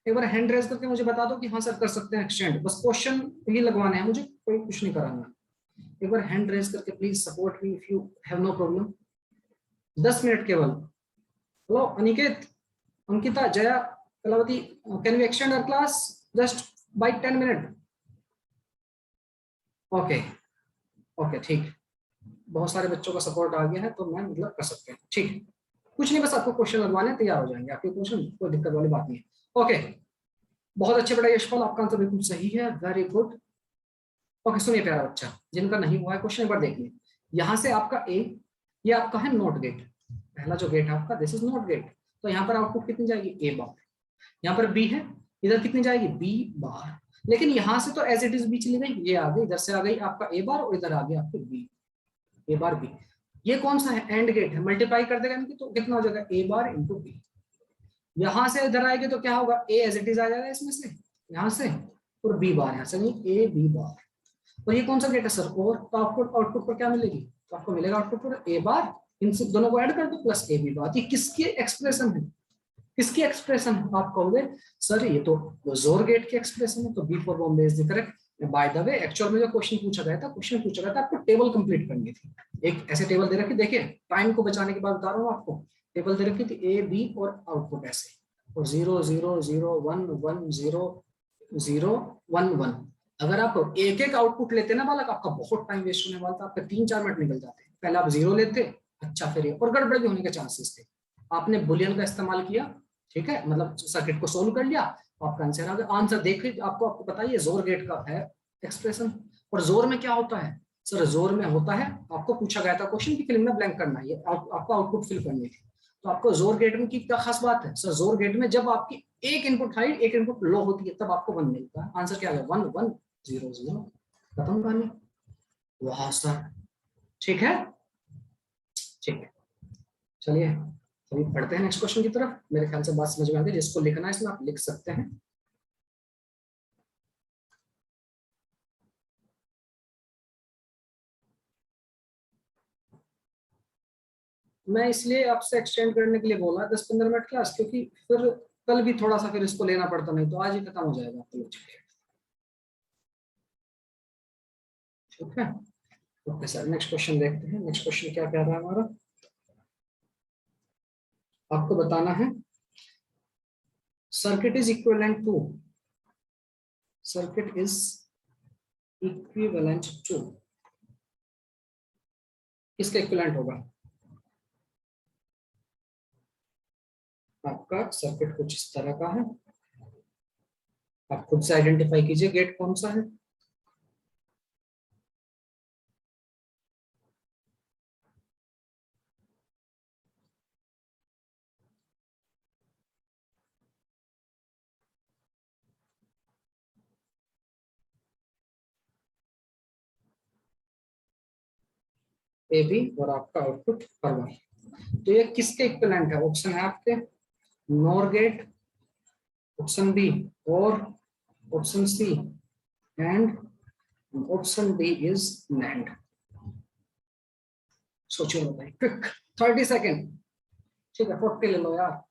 एक बार हैंड रेज करके मुझे बता दो कि हाँ सर कर सकते हैं एक्सटेंड, बस क्वेश्चन ही लगवाने हैं मुझे, कोई कुछ नहीं कराना। एक बार हैंड रेज करके please support me if you have no problem. 10 minute केवल। Hello Aniket, Ankita, Jaya, Kalavati, can we extend our class just by 10 minute. Okay okay ठीक, बहुत सारे बच्चों का सपोर्ट आ गया है तो मैं मतलब कर सकते हैं, ठीक है। कुछ नहीं, बस आपको क्वेश्चन लगवाने तैयार हो जाएंगे आपके क्वेश्चन, कोई दिक्कत वाली बात नहीं है। ओके, बहुत अच्छे बेटा यशपाल, आपका आंसर बिल्कुल सही है, वेरी गुड। ओके सुनिए प्यारा बच्चा, जिनका नहीं हुआ है क्वेश्चन एक बार देखिए। यहाँ से आपका ए, ये आपका है नॉट गेट, पहला जो गेट है आपका दिस इज नॉट गेट, तो यहाँ पर आउटपुट कितनी जाएगी ए बार। यहाँ पर बी है, इधर कितनी जाएगी बी बार, लेकिन यहाँ से तो एज इट इज बी चली गई, ये आ गई, इधर से आ गई आपका ए बार और इधर आ गया आपके बी, ए बार बी। ये कौन सा है, एंड गेट है, मल्टीप्लाई कर देगा इनकी तो कितना हो जाएगा ए बार इंटू बी। यहां से इधर आएगी तो क्या होगा, ए एज इट इज आ जाएगा इसमें से, यहाँ से, और बी बार यहाँ से, नहीं ए बी बार। और ये कौन सा गेट है सर, और तो आपको आउटपुट पर क्या मिलेगी, तो आपको मिलेगा आउटपुट पर ए बार, इन सब दोनों को ऐड कर दो प्लस ए बी बार। ये किसकी एक्सप्रेशन है, किसकी एक्सप्रेशन है, आप कहोगे सर ये तो जोर गेट की एक्सप्रेशन है, तो B for Bombay is the correct. By the way actual में जो क्वेश्चन पूछा गया था, क्वेश्चन पूछा गया था आपको टेबल कंप्लीट करनी थी। एक ऐसे टेबल दे रखी, देखिए टाइम को बचाने के बाद बता रहा हूँ आपको, टेबल दे रखी थी ए बी और आउटपुट ऐसे, और 0 0 0 1 1 0 0 1 1। अगर आप एक एक आउटपुट लेते ना बालक, आपका बहुत टाइम वेस्ट होने वाला था, आपके 3-4 मिनट निकल जाते। पहले आप 0 लेते, अच्छा फिर और गड़बड़ भी होने के चांसेस थे। आपने बुलियन का इस्तेमाल किया, ठीक है, मतलब सर्किट को सोल्व कर लिया, आपका आंसर आ गया। आंसर देखिए, आपको बताइए जोर गेट का है एक्सप्रेशन। और जोर में क्या होता है सर, जोर में होता है, आपको पूछा गया था क्वेश्चन की फिल्म में ब्लैंक करना है, आपको आउटपुट फिल करनी थी। तो आपको जोर गेट में की क्या खास बात है सर, जोर गेट में जब आपकी एक इनपुट हाई एक इनपुट लो होती है तब आपको 1 मिलता है। आंसर क्या है 1 1 0 0, खत्म कहानी। वाह सर, ठीक है, ठीक है, चलिए अभी पढ़ते हैं नेक्स्ट क्वेश्चन की तरफ। मेरे ख्याल से बात समझ में आ गई, जिसको लिखना है इसमें आप लिख सकते हैं। मैं इसलिए आपसे एक्सटेंड करने के लिए बोला 10-15 मिनट क्लास, क्योंकि फिर कल भी थोड़ा सा फिर इसको लेना पड़ता, नहीं तो आज ही खत्म हो जाएगा आपका लेक्चर। ठीक है, ओके सर, नेक्स्ट क्वेश्चन देखते हैं। नेक्स्ट क्वेश्चन क्या कह रहा है हमारा, आपको बताना है circuit is equivalent to, circuit is equivalent to, किसका इक्विवेलेंट होगा। आपका सर्किट कुछ इस तरह का है, आप खुद से आइडेंटिफाई कीजिए गेट कौन सा है। ए बी और आपका आउटपुट पर वाई। तो ये किसके इक्विवेलेंट है, ऑप्शन है आपके NOR gate, option B OR option C AND option D is NAND. सोचो बताइए, क्विक 30 सेकेंड, ठीक है 40 ले लो यार।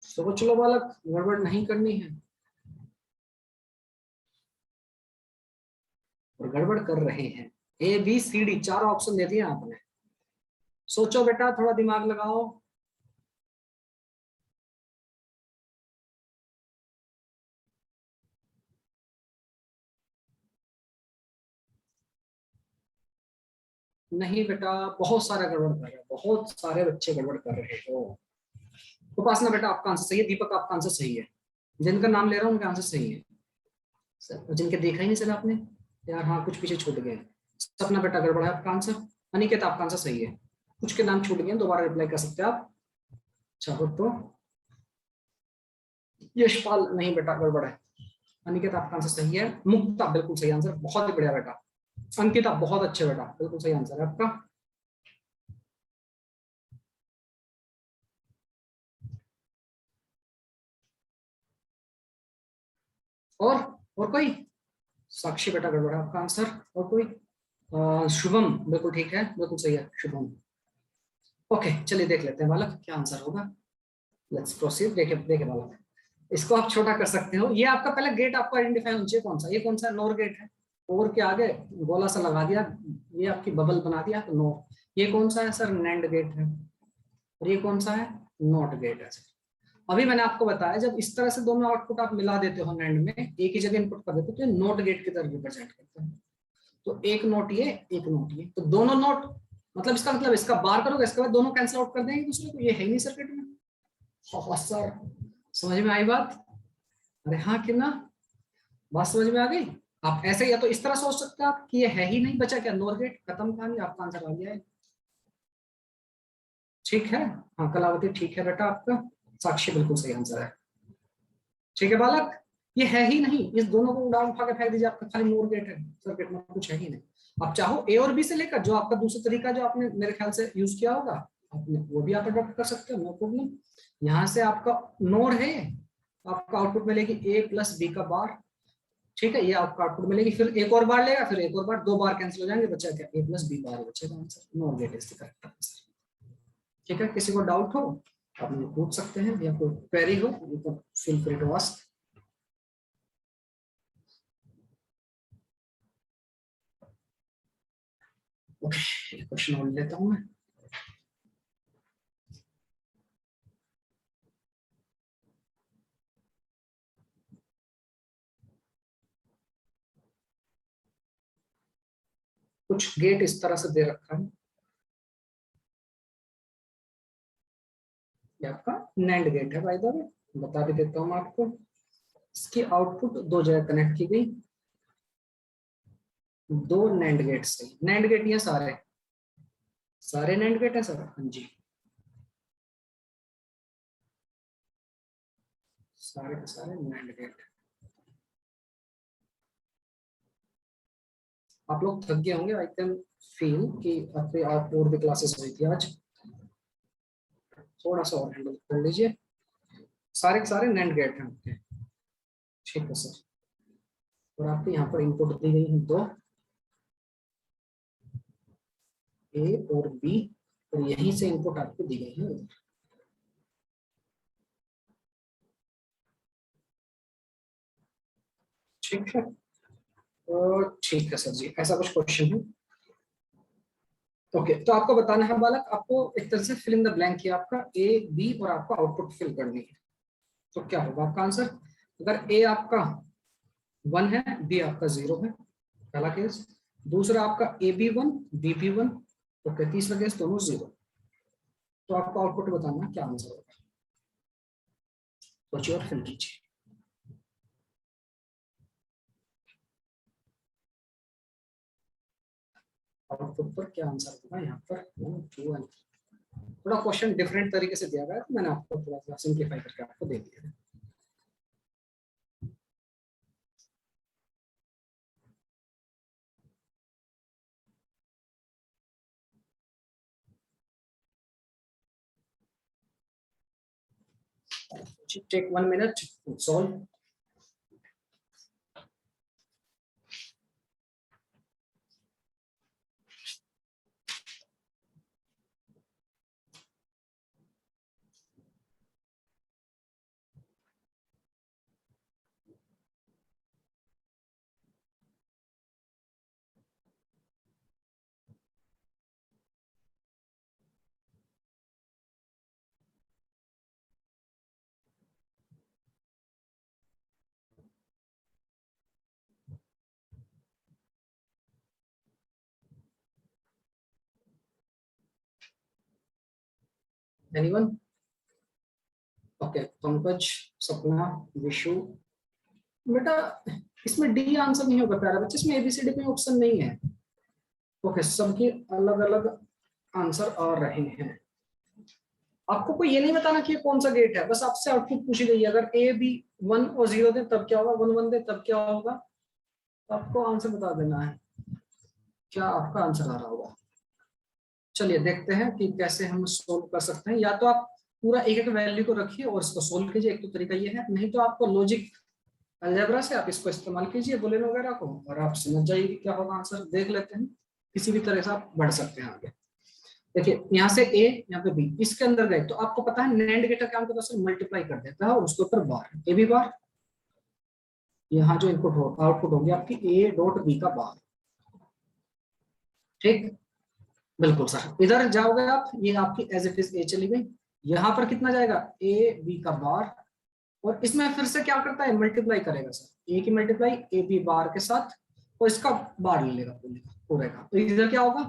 सोच लो बालक, गड़बड़ नहीं करनी है, और गड़बड़ कर रहे हैं। A B C D 4 option दे दिए आपने, सोचो बेटा, थोड़ा दिमाग लगाओ। नहीं बेटा, बहुत सारा गड़बड़ कर रहे हैं, बहुत सारे बच्चे गड़बड़ कर रहे हो। उपासना बेटा आपका आंसर सही है, दीपक आपका आंसर सही है, जिनका नाम ले रहा हूँ उनका आंसर सही है सर, जिनके देखा ही नहीं सर आपने यार, हाँ कुछ पीछे छूट गए। सपना बेटा गड़बड़ है आपका आंसर, अनिकेत आपका आंसर सही है, कुछ के नाम छूट गए, दोबारा रिप्लाई कर सकते हैं आप चाहो तो। यशपाल नहीं बेटा गड़बड़ है, अनिकेत आपका आंसर सही है, मुक्ता बिल्कुल सही आंसर, बहुत ही बढ़िया बेटा, अंकिता बहुत अच्छे बेटा, बिल्कुल सही आंसर है आपका। और और कोई? साक्षी बेटा गड़बड़ है आपका आंसर, और कोई? शुभम बिल्कुल ठीक है, बिल्कुल सही है शुभम। ओके चलिए देख लेते हैं बालक क्या आंसर होगा। Let's proceed. देखे देखे बालक, इसको आप छोटा कर सकते हो, ये आपका पहला गेट आपको आइडेंटिफाई होना चाहिए कौन सा, ये कौन सा नोर गेट है, और के आगे गोला सा लगा दिया, ये आपकी बबल बना दिया तो नोर। ये कौन सा है सर, नैंड गेट है, और ये कौन सा है, नॉट गेट है सर। अभी मैंने आपको बताया जब इस तरह से दोनों आउटपुट आप मिला देते हो नैंड में, एक ही जगह इनपुट कर देते हो तो ये नोट गेट की तरह रिप्रेजेंट करते हैं। तो एक नोट ये, एक नोट ये, तो दोनों नोट, मतलब इसका मतलब इसका बार करोगे, इसके बाद दोनों कैंसिल आउट कर देंगे दूसरे को, ये है ही नहीं सर्किट में। सर समझ में आई बात? अरे हाँ कि ना, बात समझ में आ गई? आप ऐसे या तो इस तरह सोच सकते हैं आप कि ये है ही नहीं, बचा क्या, नोर गेट, खत्म कहानी, आपका आंसर आ गया है। ठीक है, हाँ कलावती ठीक है बेटा आपका, साक्षी बिल्कुल सही आंसर है। ठीक है बालक, ये है ही नहीं, इस दोनों को उड़ा उठा के फेंक दीजिए, आपका खाली नोर गेट है, सर्किट में कुछ है ही नहीं। आप चाहो ए और बी से लेकर जो आपका दूसरा तरीका जो आपने मेरे ख्याल से यूज किया होगा, आपने वो भी आप अडॉप्ट कर सकते हो, नो प्रॉब्लम। यहाँ से आपका नोर है, आपका आउटपुट मिलेगी ए प्लस बी का बार, ठीक है, ये आपका आउटपुट मिलेगी, फिर एक और बार लेगा, फिर एक और बार, दो बार कैंसिल हो जाएंगे, बचा क्या, ए प्लस बी बार बचेगा answer, NOR gate is the correct answer. ठीक है, किसी को डाउट हो आप मुझे पूछ सकते हैं, या कोई क्वेरी हो तो feel free to ask. Okay question और लेता हूं मैं। कुछ गेट इस तरह से दे रखा है, ये आपका नैंड गेट है, बाय द वे बता भी देता हूँ आपको। इसकी आउटपुट दो जगह कनेक्ट की गई, दो नैंड गेट से, नैंड गेट ये सारे सारे नैंड गेट है सर, हाँ जी सारे के सारे नैंड गेट। आप लोग थक गए होंगे, आई कैन फील कि आपके आप और भी क्लासेस हुई थी आज, थोड़ा सा और हैंडल कर लीजिए। सारे के सारे नैंड गेट हैं आपके, ठीक है सर। और आपको यहाँ पर इनपुट दी गई है दो, ए और बी, और यहीं से इनपुट आपको दी गई है, ठीक है। और ठीक है सर जी, ऐसा कुछ क्वेश्चन है? ओके तो आपको बताना है बालक, आपको एक तरह से फिल इन द ब्लैंक किया, आपका ए बी और आपको आउटपुट फिल करनी है, तो क्या होगा आपका आंसर? अगर ए आपका 1 है, बी आपका 0 है, पहला केस। दूसरा आपका A B 1 B B 1, okay, तीसरा केस दोनों 0, तो आपको आउटपुट बताना क्या आंसर होगा, सोचिए और फिल कीजिए। आउटपुट पर क्या आंसर होगा यहाँ पर, 1 2 एंड, थोड़ा क्वेश्चन डिफरेंट तरीके से दिया गया है, तो मैंने आपको थोड़ा सा सिंप्लीफाई करके आपको दे दिया है। Take 1 minute, solve. Anyone? Okay, Pankaj, Sapna, Vishu. बेटा इसमें डी आंसर नहीं होगा प्यारा बच्चे, इसमें एबीसीडी कोई ऑप्शन नहीं है। ओके, सबके अलग अलग आंसर आ रहे हैं। आपको कोई ये नहीं बताना कि ये कौन सा गेट है, बस आपसे आउटपुट पूछी गई है। अगर ए बी 1 और 0 दे तब क्या होगा, 1 1 दे तब क्या होगा, तो आपको आंसर बता देना है। क्या आपका आंसर आ रहा होगा? चलिए देखते हैं कि कैसे हम सोल्व कर सकते हैं। या तो आप पूरा एक एक वैल्यू को रखिए और इसको सोल्व कीजिए, एक तो तरीका ये है, नहीं तो आपको लॉजिक अलजेब्रा से आप इसको इस्तेमाल कीजिए बुलियन वगैरह को, और आप समझ जाइए कि क्या होगा आंसर। देख लेते हैं, किसी भी तरह से आप बढ़ सकते हैं आगे। देखिए यहाँ से ए, यहाँ पे बी, इसके अंदर गए तो आपको पता है नैंड गेट का काम करता है, सिर्फ मल्टीप्लाई कर देता है और उसके ऊपर बार, ए बी बार। यहाँ जो इनपुट हो आउटपुट होगी आपकी ए डॉट बी का बार। ठीक, बिल्कुल सर। इधर जाओगे आप, ये आपकी एज इट इज ए चली गई। यहाँ पर कितना जाएगा, ए बी का बार, और इसमें फिर से क्या करता है, मल्टीप्लाई करेगा सर, ए की मल्टीप्लाई ए बी बार के साथ, और इसका बार ले लेगा पूरे का। तो इधर क्या होगा,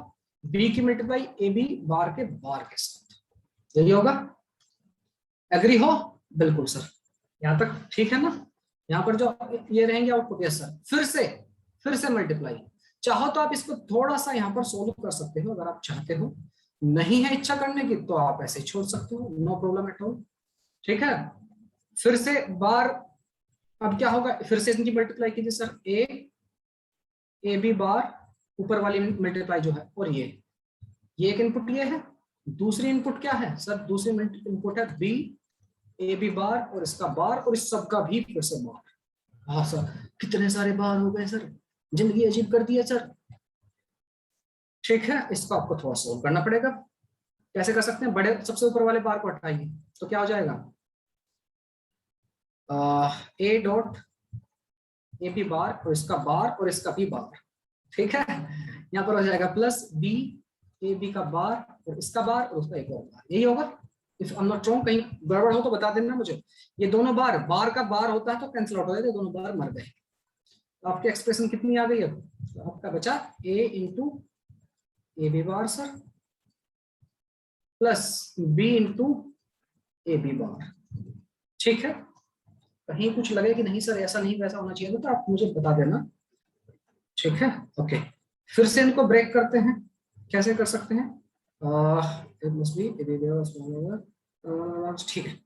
बी की मल्टीप्लाई ए बी बार के साथ, यही होगा। एग्री हो? बिल्कुल सर, यहाँ तक ठीक है ना। यहाँ पर जो ये रहेंगे आउटपुट, यस सर, फिर से मल्टीप्लाई। चाहो तो आप इसको थोड़ा सा यहाँ पर सोल्व कर सकते हो अगर आप चाहते हो, नहीं है इच्छा करने की तो आप ऐसे छोड़ सकते हो, नो प्रॉब्लम एट ऑल। ठीक है, फिर से बार, अब क्या होगा, फिर से इनकी मल्टीप्लाई कीजिए सर, ए बी बार, ऊपर वाली मल्टीप्लाई जो है, और ये एक इनपुट ये है, दूसरी इनपुट क्या है सर, दूसरी इनपुट है बी ए बी बार, और इसका बार, और इस सब का भी फिर से बार। हाँ सर, कितने सारे बार हो गए सर, जिंदगी अजीब कर दी है सर। ठीक है, इसको आपको थोड़ा सोल्व करना पड़ेगा। कैसे कर सकते हैं, बड़े सबसे ऊपर वाले बार को हटाइए तो क्या हो जाएगा, ए डॉट ए बी बार, और इसका बार और इसका भी बार। ठीक है, यहाँ पर हो जाएगा प्लस बी ए बी का बार और इसका बार और उसका एक और बार, यही होगा। If I am not wrong, कहीं गड़बड़ हो तो बता देना मुझे। ये दोनों बार का बार होता है तो कैंसिल आउट हो जाते, दोनों बार मर गए। तो आपकी एक्सप्रेशन कितनी आ गई, अब तो आपका बचा A into A B bar sir, plus B into A B bar. ठीक है, कहीं कुछ लगे कि नहीं सर ऐसा नहीं वैसा होना चाहिए तो आप मुझे बता देना। ठीक है, ओके, फिर से इनको ब्रेक करते हैं। कैसे कर सकते हैं, ठीक है,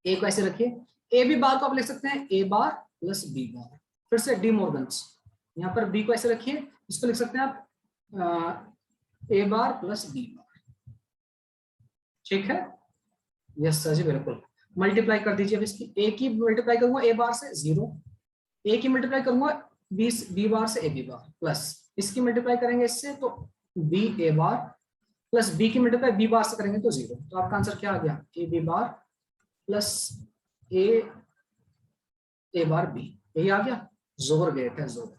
ए को ऐसे रखिए, ए बी बार को आप लिख सकते हैं ए बार प्लस बी बार। फिर से डी मॉर्गन्स, यहाँ पर बी को ऐसे रखिए, इसको लिख सकते हैं आप ए बार प्लस बी बार। ठीक है, यस सर जी बिल्कुल। मल्टीप्लाई कर दीजिए, अब इसकी ए की मल्टीप्लाई करूंगा ए बार से 0, ए की मल्टीप्लाई करूंगा बी बार से ए बी बार, प्लस इसकी मल्टीप्लाई करेंगे इससे तो बी ए बार, प्लस बी की मल्टीप्लाई बी बार से करेंगे तो 0। तो आपका आंसर क्या आ गया, A B bar plus A bar B, यही आ गया। जोर गेट है, जोर।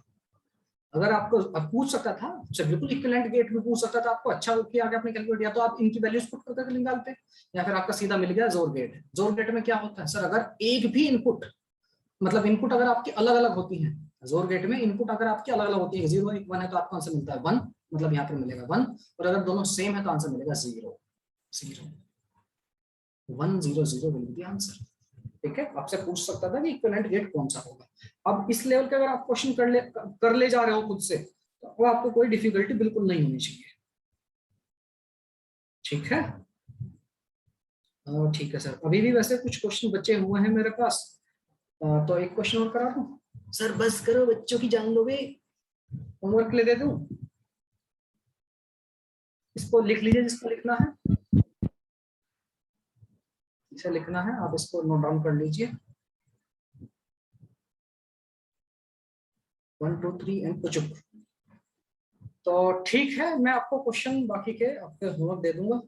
अगर आपको अब पूछ सकता था, बिल्कुल इक्विवेलेंट गेट भी पूछ सकता था, आपको अच्छा किया आपने कैलकुलेट, या तो आप इनकी वैल्यूज पुट करके निकालते, या फिर आपका सीधा मिल गया जोर गेट। जोर गेट में क्या होता है सर, अगर एक भी इनपुट, मतलब इनपुट अगर आपकी अलग अलग होती है, जोर गेट में इनपुट अगर आपकी अलग अलग होती है, 0 1 1 है तो आपको आंसर मिलता है 1, मतलब यहाँ पर मिलेगा 1, और अगर दोनों सेम है तो आंसर मिलेगा 0 0 1 0 0 विल बी आंसर। ठीक है, आपसे पूछ सकता था कि इक्विवेलेंट गेट कौन सा होगा। अब इस लेवल के अगर आप क्वेश्चन कर ले जा रहे हो खुद से, तो आपको कोई डिफिकल्टी बिल्कुल नहीं होनी चाहिए। ठीक है, ठीक है सर, अभी भी वैसे कुछ क्वेश्चन बचे हुए हैं मेरे पास, तो एक क्वेश्चन और करा दूं सर, बस करो बच्चों की जान लोगे, होमवर्क ले दे दूं, इसको लिख लीजिए जिसको लिखना है, इसे लिखना है, आप इसको नोट डाउन कर लीजिए, 1 2 3 एंड कुछ। तो ठीक है, मैं आपको क्वेश्चन बाकी के आपके होमवर्क दे दूंगा।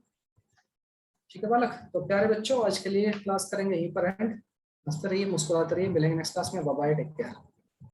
ठीक है बालक, तो प्यारे बच्चों आज के लिए क्लास करेंगे यहीं पर एंड। हंसते रहिए, मुस्कुराते रहिए, मिलेंगे नेक्स्ट क्लास में। Bye bye, take care.